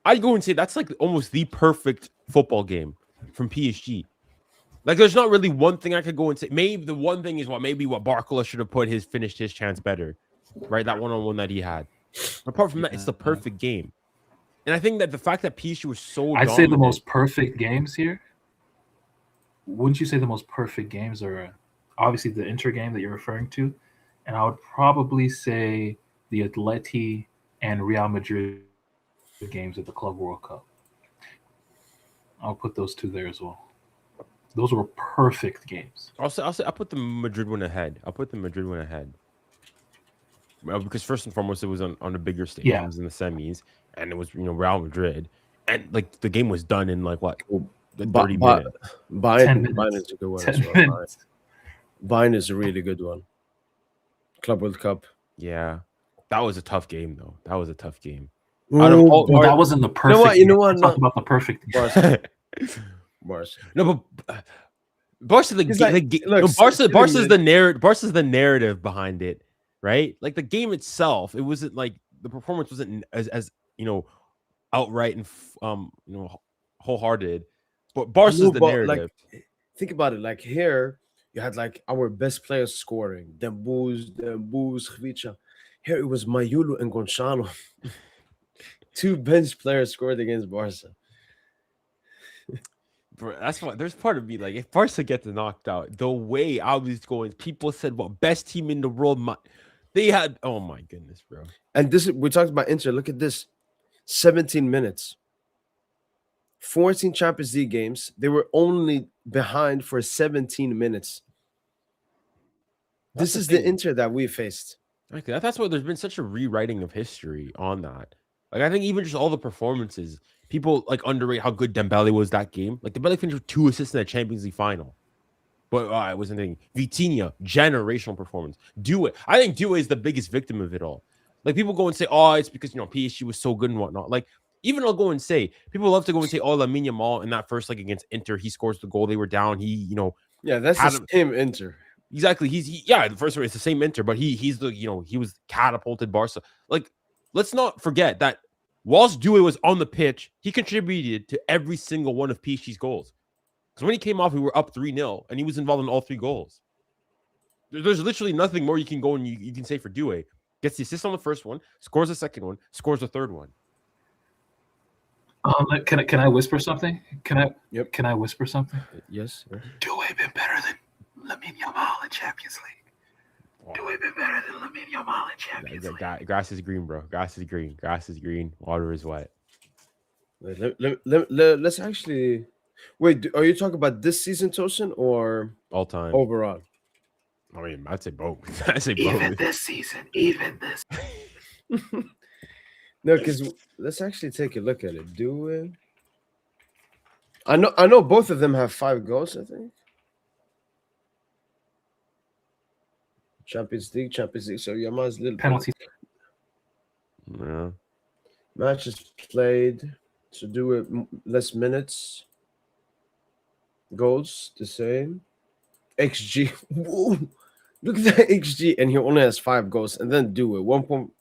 I'd go and say that's like almost the perfect football game from PSG. Like, there's not really one thing I could go and say. Maybe the one thing is what Barcola should have finished his chance better, right? That one-on-one that he had. Apart from that, it's the perfect game. And I think that the fact that PSG was so I'd dominant, say the most perfect games here. Wouldn't you say the most perfect games are obviously the Inter game that you're referring to? And I would probably say the Atleti and Real Madrid games at the Club World Cup. I'll put those two there as well. Those were perfect games. I'll put the Madrid one ahead. Well, because first and foremost, it was on a bigger stage. Yeah. It was in the semis, and it was Real Madrid, and like the game was done in like what, 30 minutes. Bayern is a good one as 10 well. minutes. Bayern is a really good one. Club World Cup. Yeah, that was a tough game though. That was a tough game. Well, that wasn't the perfect. You know what? Talk about the perfect. Barca. No, but Barca, Barca's the narrative behind it, right? Like the game itself, it wasn't like the performance wasn't as outright and wholehearted. But Barca's the narrative. Like, think about it. Like here, you had like our best players scoring. Dembouz, Khvicha. Here it was Mayulu and Gonçalo. Two bench players scored against Barca. Bro, that's why there's part of me like if Barca gets knocked out, the way I was going, people said, "Well, best team in the world." They had, oh my goodness, bro. And we talked about Inter. Look at this, 17 minutes, 14 Champions League games. They were only behind for 17 minutes. This is the Inter that we faced. Okay, that's why there's been such a rewriting of history on that. Like I think even just all the performances. People like underrate how good Dembele was that game. Like Dembele finished with 2 assists in the Champions League final. But I wasn't thinking Vitinha, generational performance. I think Doué is the biggest victim of it all. Like people go and say, "Oh, it's because PSG was so good and whatnot." Like even I'll go and say, people love to go and say, "Oh, Lamine Yamal in that first leg against Inter, he scores the goal. They were down. Yeah, that's the same Inter. Exactly. The first one it's the same Inter, but he's the he was catapulted Barca. Like let's not forget that. Whilst Doué was on the pitch, he contributed to every single one of PSG's goals. Because when he came off, we were up 3-0, and he was involved in all 3 goals. There's literally nothing more you can go and you can say for Doué. Gets the assist on the first one, scores the second one, scores the third one. Can I whisper something? Can I whisper something? Yes. Doué been better than Lamine Yamal in Champions League. Doué been better than Lamine Yamal in Champions League. Grass is green, bro. Grass is green. Water is wet. Wait, let's actually. Wait, are you talking about this season, Tosin, or all time overall? I mean, I'd say both. Even this season. No, because let's actually take a look at it. Doué. I know both of them have 5 goals, I think. Champions League. So Yamal's little penalty. Yeah. Matches played. So Doué less minutes. Goals the same. XG. Whoa. Look at that XG, and he only has 5 goals. And then Doué 1.57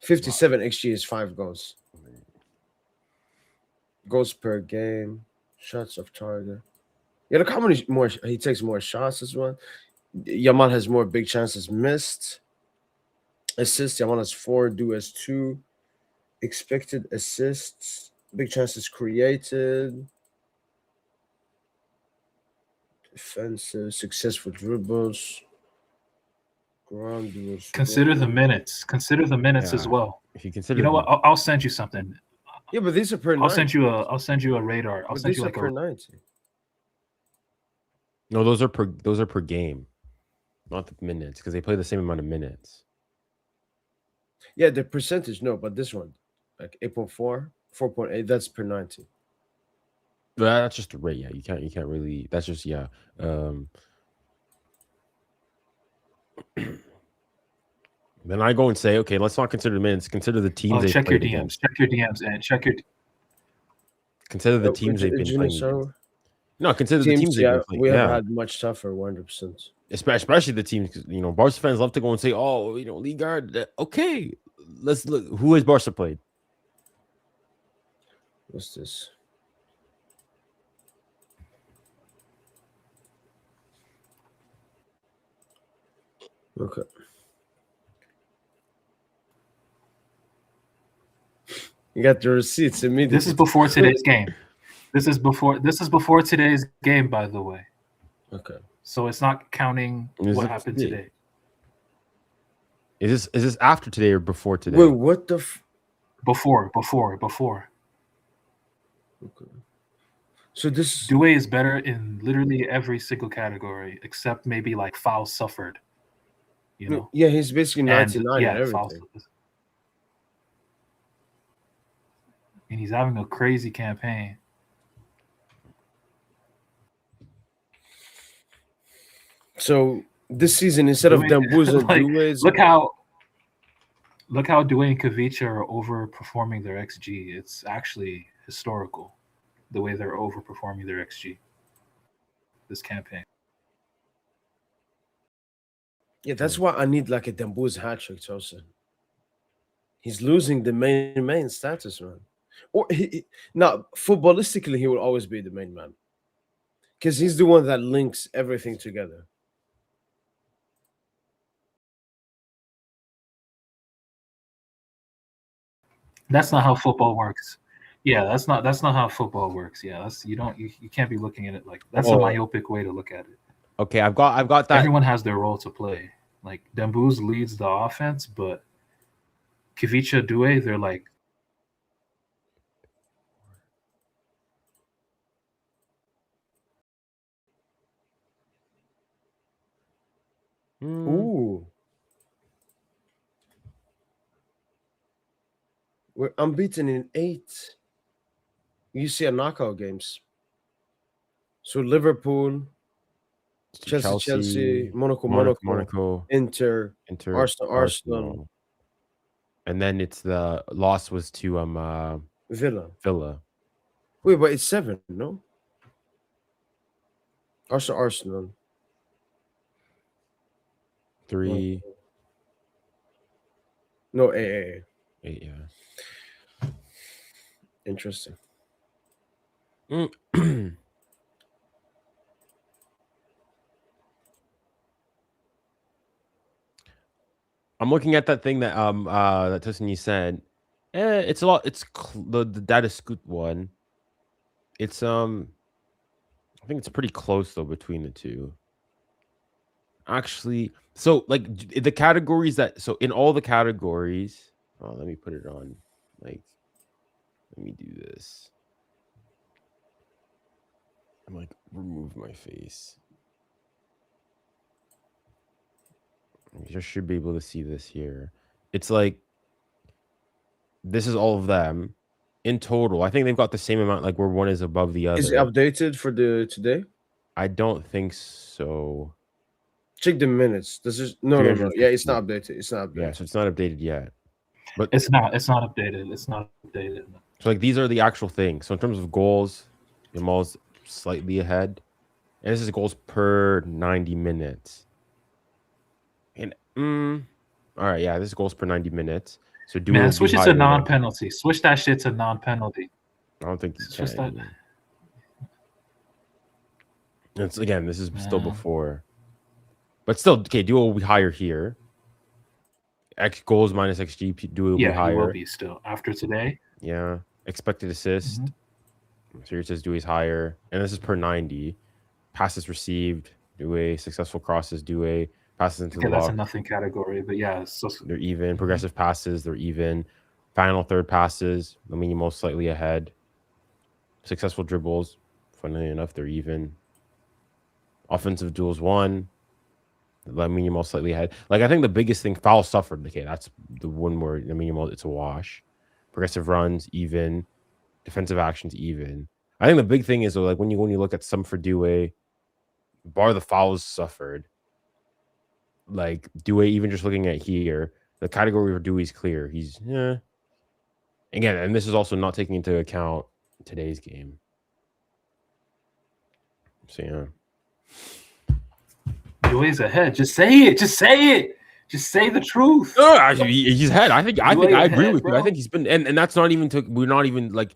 XG is 5 goals. Goals per game. Shots off target. Yeah, look how many more he takes more shots as well. Yamal has more big chances missed. Assists, Yamal has 4, Doué has 2. Expected assists, big chances created. Defensive, successful dribbles. Ground duels. Consider the minutes. As well. If you consider, you know what? I'll send you something. Yeah, but these are per. I'll send you a radar. I'll send you like per 90. No, those are per game, not the minutes, because they play the same amount of minutes. Yeah, the percentage, no, but this one, like 8.4, 4.8, that's per 90. That's just a rate. Yeah, you can't really. That's just Then I go and say, okay, let's not consider the minutes. Consider the teams. Check your DMs. Check your DMs and check your. Consider the teams they've been playing. No, consider the teams they've been playing. We have had much tougher, 100%. Especially the teams, because Barca fans love to go and say, "Oh, Liga." Okay, let's look. Who has Barca played? What's this? Okay. You got the receipts immediately. This is before today's game. This is before today's game, by the way. Okay. So it's not counting Is what it happened today? today. Is this after today or before today? Wait, what the? Before. Okay. So this. Due is better in literally every single category except maybe like fouls suffered. You know. Yeah, he's basically 99 and, at fouls. everything. And he's having a crazy campaign. So this season, instead of Dembouz and like, Doué, look how Due and Kavicha are overperforming their XG. It's actually historical, the way they're overperforming their XG this campaign. yeah, that's why I need like a Dembouz hat trick, Tosin. He's losing the main status, man. Or now, footballistically, he will always be the main man because he's the one that links everything together. That's not how football works. Yeah, that's not how football works. Yeah, that's you can't be looking at it like that's a myopic way to look at it. Okay, I've got that. Everyone has their role to play. Like Dembouz leads the offense, but Kavicha, Due, they're like Ooh. We're unbeaten in 8 UCL knockout games. So Liverpool, Chelsea, Monaco, Inter, Arsenal. And then it's the loss was to Villa. Wait, but it's 7, no? Arsenal. 3. No, 8. 8, yeah. Interesting. I'm looking at that thing that that Tosin said. It's a lot. It's the data scoot one. It's I think it's pretty close though between the two. Actually, so like the categories in all the categories. Oh, let me put it on. Like, let me do this. I'm like remove my face. You just should be able to see this here. It's like this is all of them in total. I think they've got the same amount, like where one is above the other. Is it updated for the today? I don't think so. Check the minutes. This is no. Yeah, it's not updated. It's not updated. Yeah, so it's not updated yet. But it's not updated. It's not updated. So like these are the actual things. So in terms of goals, Yamal's slightly ahead. And this is goals per 90 minutes. And all right, yeah, this is goals per 90 minutes. So switch it to non-penalty. Switch that shit to non-penalty. I don't think you can. It's again, this is still before. But still, okay, Duo will be higher here. X goals minus XG, Duo will be higher. Yeah, he will be still after today. Yeah, expected assist. So here it says Due's higher, and this is per 90. Passes received, Due. Successful crosses, Due. Passes into the box. That's a nothing category, but yeah, they're even. Progressive passes, they're even. Final third passes, Lamine most slightly ahead. Successful dribbles, funnily enough, they're even. Offensive duels won. Lamine most slightly ahead. Like I think the biggest thing, foul suffered. Okay, that's the one where Lamine it's a wash. Progressive runs even. Defensive actions even. I think the big thing is though, like when you look at some for Due, bar the fouls suffered. Like Due, even just looking at here, the category for Due is clear. He's again, and this is also not taking into account today's game. So yeah. Due's ahead. Just say it. Just say it. Just say the truth. He's ahead. I think I agree with you. I think he's been, and that's not even we're not even like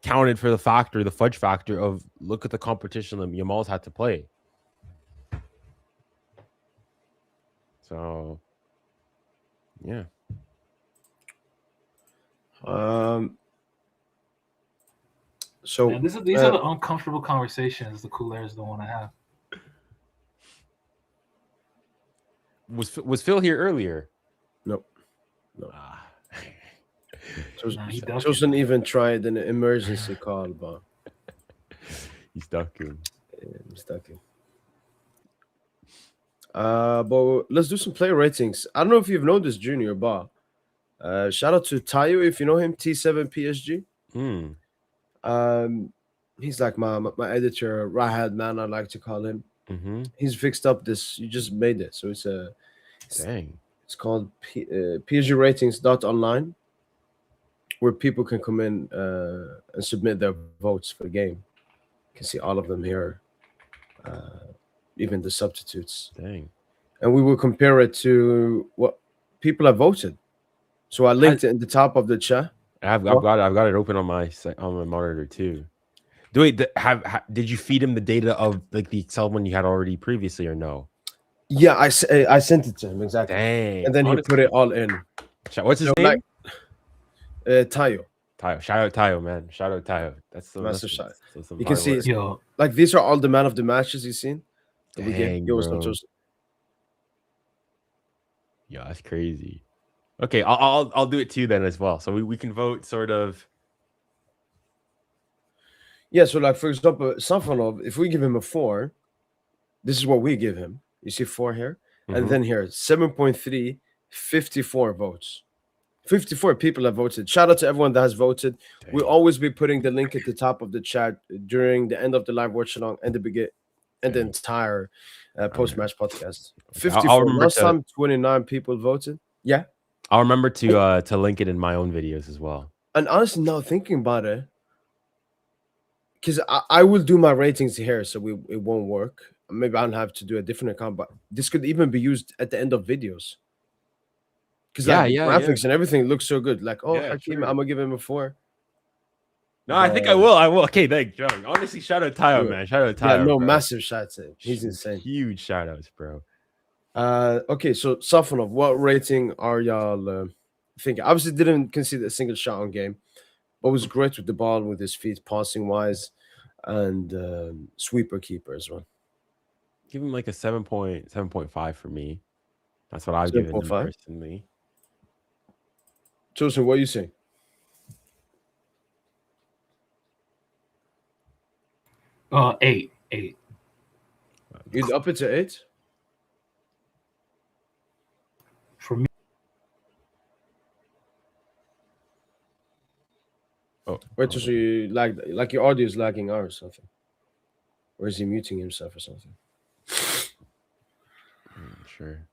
counted for the fudge factor of look at the competition that Yamal's had to play. So yeah. So Man, these are the uncomfortable conversations the coolers don't want to have. Was Phil here earlier? no, Ah. Nah, he ducked doesn't even try an emergency call, but He's ducking. I'm stuck in. But let's do some player ratings. I don't know if you've noticed, Junior, but shout out to Tayo, if you know him, T7 PSG. Hmm. He's like my editor, Rahad, man, I like to call him. Mm-hmm. He's fixed up this. You just made it, so Dang. it's called PSG Ratings.online, where people can come in and submit their votes for the game. You can see all of them here, even the substitutes. Dang. And we will compare it to what people have voted. So I linked it in the top of the chat. I've got it open on my monitor too. Did you feed him the data of like the Excel one you had already previously or no? Yeah, I sent it to him exactly. Dang. And then he put it all in. What's his name? Tayo. Tayo. Shout out Tayo, man. Shout out Tayo. That's some Massive shout. some You can hard see work. Yo, like these are all the man of the matches you've seen. That we get. Dang, Yo, what's up, bro. Joseph? Yeah, that's crazy. Okay, I'll do it too then as well. So we can vote sort of. Yeah, so like for example, Safanov, if we give him a 4, this is what we give him. You see 4 here, and Mhm. then here 7.3, 54 votes. 54 people have voted. Shout out to everyone that has voted. Dang. We'll always be putting the link at the top of the chat during the end of the live watch along and the Dang. entire post match podcast. Okay, 54. I'll remember Last time 29 people voted. Yeah. I'll remember to link it in my own videos as well. And honestly, now thinking about it, because I will do my ratings here, so it won't work. Maybe I'll have to do a different account, but this could even be used at the end of videos. Because Yeah, like the yeah, graphics and everything looks so good. Like, oh, Yeah, Hakeem, true. I'm gonna give him a 4. No, I think I will. Okay, thanks, Joe. Honestly, shout out Tayo, Yeah. man. Shout out Tayo. Yeah, no, bro. massive shots. He's insane. Huge shout outs, bro. Okay, so Safanov, what rating are y'all thinking? Obviously, didn't concede a single shot on game, but was great with the ball, with his feet, passing wise, and sweeper keeper as well. Give him like a 7.5 for me. That's what I've given him 7.5? personally. Joseph, what are you saying? 8. You'd up it to 8? For me, Oh, Wait, so you like your audio is lagging out or something? Or is he muting himself or something? Sure.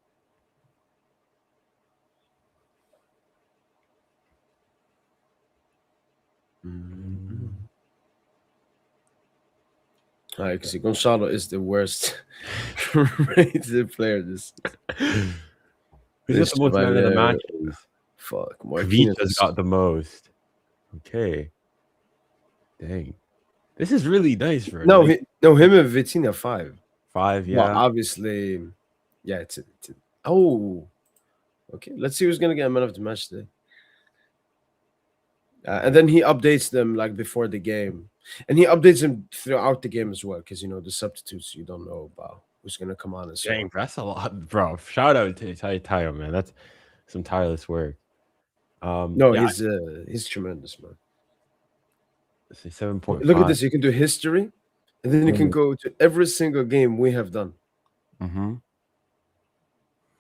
I can see Gonzalo is the worst rated player. Who's got the most man of the matches? Fuck, Vita's got the most. Okay. Dang. This is really nice, bro. No, Like, him and Vitinha 5. 5, yeah. Well, obviously, yeah. Oh, okay. Let's see who's gonna get a man of the match today. And then he updates them like before the game, and he updates them throughout the game as well, because the substitutes you don't know about who's gonna come on and so Dang, on. that's a lot, bro. Shout out to Tayo, man. That's some tireless work. No, yeah, he's tremendous, man. let's say 7.5. Look at this. You can do history, and then you can go to every single game we have done. Mm-hmm.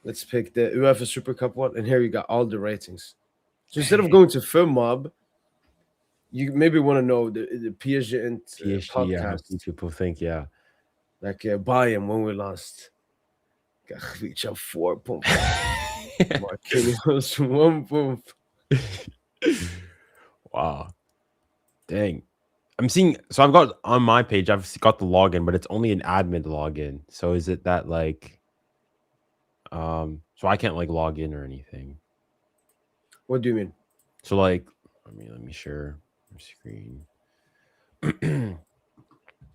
Let's pick the UEFA Super Cup one, and here you got all the ratings. So instead of going to Film Mob, you maybe want to know the PSG and PSG, yeah, podcast, people think, yeah. like Bayern when we lost. Got reach up 4.5. Marquinhos 1. Wow. Dang. I'm seeing, so I've got on my page, I've got the login, but it's only an admin login. So is it that like, so I can't like log in or anything? What do you mean? So like, let me share my screen.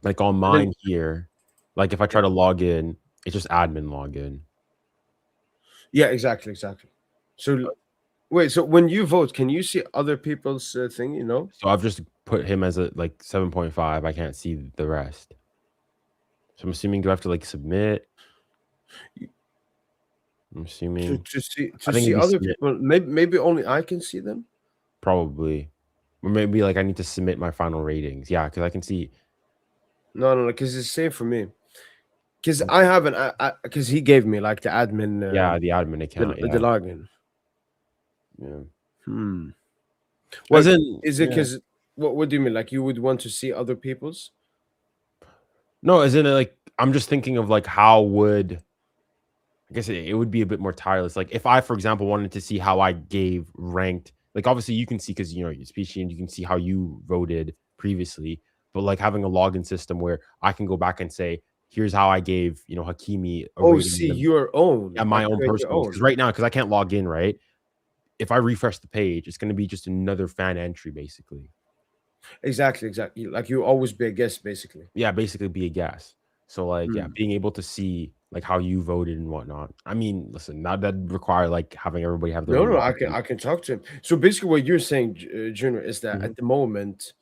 Like on mine here, like if I try to log in, it's just admin login. Yeah, exactly. So wait, so when you vote, can you see other people's thing? You know? So I've just put him as a like 7.5. I can't see the rest. So I'm assuming do I have to like submit? I'm assuming. To see I think it'd be other submit people. Maybe only I can see them. probably, or maybe like I need to submit my final ratings. Yeah, because I can see. No, because it's same for me. Because I haven't. Because he gave me like the admin. Yeah, the admin account. The Yeah, login. yeah. Well, As in, is it yeah. because what do you mean? Like you would want to see other people's? No, as in like I'm just thinking of like how would I guess it would be a bit more tireless. Like if I, for example, wanted to see how I gave ranked, like obviously you can see because you know your speech and you can see how you voted previously, but like having a login system where I can go back and say, here's how I gave, you know, Hakimi a Oh, rating see your own. at my like own create your personal. Because right now, because I can't log in, right? If I refresh the page, it's going to be just another fan entry, basically. Exactly. Like you always be a guest, basically. Yeah, basically be a guest. So like, yeah, being able to see like how you voted and whatnot. I mean, listen, now that require like having everybody have their own No, login. I can talk to him. So basically, what you're saying, Junior, is that at the moment,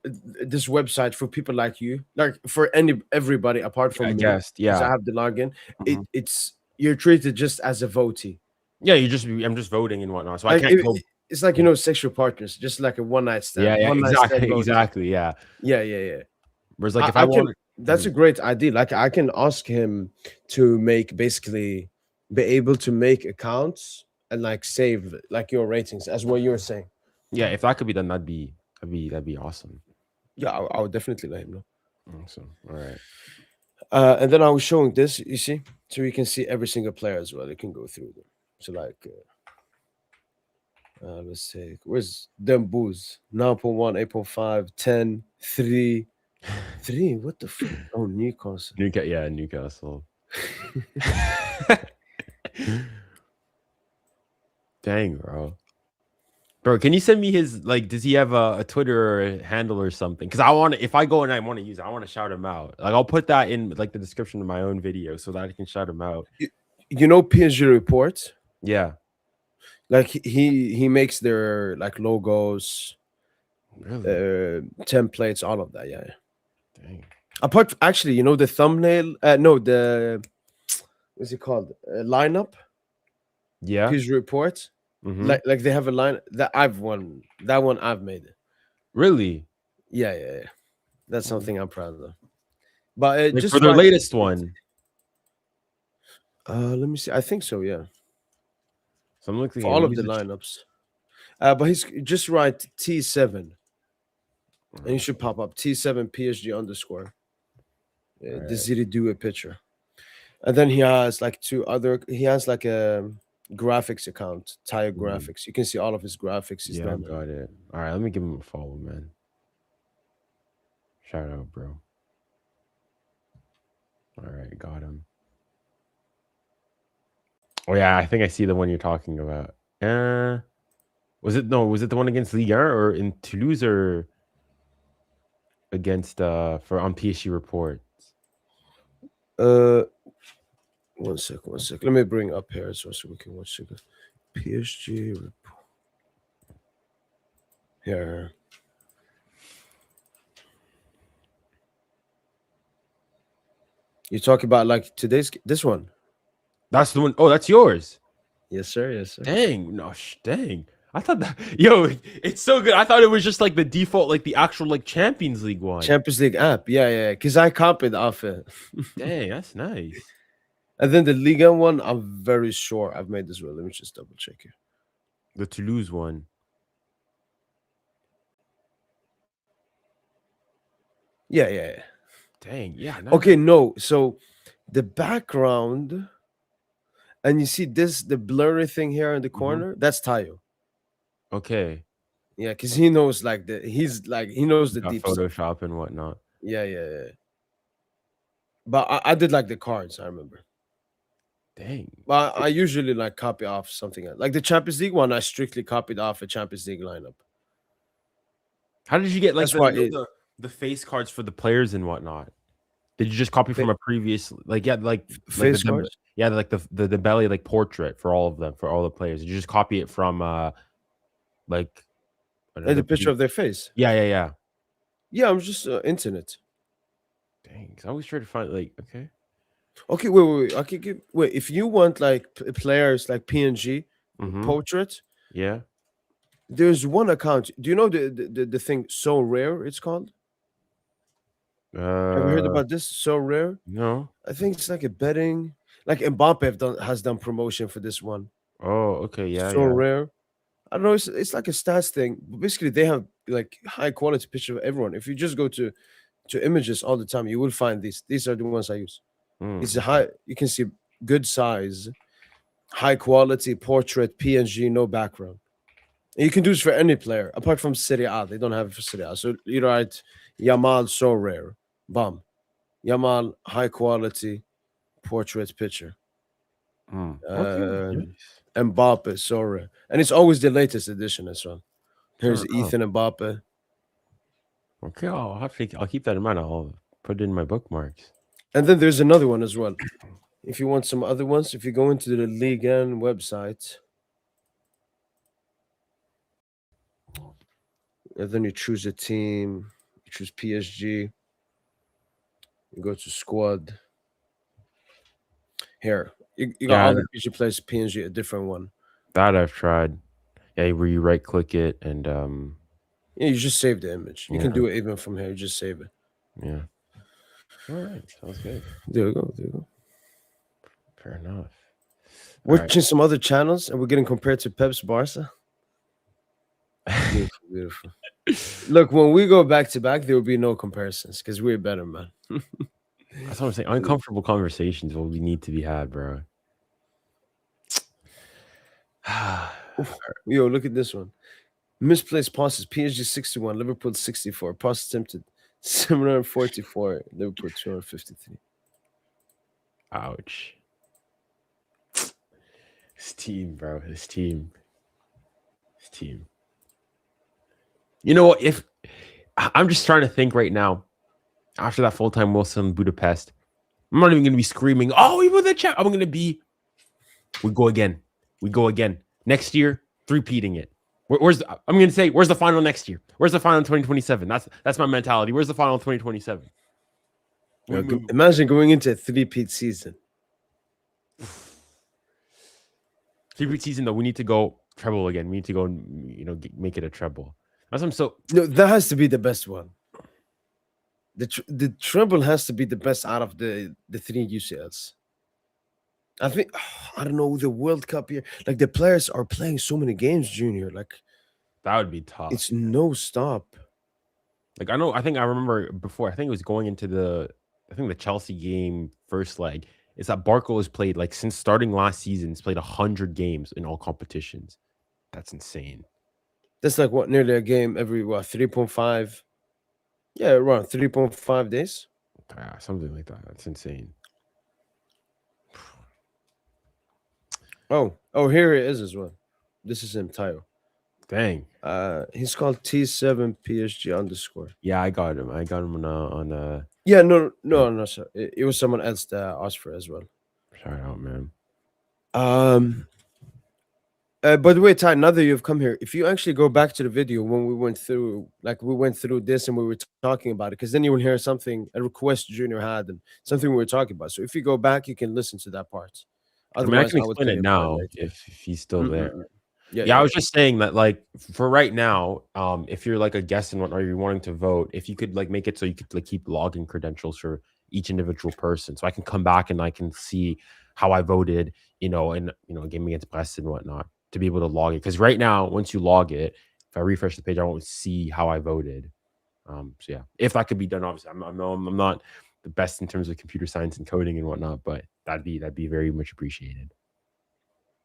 this website for people like you, like for everybody apart Yeah, I from me, guess. because I Yeah. have the login, Mhm. it's you're treated just as a votee. Yeah, I'm just voting and whatnot. So I Like can't go. it's like, you know, sexual partners, just like a one night stand. Yeah, One night stand exactly, voting. exactly. Yeah. Yeah. Whereas like if I can. wanted, That's a great idea. Like I can ask him to make basically be able to make accounts and like save like your ratings as what you're saying. yeah, if that could be done, that'd be awesome. Yeah, I would definitely let him know. Awesome. All right. And then I was showing this, you see, so you can see every single player as well. You can go through them. So like, let's say, where's them booze? 9.1, 8.5, 10, 3, 3. What the fuck? Oh, Newcastle. Newcastle. Dang, bro. Bro, can you send me his like? Does he have a Twitter handle or something? Because I want to. If I go and I want to use it, I want to shout him out. Like I'll put that in like the description of my own video so that I can shout him out. You know PSG Report? Yeah. Like he makes their like logos, Really? templates, all of that. Yeah. Dang. Apart, actually, you know the thumbnail. No, the what's it called? Lineup. Yeah. PSG Report. Like they have a line that I've won. That one I've made it. Really? Yeah. That's something I'm proud of. But Like just for their latest one. let me see. I think so. Yeah. So I'm looking For all of the lineups. But he's just write T7, and you should pop up T7 PSG underscore. The Ziri do a picture, and then he has like two other. He has like a graphics account, Tire Graphics. You can see all of his graphics. He's Yeah, done. got it. All right, let me give him a follow, man. Shout out, bro. All right, got him. Oh yeah, I think I see the one you're talking about. Was it the one against Ligue 1 or in Toulouse or against for on PSG reports? One sec. Let me bring up here so we can watch it. PSG report. Here. You talk about like this one. That's the one. Oh, that's yours. Yes, sir. Dang, no, dang. I thought that, yo, it's so good. I thought it was just like the default, like the actual like Champions League one. Champions League app. Yeah. Because I copied off it. Dang, that's nice. And then the Liga one, I'm very sure I've made this well. Let me just double check here. The Toulouse one. Yeah. Dang, yeah. Okay, no. So the background, and you see this, the blurry thing here in the corner, that's Tayo. Okay. Yeah, because he knows like he knows the deep Photoshop stuff. and whatnot. Yeah. But I did like the cards, I remember. Dang. But I usually like copy off something else. Like the Champions League one, I strictly copied off a Champions League lineup. How did you get like That's why the face cards for the players and whatnot? Did you just copy from a previous like face scores? like the belly like portrait for all of them for all the players? Did you just copy it from like And the picture of their face. Yeah. Yeah, I'm just internet. Dang, 'cause I always try to find like okay. Okay, wait. I can give wait. If you want like players like PNG portrait, Yeah. there's one account. Do you know the thing So Rare? It's called. Have you heard about this? So Rare. No. I think it's like a betting. Like Mbappe has done promotion for this one. Oh, okay, So rare. I don't know. It's like a stats thing. But basically, they have like high quality picture of everyone. If you just go to images all the time, you will find these. These are the ones I use. It's a high. You can see good size, high quality portrait PNG, no background. And you can do this for any player apart from Serie A. They don't have it for Serie A. So you write Yamal So Rare, bam, Yamal high quality portrait picture. Okay, Mbappe So Rare, and it's always the latest edition as well. Here's Ethan Mbappe. Okay, I'll keep that in mind. I'll put it in my bookmarks. And then there's another one as well. If you want some other ones, if you go into the Ligue 1 website, and then you choose a team, you choose PSG, you go to squad. Here, you got all the PSG players, PSG, a different one. That I've tried. Yeah, where you right click it and yeah, you just save the image. You can do it even from here. You just save it. Yeah. All right, sounds good. There you go. Fair enough. Watching some other channels, and we're getting compared to Pep's Barca. Beautiful. Look, when we go back to back, there will be no comparisons because we're better, man. That's what I'm saying. Uncomfortable conversations will need to be had, bro. Yo, look at this one. Misplaced passes, PSG 61, Liverpool 64. Pass attempted 744, Liverpool 253. Ouch. This team, bro. This team. You know what? If I'm just trying to think right now, after that full-time Wilson in Budapest, I'm not even going to be screaming, "Oh, we won the champ!" I'm going to be, we go again. Next year, three-peating it. I'm going to say, where's the final next year? Where's the final in 2027? That's my mentality. Where's the final in 2027? Imagine going into a three-peat season. Three-peat season, though, we need to go treble again. We need to go and, make it a treble. No, that has to be the best one. The treble has to be the best out of the three UCLs. I think I don't know the World Cup here. Like the players are playing so many games, Junior. Like that would be tough. It's no stop. Like I think I remember before. I think it was going into the Chelsea game first leg. It's that Barco has played like since starting last season. He's played 100 games in all competitions. That's insane. That's like what nearly a game every 3.5. Yeah, around 3.5 days. Yeah, something like that. That's insane. Oh, here it is as well. This is him, Tayo. Dang. He's called T7 PSG _. Yeah, I got him. on Yeah, no, sir. It was someone else that asked for it as well. Shout out, man. By the way, Ty, now that you've come here, if you actually go back to the video when we went through this and we were talking about it, because then you will hear a request Junior had and something we were talking about. So if you go back, you can listen to that part. Otherwise, I can explain it now if he's still there. Yeah, I was just saying that, like, for right now, if you're like a guest and whatnot, or you're wanting to vote, if you could like make it so you could like keep logging credentials for each individual person, so I can come back and I can see how I voted, in game against Brest and whatnot, to be able to log it. Because right now, once you log it, if I refresh the page, I won't see how I voted. So yeah, if that could be done, obviously, I'm not the best in terms of computer science and coding and whatnot, but that'd be very much appreciated.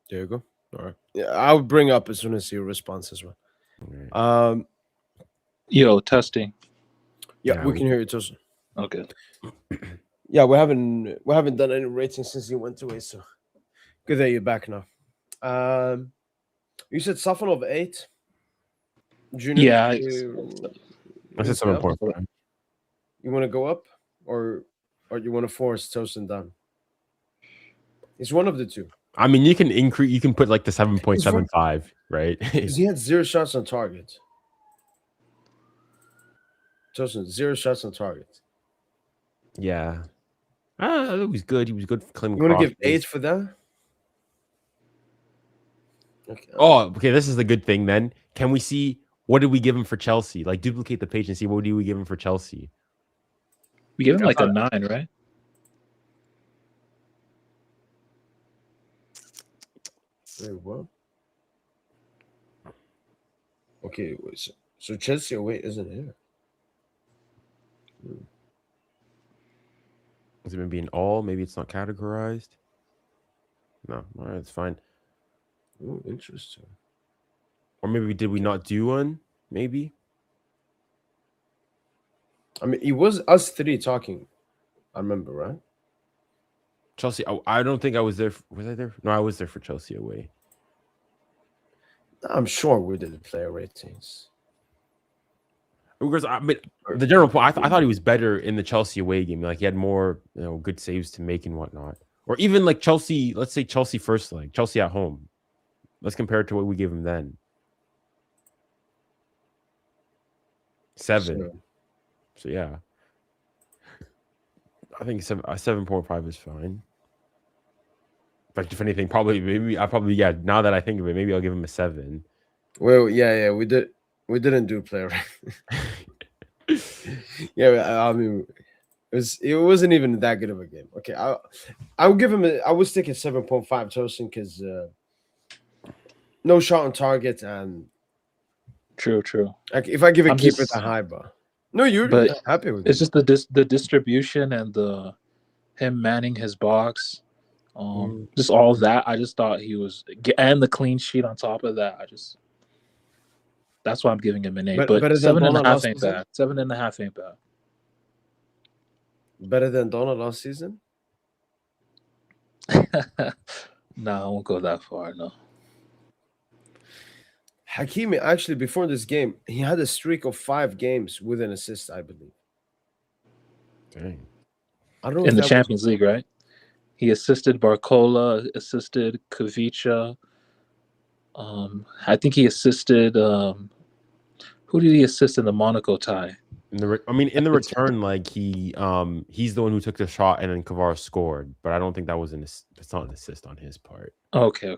There you go. All right. Yeah, I'll bring up as soon as your response as well. Right. Yo, testing. Yeah, we can hear you, Tosin. Okay. Yeah, we haven't done any ratings since you went away, so good that you're back now. You said Safan of 8. Junior. Yeah, I said 7.5. You want to go up, or or you want to force Tosin down? It's one of the two. I mean, you can increase. You can put like the 7.75, right? Because he had 0 shots on target. Tosin, 0 shots on target. Yeah. He was good. He was good for claiming. You want to give crosses. 8 for that? Okay. Oh, okay. This is the good thing then. Can we see what did we give him for Chelsea? Like duplicate the page and see what do we give him for Chelsea? We give him like a 9, right? Wait, what? Okay, so Chelsea away isn't here. Is it maybe an all? Maybe it's not categorized. No, all right, it's fine. Oh, interesting. Or maybe did we not do one? Maybe. I mean, it was us 3 talking. I remember, right? Chelsea. I don't think I was there. Was I there? No, I was there for Chelsea away. I'm sure we did the player ratings. Because I mean, the general point, I thought he was better in the Chelsea away game. Like he had more, good saves to make and whatnot. Or even like Chelsea. Let's say Chelsea first leg, Chelsea at home. Let's compare it to what we gave him then. 7. So yeah, I think 7.5 is fine. In fact, if anything, now that I think of it, maybe I'll give him a 7. Well, yeah, we didn't do player. Yeah, I mean, it wasn't even that good of a game. Okay, I'll give him. I was thinking 7.5 Tosin because no shot on target and True. like if I give a I'm keeper just- the high bar. No, you're But happy with It's it. just the distribution and him manning his box, just all of that. I just thought he was, and the clean sheet on top of that. That's why I'm giving him an 8. But Better than 7.5 last ain't season? bad. 7.5 ain't bad. Better than Donna last season. No, I won't go that far. No. Hakimi actually before this game he had a streak of 5 games with an assist, I believe. Dang. I don't know In if the that Champions League, right? He assisted Barcola, assisted Kavicha. I think he assisted. Who did he assist in the Monaco tie? In the return, like he's the one who took the shot and then Kvara scored, but I don't think that was it's not an assist on his part. Okay.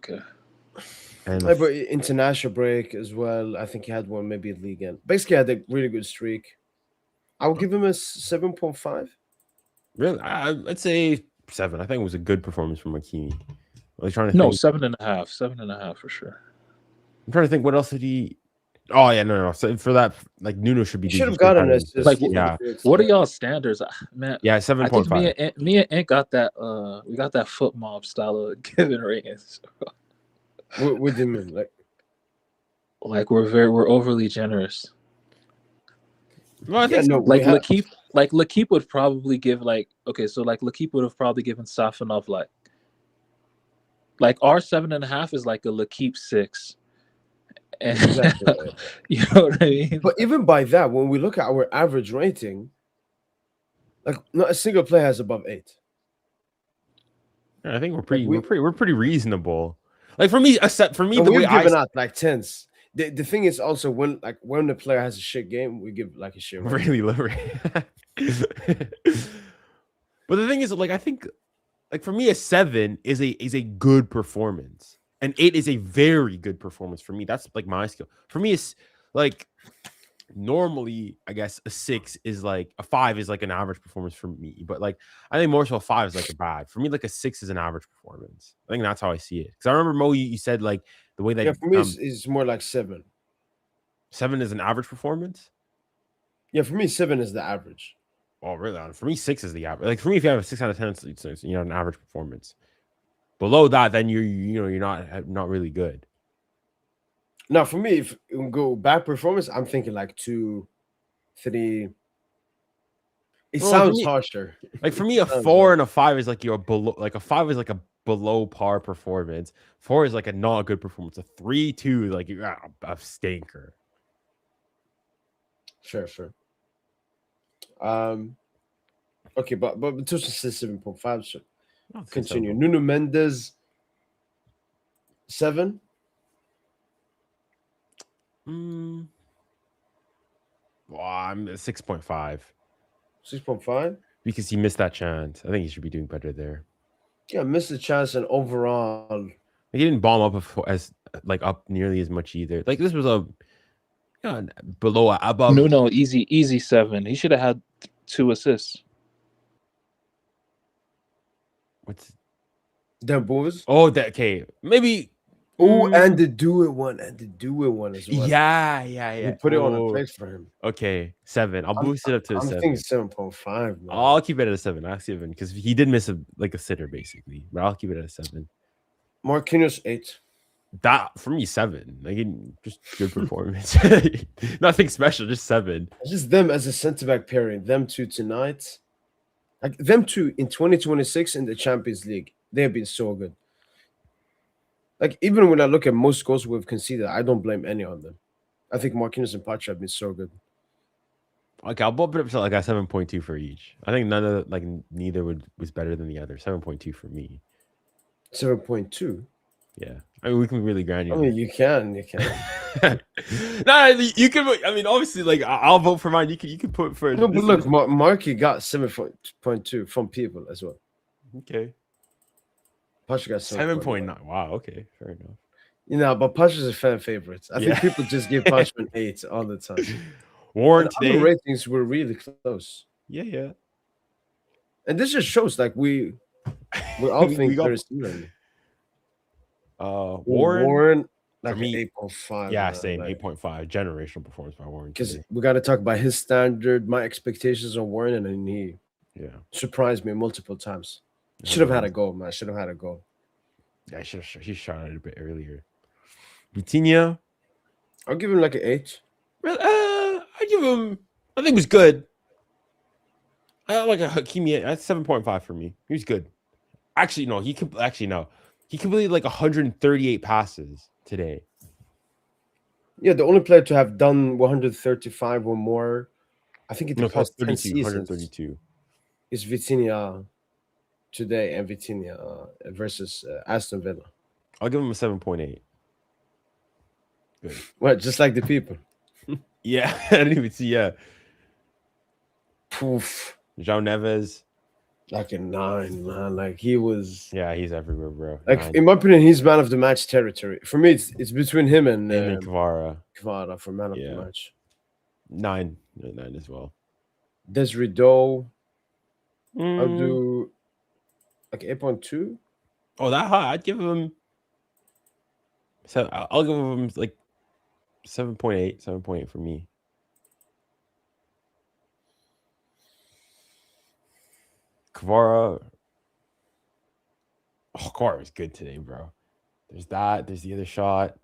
And But international break as well. I think he had one maybe in league end. Basically, had a really good streak. I'll give him a 7.5. really, I'd say 7. I think it was a good performance from Hakimi. I was trying to No, think. 7.5. 7.5 for sure. I'm trying to think what else did he. Oh yeah, no. So for that, like Nuno should be. He should have just kind gotten of- an assist. Like, yeah. What are y'all standards, man? Yeah, I think 7.5. me and Ant got that. We got that foot mob style of giving ratings. What do you mean? Like we're overly generous. Well, I think no, Like we have- L'Equipe would probably give L'Equipe would have probably given Safanov like our 7.5 is like a L'Equipe 6. And Exactly. you know what I mean? But even by that, when we look at our average rating, like not a single player has above 8. I think we're pretty we- we're pretty reasonable. Like for me, And the way we've I given out like 10s. The thing is also when the player has a shit game, we give like a shit rating. really low. But the thing is, like I think, like for me, a 7 is a good performance. An 8 is a very good performance for me. That's like my skill. For me, it's like normally, I guess a 6 is like a 5 is like an average performance for me. But like I think more so a 5 is like a bad. For me, like a 6 is an average performance. I think that's how I see it. Because I remember Mo, you said like the way that Yeah, for me, it's more like 7. 7 is an average performance. Yeah, for me, 7 is the average. Oh, really? For me, 6 is the average. Like for me, if you have a 6 out of 10, it's an average performance. Below that, then you're not really good. Now, for me, if we go bad performance, I'm thinking like 2, 3. It Well, sounds for me- harsher. Like for me, a Sounds 4 good. and a 5 is like you're below. Like a 5 is like a below par performance. 4 is like a not good performance. A 3, 2 like you're a stinker. Sure. Okay, but Tuchel says 7.5. So I'll say continue. 7.5. Nuno Mendes 7. Well, I'm at 6.5 6.5. because he missed that chance. I think he should be doing better there. Yeah, missed the chance and overall. He didn't bomb up as like up nearly as much either. Like this was a below above. No, easy 7. He should have had 2 assists. What's Then boys. oh that okay maybe. Oh, and the do it one as well. Yeah. You put it on a place for him. Okay, 7. I'll boost it up to a I'm 7. thinking 7.5. Man. I'll keep it at a 7. I'll 7 because he did miss a sitter basically, but I'll keep it at a 7. Marquinhos 8. That for me 7. Like just good performance. Nothing special, just 7. It's just them as a centre back pairing. Them two tonight, like them two in 2026 in the Champions League. They have been so good. Like even when I look at most goals we've conceded, I don't blame any on them. I think Marquinhos and Pacha have been so good. Okay, I'll bump it up to like a 7.2 for each. I think neither was better than the other. 7.2 for me. 7.2. Yeah, I mean we can be really I granular. mean, you can. No, you can. I mean, obviously, like I'll vote for mine. You can put for. No, but look, Marky got 7.2 from people as well. Okay. Pacha got 7.9. Wow. Okay. Fair enough. You know, but Pacha's a fan favorite. I think people just give Pacha an 8 all the time. Warren And today. other ratings were really close. Yeah. And this just shows like we all We think got- very similarly. Warren. Like for me- 8.5. Yeah, man, same. like, 8.5. Generational performance by Warren. because Today. we got to talk about his standard, my expectations on Warren, and then he Yeah. surprised me multiple times. Should have had a goal, man. Should have had a goal. Yeah, he shot it a bit earlier. Vitinha. I'll give him like an 8. I give him. I think it was good. I like a Hakimi. That's 7.5 for me. He was good. Actually, no. He completed like 138 passes today. Yeah, the only player to have done 135 or more, I think in the past 10 seasons, 132. is Vitinha today and Vitinha versus Aston Villa. I'll give him a 7.8. Good. Well, just like the people. Yeah, I didn't even see. Yeah, Poof. João Neves. Like a 9, man. Like he was. Yeah, he's everywhere, bro. Like 9. in my opinion, he's man of the match territory. For me, it's between him and Him and Kvara. Kvara for man of Yeah. the match. 9 as well. Desiree Doe, I'll Mm. do like 8.2. Oh, that high? I'd give him. So I'll give him like 7.8. 7.8 for me. Kvara. Oh, Kvara was good today, bro. There's that. There's the other shot.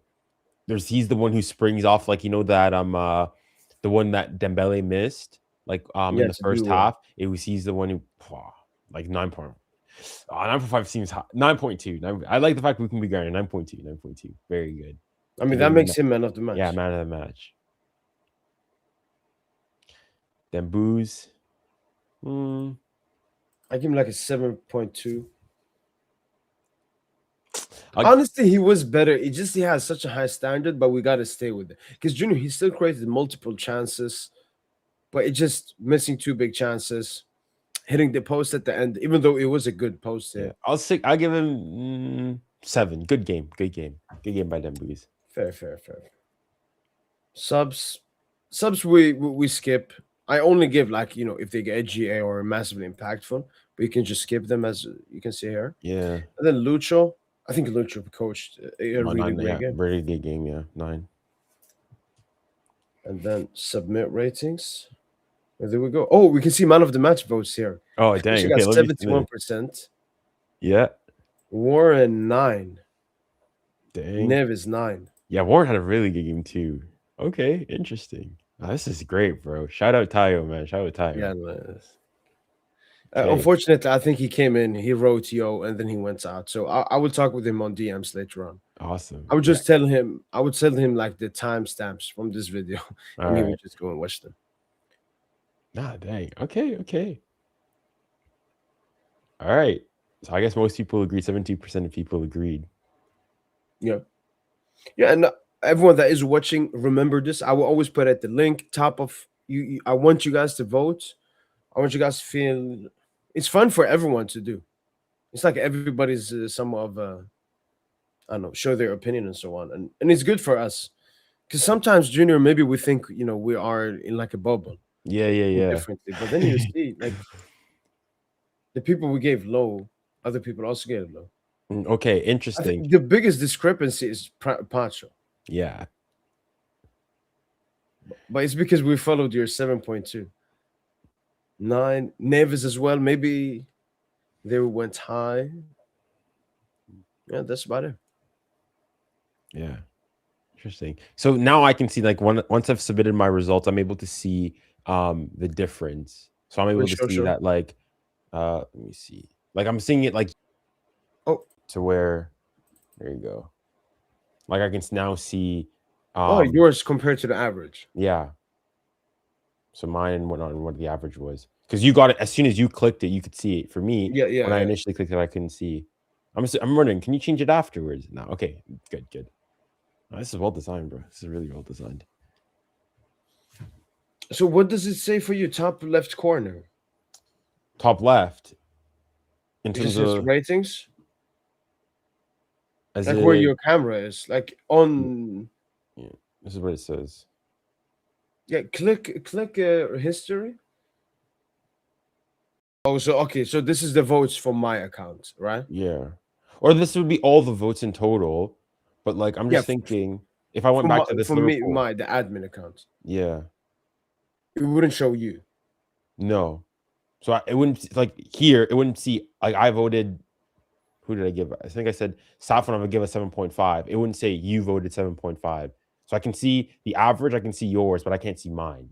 He's the one who springs off, like that the one that Dembele missed, like in Yeah, the to first do, half. He's the one who like 9 point. 9.5 seems high. 9.2. I like the fact we can be going 9.2. 9.2. Very good. I mean, that makes him man of the match. Yeah, man of the match. Then Booze. I give him like a 7.2. I'll- Honestly, he was better. He has such a high standard, but we got to stay with it. Because Junior, he still created multiple chances, but it just missing 2 big chances, hitting the post at the end, even though it was a good post Yeah, here. I'll give him 7. Good game by them Booze. Fair. Subs we skip. I only give if they get a GA or massively impactful, but you can just skip them as you can see here. Yeah. And then Lucho, I think Lucho coached a really 9, great game. Very good game, yeah. 9. And then submit ratings. And there we go. Oh, we can see man of the match votes here. Oh, dang. She Okay, got let me see. 71%. Yeah. Warren 9. Dang. Neves 9. Yeah, Warren had a really good game too. Okay, interesting. This is great, bro. Shout out Tayo, man. Shout out Tayo. Yeah, man. Okay. Unfortunately, I think he came in, he wrote yo, and then he went out. So I will talk with him on DMs later on. Awesome. I would just tell him, like the timestamps from this video, All and he right. would just go and watch them. Nah, dang. Okay. All right. So I guess most people agree. 72% of people agreed. Yeah. Yeah, and everyone that is watching, remember this. I will always put at the link top of you. I want you guys to vote. I want you guys to feel it's fun for everyone to do. It's like everybody's some of I don't know, show their opinion and so on, and it's good for us because sometimes Junior, maybe we think we are in like a bubble Yeah. differently, but then you see like the people we gave low, other people also gave low. Okay, I interesting. think the biggest discrepancy is Pacho, Yeah. but it's because we followed your 7.2. 9 Neves as well. Maybe they went high. Yeah, that's about it. Yeah. Interesting. So now I can see like once I've submitted my results, I'm able to see the difference. So I'm able to see that like let me see. Like I'm seeing it like to where there you go. Like I can now see yours compared to the average. Yeah. So mine and what the average was. Because you got it as soon as you clicked it, you could see it. For me, when I initially clicked it, I couldn't see. I'm wondering, can you change it afterwards? No. Okay. Good. Oh, this is well designed, bro. This is really well designed. So what does it say for you? Top left corner. Top left. In terms of ratings. As like where your camera is. Like on. Yeah. This is what it says. Yeah. Click history. Oh, so okay. So this is the votes from my account, right? Yeah. Or this would be all the votes in total. But like I'm just thinking if I went back to this Liverpool, the admin account. Yeah. It wouldn't show you. No. So it wouldn't like here, it wouldn't see like I voted. Who did I give? I think I said Safwan, I would give a 7.5. It wouldn't say you voted 7.5. So I can see the average, I can see yours, but I can't see mine.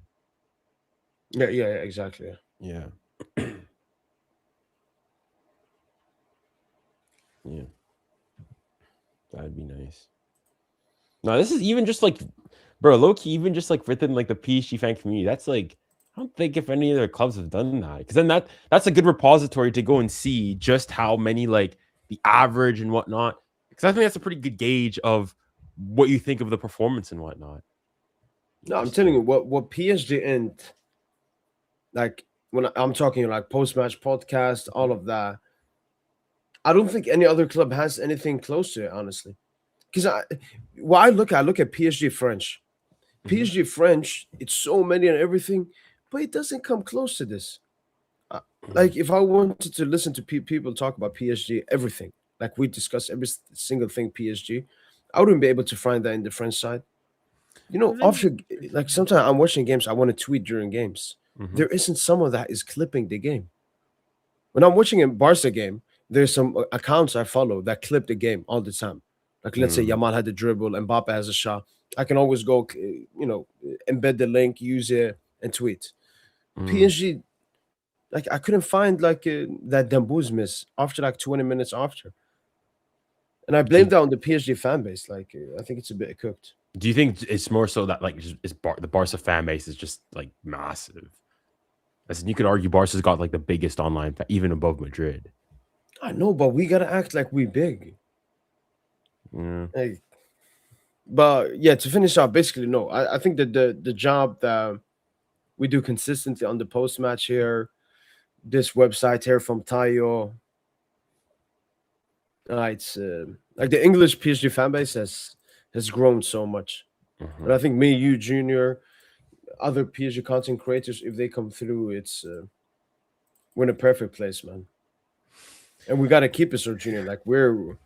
Yeah, exactly. Yeah. Yeah. That'd be nice. No, this is even just like, bro, low-key, even just like within like the PSG fan community, that's like, I don't think if any other clubs have done that. Because then that's a good repository to go and see just how many like the average and whatnot. Because I think that's a pretty good gauge of what you think of the performance and whatnot. No, I'm telling you what PSG and like when I'm talking like post-match podcast, all of that. I don't think any other club has anything close to it, honestly. Because I look at PSG French. PSG French, it's so many and everything, but it doesn't come close to this. Like if I wanted to listen to people talk about PSG, everything, like we discuss every single thing PSG, I wouldn't be able to find that in the French side. After like sometimes I'm watching games, I want to tweet during games. There isn't someone that is clipping the game. When I'm watching a Barca game, there's some accounts I follow that clip the game all the time. Like let's say Yamal had the dribble, Mbappe has a shot. I can always go, embed the link, use it, and tweet. PSG, like I couldn't find like that Dembouz miss after like 20 minutes after. And I blame that on the PSG fan base. Like I think it's a bit cooked. Do you think it's more so that like the Barca fan base is just like massive? As in, you could argue Barca's got like the biggest online even above Madrid. I know, but we gotta act like we big. Hey, but yeah, to finish off, basically, no. I think that the job that we do consistently on the post match here, this website here from Tayo, it's like the English PSG fan base has grown so much, and I think me, you, Junior, other PSG content creators, if they come through, it's we're in a perfect place, man. And we gotta keep it so, Junior. Like we're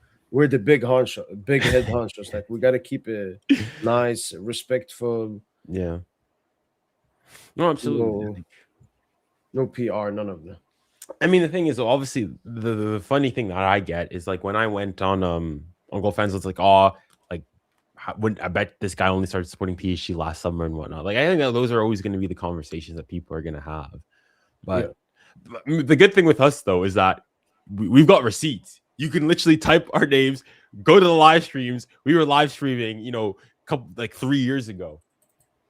the big head honchos. Like we gotta keep it nice, respectful. Yeah. No, absolutely. No PR, none of that. I mean, the thing is, obviously, the funny thing that I get is like when I went on Goal Fans, it's like, when I bet this guy only started supporting PSG last summer and whatnot. Like I think that those are always going to be the conversations that people are going to have. But the good thing with us though is that we've got receipts. You can literally type our names, go to the live streams. We were live streaming, like 3 years ago.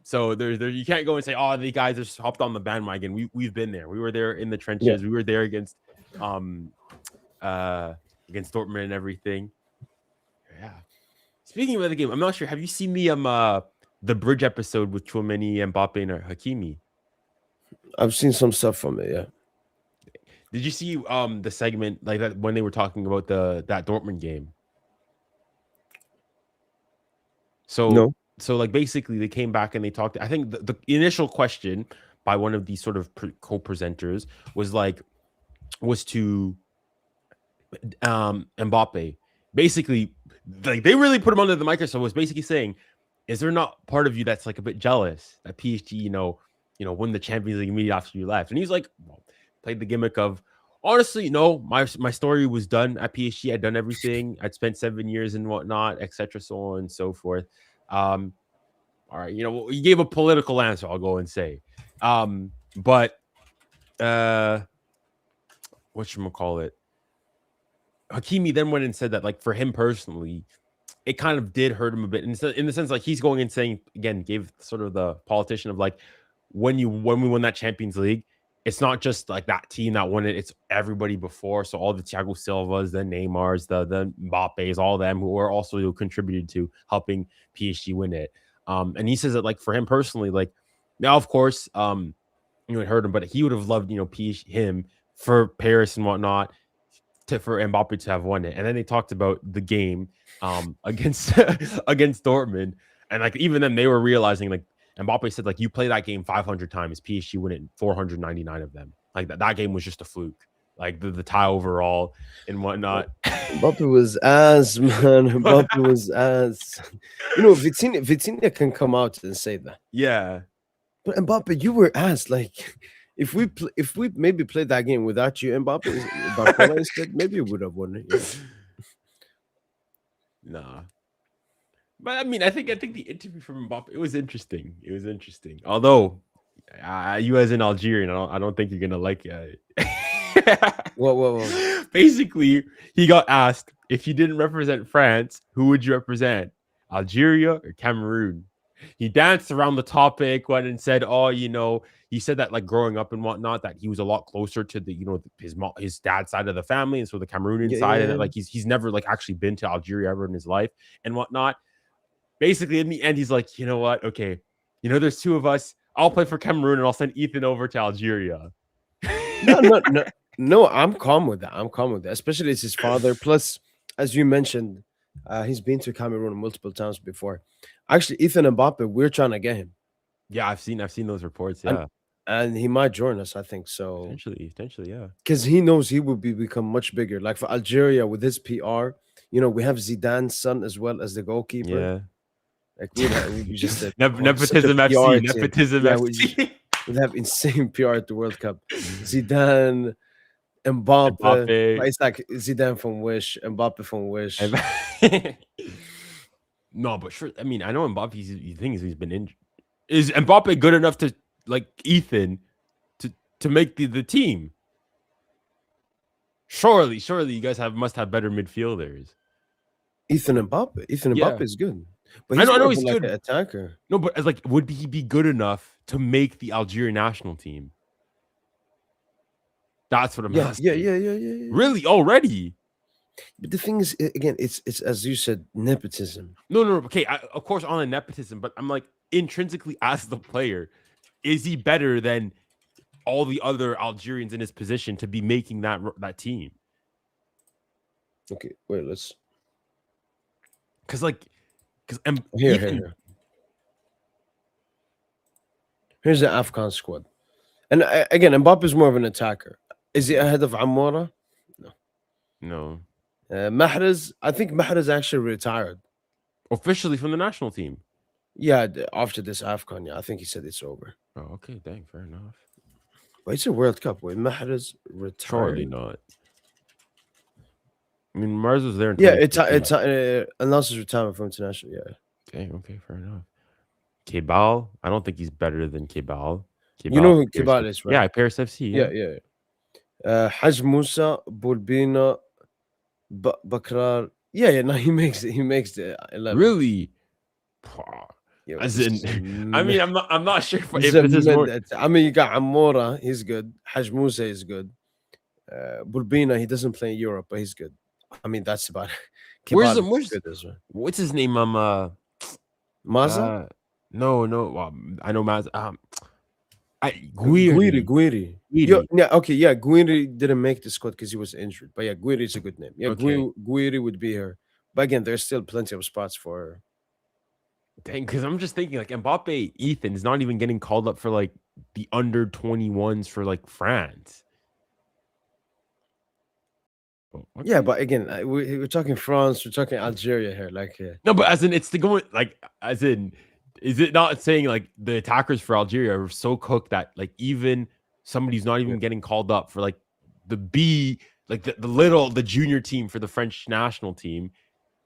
So there you can't go and say, oh, the guys just hopped on the bandwagon. We've been there. We were there in the trenches. We were there against against Dortmund and everything. Yeah. Speaking of the game, I'm not sure. Have you seen the bridge episode with Tchouameni, Mbappe, and Hakimi? I've seen some stuff from it. Yeah. Did you see the segment like that when they were talking about that Dortmund game? So No. So like basically they came back and they talked. I think the initial question by one of these sort of co-presenters was to Mbappe. Basically, like they really put him under the microscope. Was basically saying, is there not part of you that's like a bit jealous that PSG, won the Champions League immediately after you left? And he's like, well, played the gimmick of, honestly, no, my story was done at PSG. I'd done everything. I'd spent 7 years and whatnot, etc., so on and so forth. All right, he gave a political answer, I'll go and say. But whatchamacallit? Hakimi then went and said that, like, for him personally, it kind of did hurt him a bit. In the sense, like, he's going and saying, again, gave sort of the politician of, like, when we won that Champions League, it's not just, like, that team that won it. It's everybody before. So all the Thiago Silvas, the Neymars, the Mbappes, all them who are also contributed to helping PSG win it. And he says that, like, for him personally, like, now, of course, it hurt him, but he would have loved, him for Paris and whatnot, for Mbappe to have won it. And then they talked about the game against against Dortmund, and like even then they were realizing, like, Mbappe said, like, you play that game 500 times, PSG win it 499 of them. Like that game was just a fluke. Like the tie overall and whatnot. Mbappe was ass, man. Mbappe was ass. Vitinha can come out and say that. Yeah. But Mbappe, you were ass. Like, if we maybe played that game without you, Mbappe instead, maybe we would have won it. Yeah. Nah. But I mean, I think the interview from Mbappe, it was interesting. It was interesting. Although, you as an Algerian, I don't think you're gonna like it. Whoa. Basically, he got asked, if you didn't represent France, who would you represent? Algeria or Cameroon? He danced around the topic, went and said, he said that, like, growing up and whatnot, that he was a lot closer to the, his dad's side of the family, and so the Cameroonian side, and like he's never, like, actually been to Algeria ever in his life and whatnot. Basically, in the end, he's like, you know what? Okay, there's two of us. I'll play for Cameroon and I'll send Ethan over to Algeria. No, I'm calm with that. Especially it's his father. Plus, as you mentioned, he's been to Cameroon multiple times before. Actually, Ethan Mbappe, we're trying to get him. Yeah, I've seen those reports. Yeah, and he might join us, I think so. Potentially, yeah. Because he knows he will become much bigger. Like for Algeria with his PR, we have Zidane's son as well as the goalkeeper. Yeah. Like we just said, nepotism FC. Nepotism FC. We have insane PR at the World Cup. Zidane, Mbappe. It's like Zidane from Wish, Mbappe from Wish. No, but sure. I mean, I know Mbappe. He thinks he's been injured. Is Mbappe good enough to, like, Ethan to make the team? Surely, you guys must have better midfielders. Ethan Mbappe is good. But I know he's like good. An attacker. No, but like, would he be good enough to make the Algerian national team? That's what I'm asking. Yeah. Really? Already? But the thing is, again, it's as you said, nepotism. No. Okay, of course, on a nepotism, but I'm like, intrinsically as the player, is he better than all the other Algerians in his position to be making that team? Okay, wait, let's. Here. Here's the Afghan squad, and again, Mbappe is more of an attacker. Is he ahead of Amoura? No. Mahrez, I think Mahrez actually retired officially from the national team. Yeah, after this Afghan, I think he said it's over. Oh, okay, dang, fair enough. But it's a World Cup. Wait, Mahrez retired? Surely not. I mean, Mahrez was there. It's announced his retirement from international. Yeah. Okay, fair enough. Kebal, I don't think he's better than Kebal. You know who Kebal is, right? Yeah, Paris FC. Yeah. Haj Musa, Bulbina, Bakrar. Yeah. No, he makes the 11. Really? Yeah, As in, I mean, I'm not sure if this is more. I mean, you got Amoura, he's good. Haj Musa is good. Burbina, he doesn't play in Europe, but he's good. I mean, that's about it. Where's Kebab is where's good as well. what's his name? Maza? No. I know Maz. Guiri. Guiri. Yeah, okay, yeah. Guiri didn't make the squad because he was injured. But yeah, Guiri is a good name. Yeah, Okay. Guiri would be here. But again, there's still plenty of spots for. Dang, because I'm just thinking like Mbappe, Ethan is not even getting called up for like the under 21s for like France. Oh, Yeah, okay. but again, we're talking France, we're talking Algeria here. Like, No, but as in it's the going like as in is it not saying like the attackers for Algeria are so cooked that like even somebody who's not even getting called up for like the B, like the junior team for the French national team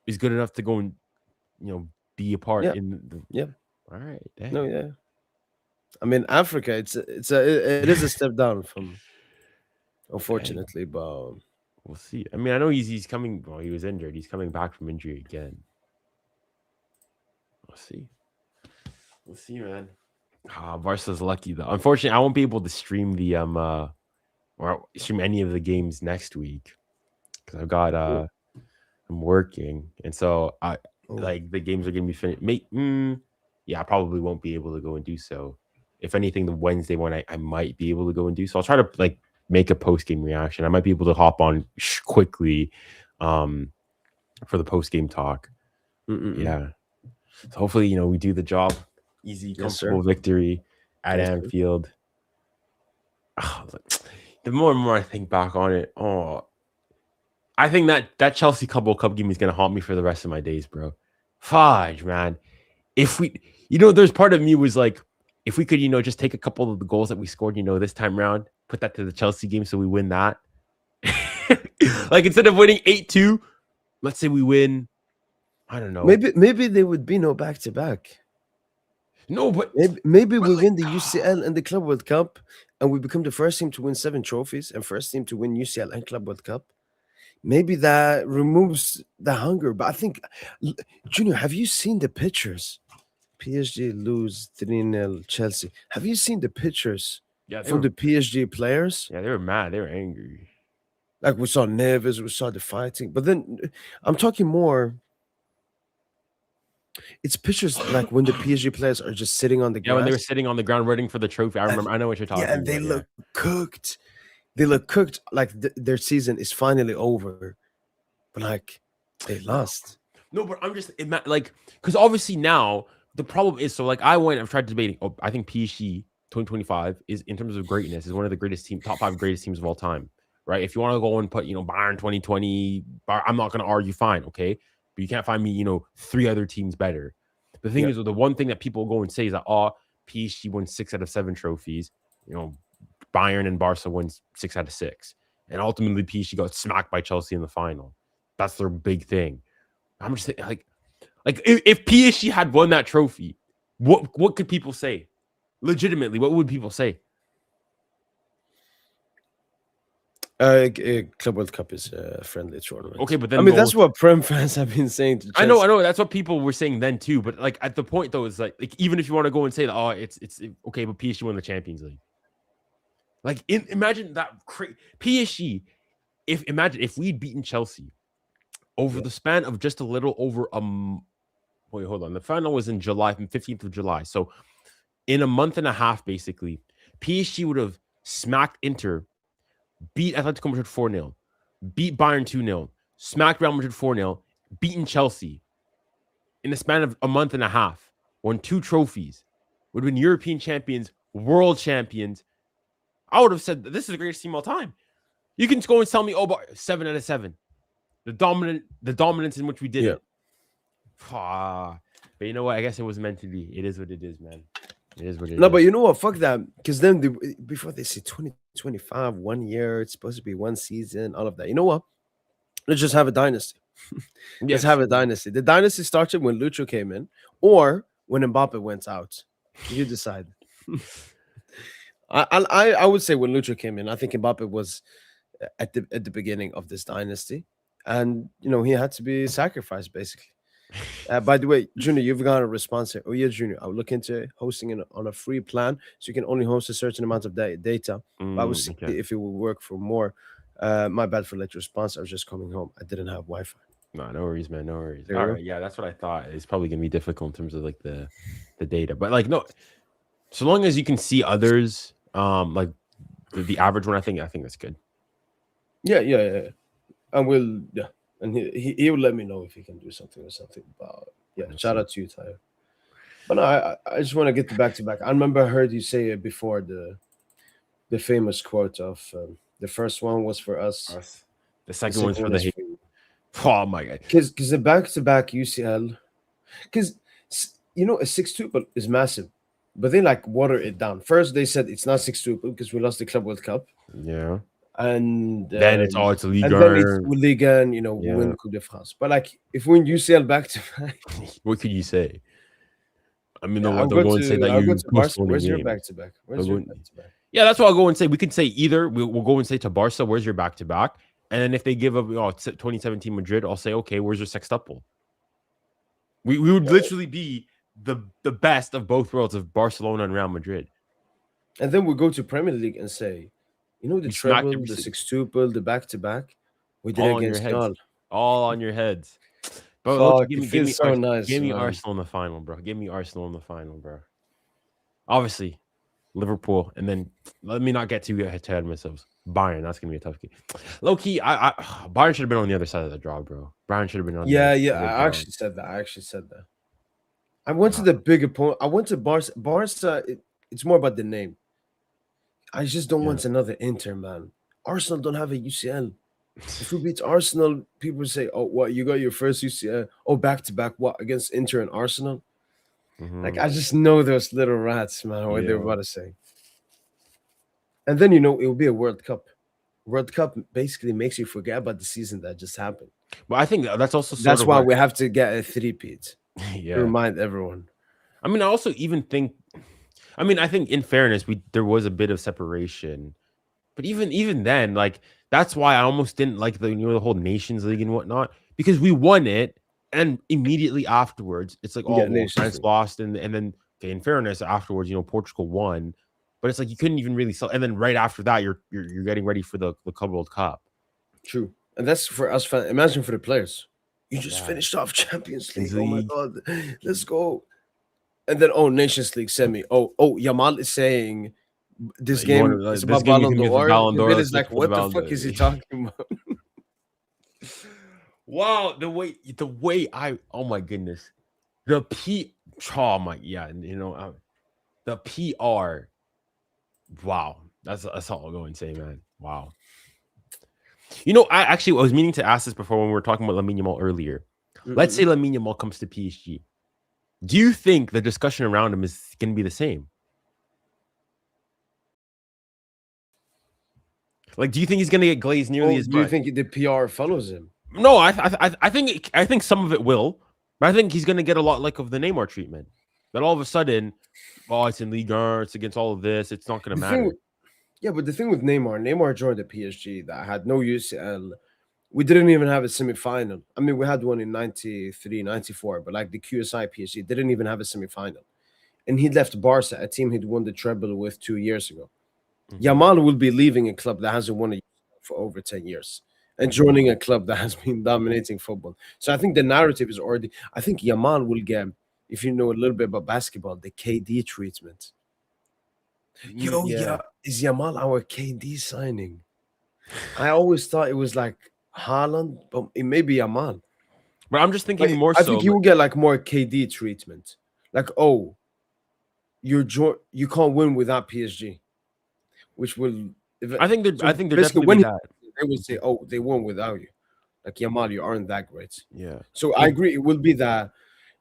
is good enough to go and be a part in the yeah. All right. Dang. No, yeah. I mean, Africa, it is a step down from, unfortunately, but we'll see. I mean, I know he's coming. Well, he was injured. He's coming back from injury again. We'll see. We'll see, man. Barca's lucky though. Unfortunately, I won't be able to stream the or stream any of the games next week because I've got I'm working, and so like the games are gonna be finished. Yeah, I probably won't be able to go and do so. If anything, the Wednesday one I might be able to go and do so. I'll try to like make a post game reaction. I might be able to hop on quickly for the post game talk. Yeah. So hopefully, we do the job. Easy, comfortable victory at Anfield. The more and more I think back on it, I think that Chelsea Cup game is gonna haunt me for the rest of my days, bro. Fudge, man. If we, there's part of me was like, if we could, just take a couple of the goals that we scored, this time around, put that to the Chelsea game so we win that. Like instead of winning 8-2, let's say we win. I don't know. Maybe there would be no back-to-back. No, but maybe we win the UCL and the Club World Cup, and we become the first team to win 7 trophies and first team to win UCL and Club World Cup. Maybe that removes the hunger. But I think, Junior, have you seen the pictures? PSG lose 3-0 Chelsea. Have you seen the pictures from the PSG players? Yeah, they were mad. They were angry. Like we saw Neves, we saw the fighting. But then I'm talking more. It's pictures like when the PSG players are just sitting on the grass. Yeah, when they were sitting on the ground waiting for the trophy. I remember. I know what you're talking about. Yeah, and they look cooked. They look cooked like their season is finally over. But like they lost. No, but I'm just like, because obviously now the problem is, so like I've tried debating. I think PSG 2025 is, in terms of greatness, is one of the greatest top 5 greatest teams of all time. Right? If you want to go and put, Bayern 2020, I'm not going to argue. Fine, okay. But you can't find me, 3 other teams better. The thing is, the one thing that people go and say is that, PSG won 6 out of 7 trophies. Bayern and Barca won 6 out of 6. And ultimately, PSG got smacked by Chelsea in the final. That's their big thing. I'm just saying, like if PSG had won that trophy, what could people say? Legitimately, what would people say? Club World Cup is a friendly tournament. Okay, but then I mean that's what Prem fans have been saying to Chelsea. I know that's what people were saying then too. But like at the point though is like even if you want to go and say that it's okay, but PSG won the Champions League. Like imagine that PSG. Imagine if we'd beaten Chelsea over the span of just a little over wait, hold on. The final was in July, 15th of July. So in a month and a half, basically, PSG would have smacked Inter, beat Atletico Madrid 4-0, beat Bayern 2-0, smacked Real Madrid 4-0, beaten Chelsea in the span of a month and a half, won 2 trophies, would have been European champions, world champions. I would have said that this is the greatest team of all time. You can go and tell me, but 7 out of 7. The dominance in which we did it. But you know what? I guess it was meant to be. It is what it is, man. It is what it is. No, but you know what? Fuck that. Because then before they say 2025, 1 year, it's supposed to be 1 season, all of that. You know what? Let's just have a dynasty. Let's have a dynasty. The dynasty started when Lucho came in or when Mbappe went out. You decide. I would say when Lucho came in, I think Mbappe was at the beginning of this dynasty. And, he had to be sacrificed, basically. By the way, Junior, you've got a response here. Oh, yeah, Junior, I'll look into hosting it on a free plan. So you can only host a certain amount of data. But I will see if it will work for more My bad for late response. I was just coming home. I didn't have Wi-Fi. No, no worries, man. No worries. There All you right, yeah, that's what I thought. It's probably gonna be difficult in terms of like the data, but like no, so long as you can see others, like the average one, I think that's good. Yeah. And we'll and he will let me know if he can do something or something. But yeah, shout out to you, Tyler. But no, I just want to get the back to back. I remember I heard you say it before the famous quote of the first one was for us. The second one's for the is hate. for you. Oh my god. Because the back to back UCL, because you know a 6-2 but is massive, but they like water it down. First they said it's not 6-2 because we lost the Club World Cup, Yeah. and Then it's all it's a league. and then it's Liga, and we Yeah. win Coupe de France. But like if we win UCL back to back, What could you say? I mean, I'll they'll go and say that I'll go you to Barca. postponed Where's the your game. back to back? Where's They'll your go- back to back? Yeah, that's what I'll go and say. We could say either we'll go and say to Barca, "Where's your back to back?" And then if they give up 2017 Madrid, I'll say, "Okay, where's your sextuple?" We would literally be the best of both worlds of Barcelona and Real Madrid. And then we go to Premier League and say, the We smacked treble, every the single- 6-2, the back to back, we did All it on your against heads. y'all. All on your heads. But Fuck, give it me feels so nice. give me man. Arsenal in the final, bro. Give me Arsenal in the final, bro. Obviously, Liverpool, and then let me not get too ahead of myself. Bayern, that's gonna be a tough game. Low key, I Bayern should have been on the other side of the draw, bro. Bayern should have been on. Yeah, the yeah. other I draw. actually said that. I went to the big opponent. I went to Barca. Barca, it's more about the name. I just don't want another Inter, man. Arsenal don't have a UCL. If we beat Arsenal, people say, "Oh, what? You got your first UCL? Oh, back to back. What against Inter and Arsenal?" Like I just know those little rats, man. What they're about to say. And then it will be a World Cup. World Cup basically makes you forget about the season that just happened. But I think that's also That's why we have to get a three-peat. Yeah. To remind everyone. I mean, I also even think. I mean, I think in fairness, there was a bit of separation, but even then, like that's why I almost didn't like the whole Nations League and whatnot, because we won it, and immediately afterwards, it's like, France lost, and then okay, in fairness, afterwards, Portugal won, but it's like you couldn't even really sell, and then right after that, you're getting ready for the Club World Cup. True, and that's for us fans. Imagine for the players, you just finished off Champions League. Oh my god, let's go! And then Nations League semi. Yamal is saying this game is about Ballon d'Or. Is like, what the fuck is he talking about? Wow, the way oh my goodness, the PR. Wow, that's all I'll go and say, man. Wow. I was meaning to ask this before when we were talking about Lamine Yamal earlier. Let's say Lamine Yamal comes to PSG. Do you think the discussion around him is going to be the same? Like, do you think he's going to get glazed nearly as much? Do you think the PR follows him? No, I think some of it will, but I think he's going to get a lot like of the Neymar treatment. That all of a sudden, it's in Ligue 1, it's against all of this, it's not going to matter. But the thing with Neymar joined the PSG that had no UCL. We didn't even have a semi-final. I mean, we had one in 93, 94, but like the QSI PSG didn't even have a semi-final. And he left Barca, a team he'd won the treble with 2 years ago. Yamal will be leaving a club that hasn't won a for over 10 years and joining a club that has been dominating football. So I think the narrative is already, I think Yamal will get, if you know a little bit about basketball, the KD treatment. Is Yamal our KD signing? I always thought it was like Haaland, but it may be Yamal. But I'm just thinking more I think you will get like more KD treatment. Like, you can't win without PSG. Which will, I think they're definitely when that. They will say, they won without you. Like Yamal, you aren't that great. Yeah. So I agree. It will be that.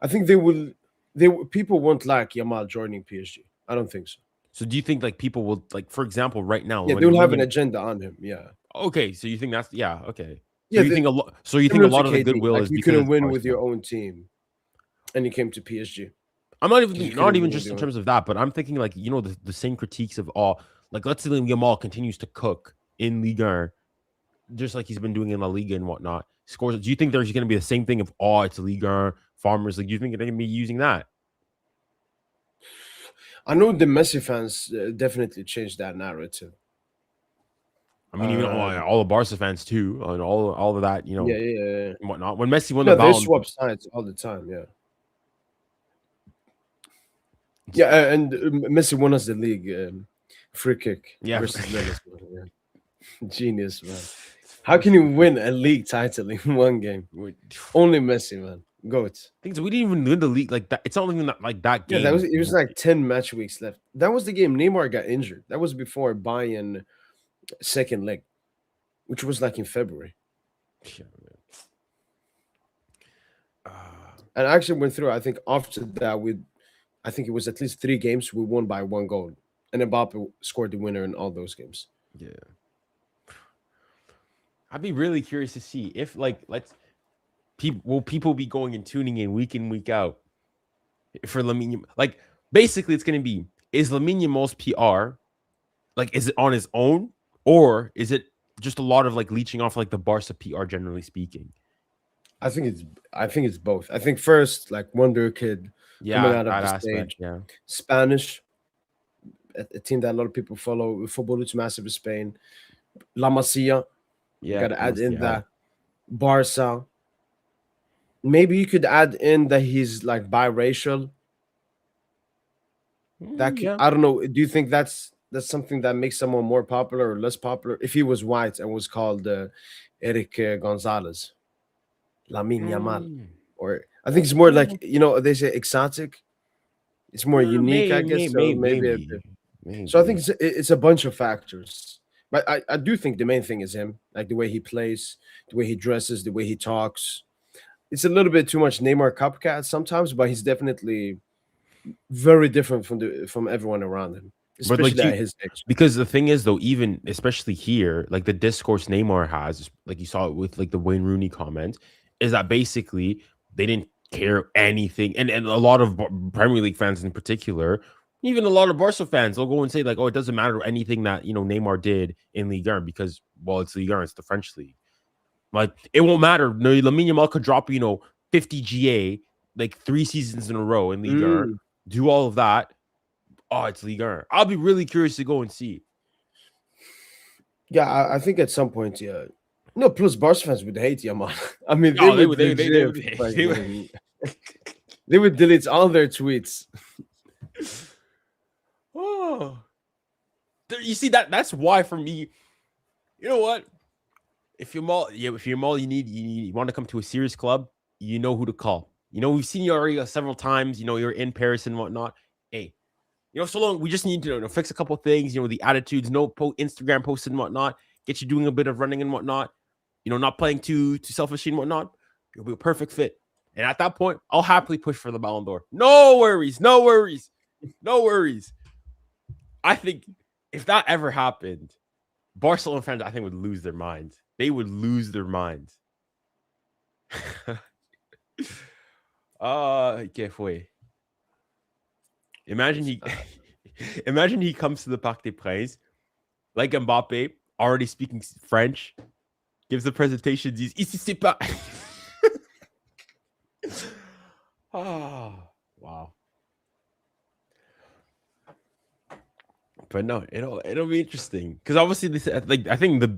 I think people won't like Yamal joining PSG. I don't think so. So do you think like people will like, for example, right now? Yeah, they'll have an agenda on him. Yeah. Okay, so you think that's okay. Yeah. So you think a lot. So you think a lot of the goodwill is you couldn't win with your own team, and you came to PSG. I'm not even just in terms of that, but I'm thinking like the same critiques of all. Like, let's say Yamal continues to cook in Ligue 1, just like he's been doing in La Liga and whatnot. Scores. Do you think there's going to be the same thing of it's Ligue 1, Farmers League? Do you think they're going to be using that? I know the Messi fans definitely changed that narrative. I mean, even all the Barca fans too, and all of that, you know, Yeah. and whatnot. When Messi won No, the they Ballon, swap sides all the time. Yeah, and Messi won us the league free kick Yeah. versus Lille. Yeah. Genius, man. How can you win a league title in one game? Only Messi, man. Goat. Things we didn't even win the league like that. It's not even like that Yeah, game. it was like 10 match weeks left. That was the game Neymar got injured. That was before Bayern second leg, which was like in February. Yeah, And I actually went through. I think after that, I think it was at least 3 games we won by 1 goal, and Mbappe scored the winner in all those games. yeah. I'd be really curious to see if, like, will people be going and tuning in week out for Lamine? Like, basically, it's going to be, is Lamine Yamal's PR, like, is it on his own, or is it just a lot of like leeching off like the Barca PR, generally speaking? I think it's both. I think first, like Wonder Kid coming out of the stage, yeah. Spanish, a team that a lot of people follow. Football is massive in Spain. La Masia, Yeah, got to add in that. Barca. Maybe you could add in that he's like biracial. That I don't know. Do you think that's something that makes someone more popular or less popular? If he was white and was called Eric Gonzalez, Lamine Yamal, or I think it's more like, you know, they say exotic. It's more unique, I guess. Maybe. So I think it's a bunch of factors. But I do think the main thing is him, like the way he plays, the way he dresses, the way he talks. It's a little bit too much Neymar copycat sometimes, but he's definitely very different from everyone around him, especially at his age. Because the thing is, though, even especially here, like the discourse Neymar has, like you saw it with like the Wayne Rooney comment, is that basically they didn't care anything, and a lot of Premier League fans in particular. Even a lot of Barca fans, they'll go and say like, "Oh, it doesn't matter anything that, you know, Neymar did in Ligue 1 because, well, it's Ligue 1, it's the French league. Like, it won't matter. No, Lamine Yamal could drop, you know, 50 GA like 3 seasons in a row in Ligue 1, do all of that. Oh, it's Ligue 1. I'll be really curious to go and see. Yeah, I think at some point, yeah. No, plus Barca fans would hate Yamal. I mean, they would delete all their tweets. Oh, you see that's why for me, you know what? If you're Yamal, you want to come to a serious club, you know who to call. You know, we've seen you already several times. You know, you're in Paris and whatnot. Hey, you know, so long we just need to, you know, fix a couple things. You know, the attitudes, no Instagram posts and whatnot. Get you doing a bit of running and whatnot. You know, not playing too selfishly and whatnot. You'll be a perfect fit. And at that point, I'll happily push for the Ballon d'Or. No worries. I think if that ever happened, Barcelona fans, I think, would lose their minds. They would lose their minds. ¿Qué fue? Imagine he comes to the Parc des Princes, like Mbappe, already speaking French, gives the presentation. Ici c'est pas. Oh, wow. But no, it'll be interesting because obviously this, like, I think the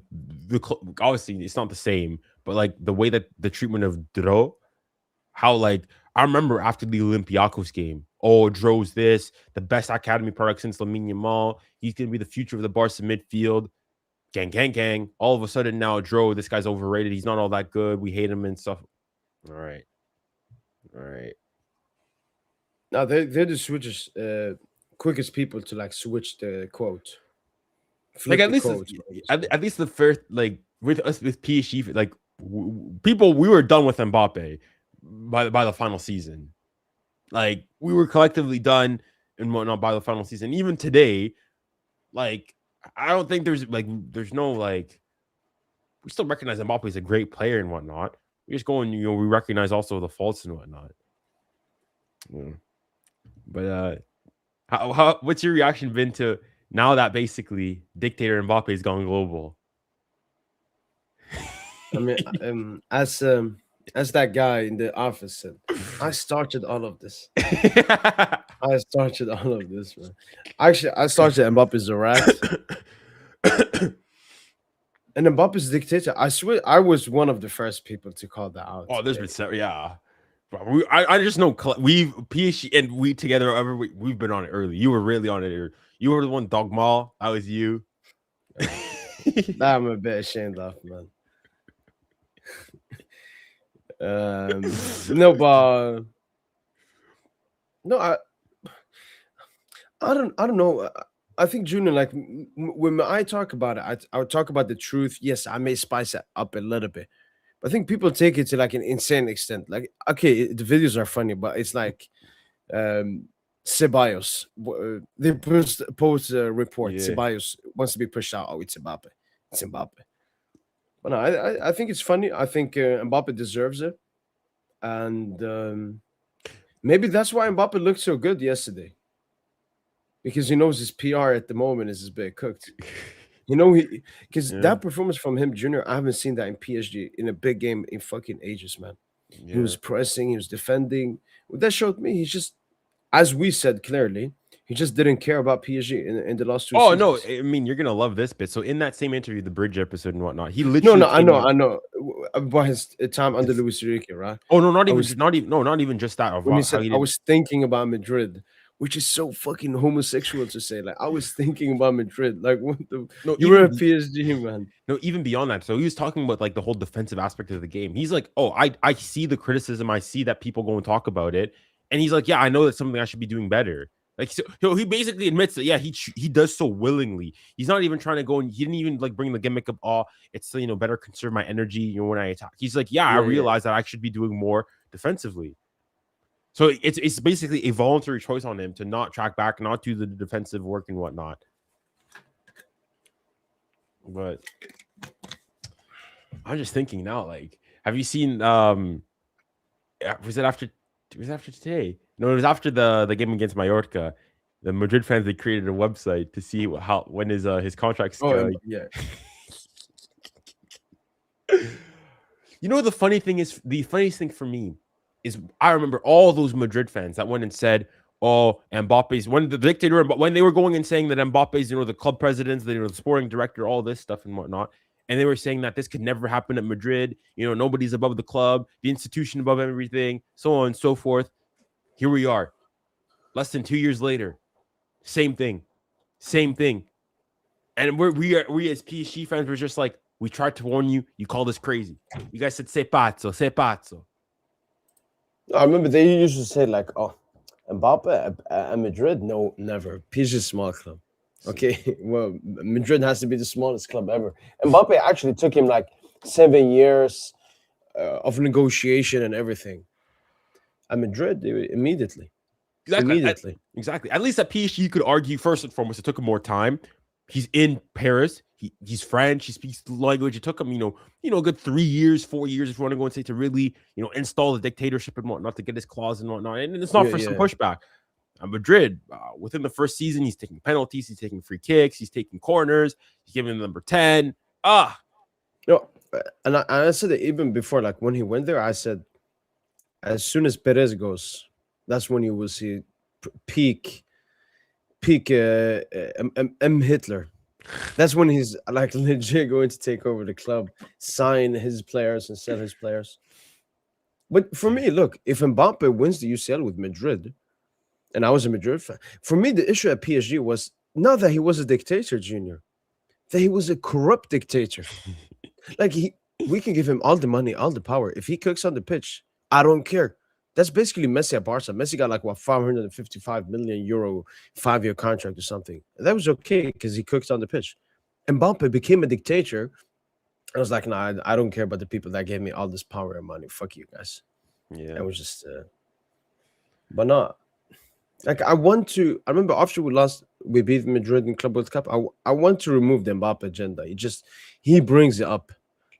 obviously it's not the same, but like the way that the treatment of Dro, how, like, I remember after the Olympiacos game, Dro's the best academy product since Lamine Yamal. He's gonna be the future of the Barca midfield. Gang. All of a sudden now, Dro, this guy's overrated. He's not all that good. We hate him and stuff. All right. Now they're the switches. Quickest people to like switch the quote. Like at least the first, like with us with PSG, like people, we were done with Mbappe by the final season. Like we were collectively done and whatnot by the final season. Even today, like I don't think there's no like, we still recognize Mbappe as a great player and whatnot. We just go and, you know, we recognize also the faults and whatnot. Yeah. But how what's your reaction been to now that basically dictator Mbappe has gone global? I mean, as that guy in the office said, I started all of this. I started all of this, man. Actually, I started Mbappe's rat. And Mbappe's dictator. I swear, I was one of the first people to call that out. Oh, there's been yeah. I just know we've PSG and we together. We've been on it early. You were really on it. You were the one, Dogmal. That was you. That I'm a bit ashamed of, man. No, but no, I don't know. I think Junior, like when I talk about it, I would talk about the truth. Yes, I may spice it up a little bit. I think people take it to like an insane extent. Like, okay, the videos are funny, but it's like Ceballos. They post a report. Yeah. Ceballos wants to be pushed out. Oh, it's Mbappe. It's Mbappe. But no, I think it's funny. I think Mbappe deserves it. And maybe that's why Mbappe looked so good yesterday. Because he knows his PR at the moment is a bit cooked. Because that performance from him, Junior, I haven't seen that in PSG in a big game in fucking ages, man. Yeah. He was pressing, he was defending. What that showed me, he's just, as we said clearly, he just didn't care about PSG in the last 2 seasons. No, I mean, you're gonna love this bit. So in that same interview, the bridge episode and whatnot, he literally I know. About his time under Luis Enrique, right? Oh no, not even just that. When he said, I was thinking about Madrid, which is so fucking homosexual to say. Like, I was thinking about Madrid. Like, what the? No, you were at PSG, man. No, even beyond that. So he was talking about like the whole defensive aspect of the game. He's like, oh, I see the criticism. I see that people go and talk about it. And he's like, yeah, I know that's something I should be doing better. Like, so he basically admits that, yeah, he does so willingly. He's not even trying to go and he didn't even like bring the gimmick of, oh, it's, better conserve my energy, when I attack. He's like, I realize that I should be doing more defensively. So it's basically a voluntary choice on him to not track back, not do the defensive work and whatnot. But I'm just thinking now, like, have you seen was it after today? No, it was after the game against Mallorca. The Madrid fans, they created a website to see when his contract's going. Yeah. The funniest thing for me is I remember all those Madrid fans that went and said, oh, Mbappe's when the dictator, when they were going and saying that Mbappe's, the club presidents, the sporting director, all this stuff and whatnot. And they were saying that this could never happen at Madrid. Nobody's above the club, the institution above everything, so on and so forth. Here we are, less than 2 years later. Same thing. And we as PSG fans were just like, we tried to warn you. You called us crazy. You guys said, sei pazzo. I remember they used to say like, oh, Mbappe at Madrid? No, never. PSG is a small club. Okay, well, Madrid has to be the smallest club ever. Mbappe actually took him like 7 years of negotiation and everything. At Madrid, immediately. Exactly. At least at PSG, you could argue, first and foremost, it took him more time. He's in Paris. He's French. He speaks the language. It took him, a good 3 years, 4 years, if you want to go and say, to really, install the dictatorship and whatnot, to get his clause and whatnot. And it's not for some pushback. At Madrid, within the first season, he's taking penalties, he's taking free kicks, he's taking corners, he's giving them number 10. And I said that even before, like when he went there, I said, as soon as Perez goes, that's when you will see peak Hitler. That's when he's like legit going to take over the club, sign his players and sell his players. But for me, look, if Mbappe wins the UCL with Madrid, and I was a Madrid fan, for me, the issue at PSG was not that he was a dictator, Junior, that he was a corrupt dictator. Like, we can give him all the money, all the power. If he cooks on the pitch, I don't care. That's basically Messi at Barca. Messi got like, 555 million euro 5-year contract or something. That was okay because he cooked on the pitch. Mbappe became a dictator. I was like, nah, I don't care about the people that gave me all this power and money. Fuck you guys. Yeah. It was just, but not. Like, I remember after we beat Madrid in Club World Cup, I want to remove the Mbappe agenda. He brings it up.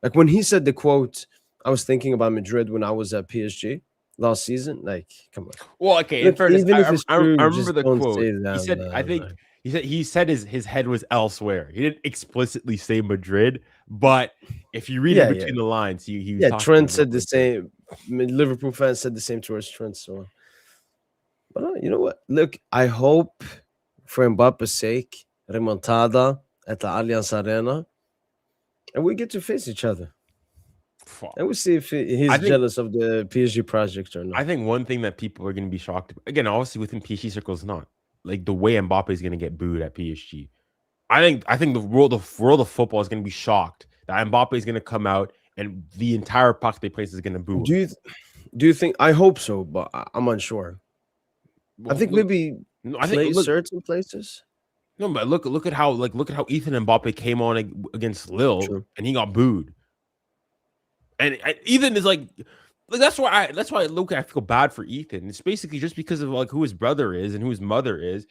Like when he said the quote, I was thinking about Madrid when I was at PSG last season. Like, come on. Well, okay. Look, in fairness, I remember the quote. That, he said, he said his head was elsewhere. He didn't explicitly say Madrid, but if you read it between the lines, he was Trent said the same. Liverpool fans said the same towards Trent. So, but you know what? Look, I hope for Mbappe's sake, remontada at the Allianz Arena. and we get to face each other, Fuck. and we see if he's I think- jealous of the PSG project or not. I think one thing that people are going to be shocked about, again, obviously within PSG circles, not like the way Mbappe is going to get booed at PSG. I think the world of football is going to be shocked that Mbappe is going to come out and the entire Pakistan place is going to boo him. Do you think? I hope so, but I'm unsure. I think maybe certain places. No, but look at how Ethan Mbappe came on against Lille. True. And he got booed. And Ethan is like that's why I feel bad for Ethan. It's basically just because of like who his brother is and who his mother is.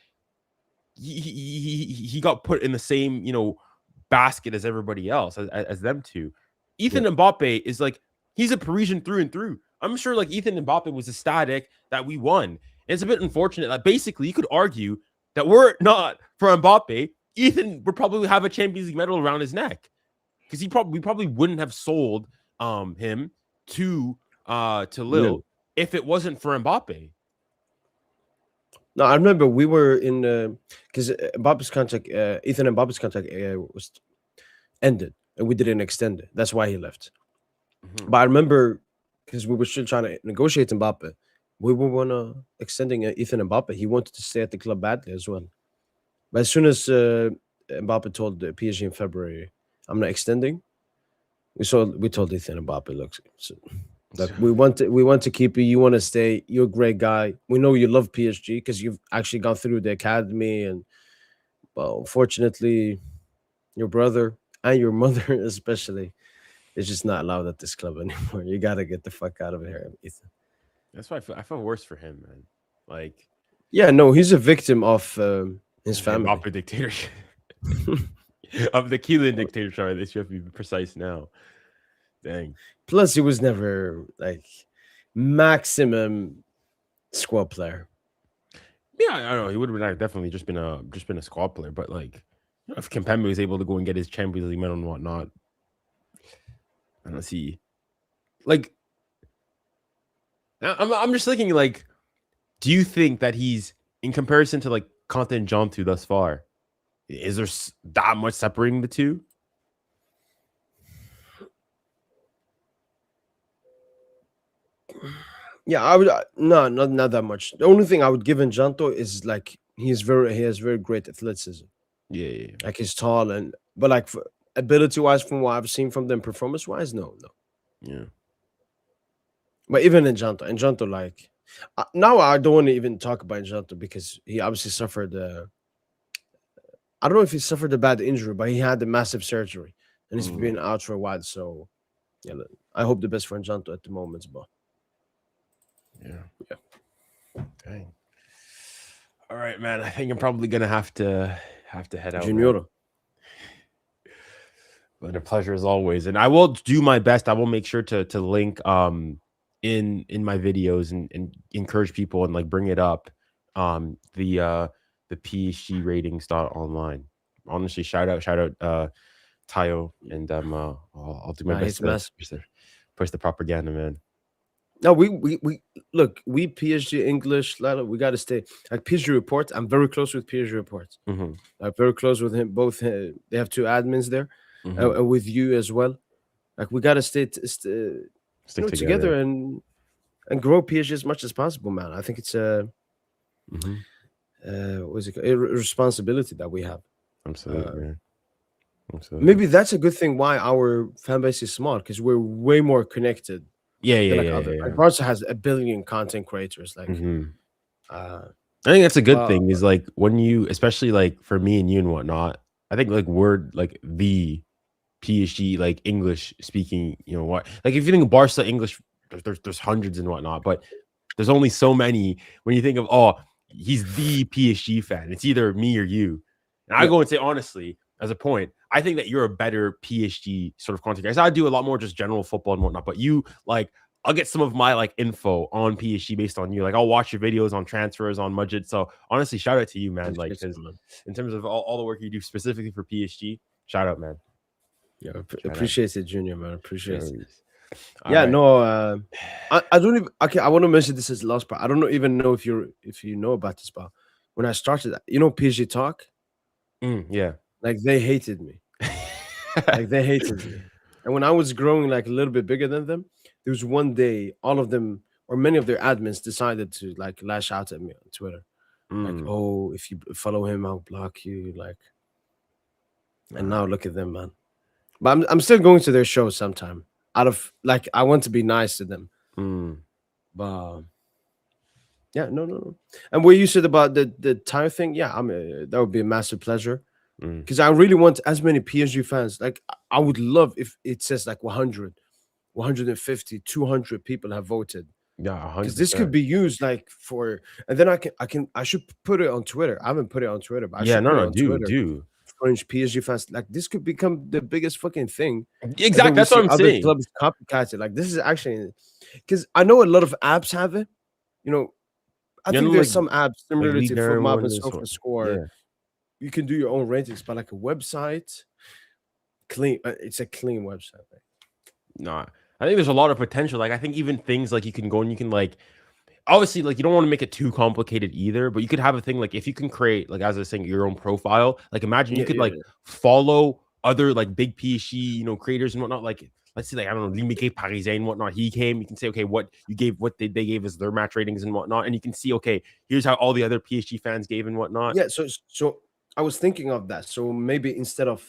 He got put in the same basket as everybody else as them two. Ethan Mbappe is like he's a Parisian through and through. I'm sure like Ethan Mbappe was ecstatic that we won. And it's a bit unfortunate that basically you could argue that were it not for Mbappe, Ethan would probably have a Champions League medal around his neck because we probably wouldn't have sold him to Lille if it wasn't for Mbappe. No, I remember we were in because Mbappe's contract, Ethan Mbappe's contract was ended, and we didn't extend it. That's why he left. Mm-hmm. But I remember because we were still trying to negotiate Mbappe. We were extending Ethan Mbappe. He wanted to stay at the club badly as well. But as soon as Mbappe told PSG in February, "I'm not extending," we told Ethan Mbappe, "Look, we want to keep you. You want to stay. You're a great guy. We know you love PSG because you've actually gone through the academy, and well, unfortunately, your brother and your mother especially is just not allowed at this club anymore. You got to get the fuck out of here, Ethan." That's why I feel worse for him, man. Like, yeah, no, he's a victim of his family. Mbappe dictatorship. Of the Keelan dictatorship. This you have to be precise now. Dang. Plus, he was never like maximum squad player. Yeah, I don't know. He would have definitely just been a squad player. But like, if Kimpembe was able to go and get his Champions League medal and whatnot, I don't see. Like, I'm just thinking. Like, do you think that he's in comparison to like Conte and Jontu thus far? Is there that much separating the two? Yeah, I would not that much. The only thing I would give Njanto is like he has very great athleticism. Yeah. Like he's tall but like ability wise, from what I've seen from them, performance wise, no. Yeah. But even Njanto, like now I don't want to even talk about Njanto because he obviously suffered. I don't know if he suffered a bad injury, but he had a massive surgery and he's been out for a while. So yeah, I hope the best for Njanto at the moment, but. Yeah. Dang. All right, man. I think I'm probably gonna have to head out. Junior. But a pleasure as always. And I will do my best. I will make sure to link in my videos and encourage people and like bring it up. The PSG ratings online. Honestly, shout out Tayo, and I'll do my best to push the propaganda, man. No, we look, we PSG English, we got to stay like PSG Reports. I'm very close with PSG Reports. Mm-hmm. I'm very close with him. Both they have two admins there, and with you as well. Like we got to stay stick together and grow PSG as much as possible, man. I think it's a a responsibility that we have. Absolutely, man. Absolutely. Maybe that's a good thing why our fan base is small because we're way more connected. Like Barca has 1 billion content creators. Like, I think that's a good thing. Is like when you, especially like for me and you and whatnot. I think like we're like the PSG like English speaking. You know what? Like if you think of Barca English, there's hundreds and whatnot, but there's only so many. When you think of he's the PSG fan, it's either me or you. And I go and say honestly, as a point, I think that you're a better PSG sort of content guy. I do a lot more just general football and whatnot, but you like I'll get some of my like info on PSG based on you. Like I'll watch your videos on transfers on Mudjid. So honestly, shout out to you, man. Like because in terms of all the work you do specifically for PSG, shout out, man. Yeah, appreciate it, Junior, man. Appreciate it. Right. No, I don't even. Okay, I want to mention this as the last part. I don't even know if you know about this, but when I started, PSG Talk, yeah. Like they hated me. Like they hated me. And when I was growing like a little bit bigger than them, there was one day all of them or many of their admins decided to like lash out at me on Twitter. Like, oh, if you follow him, I'll block you. Like, and now look at them, man. But I'm still going to their shows sometime. Out of like, I want to be nice to them. But yeah, no. And what you said about the tire thing, yeah, that would be a massive pleasure. Because I really want as many PSG fans. Like, I would love if it says like 100, 150, 200 people have voted. Yeah, Because this could be used like for, and then I should put it on Twitter. I haven't put it on Twitter, but I should put it on Twitter. Do. French PSG fans, like this could become the biggest fucking thing. Exactly, that's what I'm other saying. Clubs copycat it. Like this is actually, because I know a lot of apps have it. You know, I think there's some apps similar to FootMap and SofaScore. Yeah. You can do your own ratings, but like a website, clean. It's a clean website. Right? Nah, I think there's a lot of potential. Like I think even things like you can go and you can like, obviously like you don't want to make it too complicated either, but you could have a thing like if you can create like as I was saying your own profile. Like imagine you could like follow other like big PSG creators and whatnot. Like let's say like I don't know Limité Parisien and whatnot. He came. You can say okay, what they gave us their match ratings and whatnot, and you can see okay, here's how all the other PSG fans gave and whatnot. Yeah. So I was thinking of that. So maybe instead of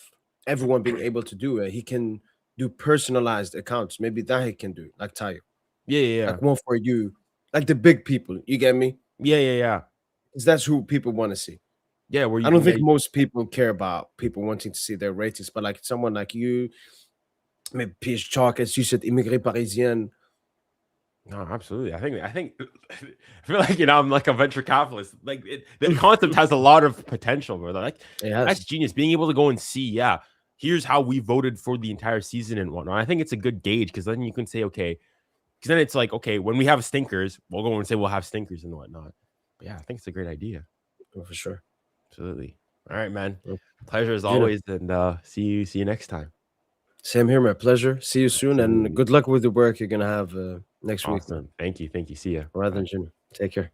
everyone being able to do it, he can do personalized accounts. Maybe that he can do, like Tayo. Yeah. Like one for you, like the big people. You get me? Yeah. Because that's who people want to see. Yeah, where you I don't think most people care about people wanting to see their ratings, but like someone like you, maybe PSG Chalk, as you said, Immigré Parisien. No, absolutely. I think I feel like I'm like a venture capitalist. Like the concept has a lot of potential, bro. Like that's genius. Being able to go and see, here's how we voted for the entire season and whatnot. I think it's a good gauge because then you can say, okay, because then it's like, okay, when we have stinkers, we'll go and say we'll have stinkers and whatnot. But yeah, I think it's a great idea. Oh, for sure. Absolutely. All right, man. Pleasure as always, and see you next time. Same here, my pleasure. See you soon, and good luck with the work you're gonna have next week. Man. Thank you. See ya. All right then, Junior. Take care.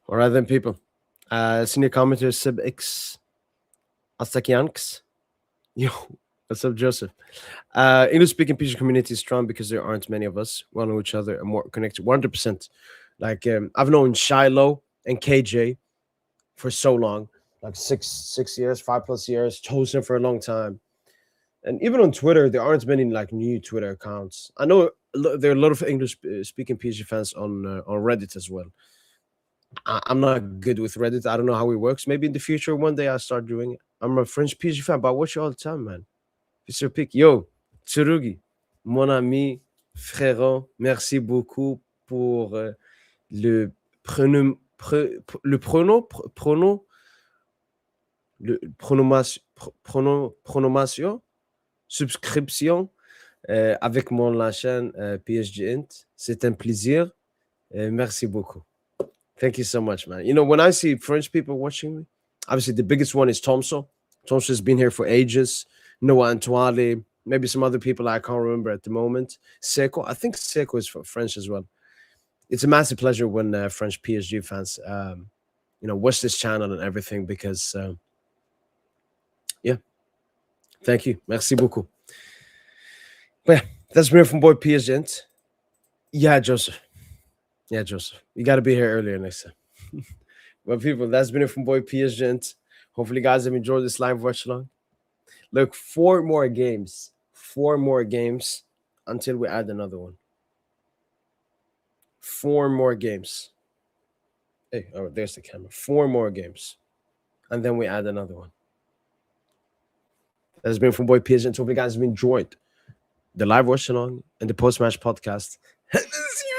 All right then, people. Senior commentator Sib X Astakianks. Yo, what's up, Joseph? English-speaking PSG community is strong because there aren't many of us. We all know each other and more connected. 100%. Like I've known Shiloh and KJ for so long, like 6 years, 5+ years. Chosen for a long time. And even on Twitter, there aren't many like new Twitter accounts. I know there are a lot of English-speaking PSG fans on Reddit as well. I'm not good with Reddit. I don't know how it works. Maybe in the future, one day I'll start doing it. I'm a French PSG fan, but I watch you all the time, man. Mr. Pick, yo, Tsurugi, mon ami, frérot, merci beaucoup pour le prononciation, subscription avec la chaîne PSG Int. C'est un plaisir. Merci beaucoup. Thank you so much, man. You know, when I see French people watching me, obviously the biggest one is Tomso. Tomso's been here for ages. Noah Antoine, maybe some other people I can't remember at the moment. Seco, I think Seco is for French as well. It's a massive pleasure when French PSG fans, watch this channel and everything because, thank you. Merci beaucoup. But yeah, that's been from boy PSG. Yeah, Joseph. You got to be here earlier next time. But people, that's been it from boy PSG. Hopefully, you guys have enjoyed this live watch along. Look, 4 more games. 4 more games until we add another one. 4 more games. Hey, oh, there's the camera. 4 more games. And then we add another one. That's been from boy PSG. Hope you guys have enjoyed the live watch along and the post-match podcast. As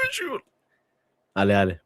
usual. Allez.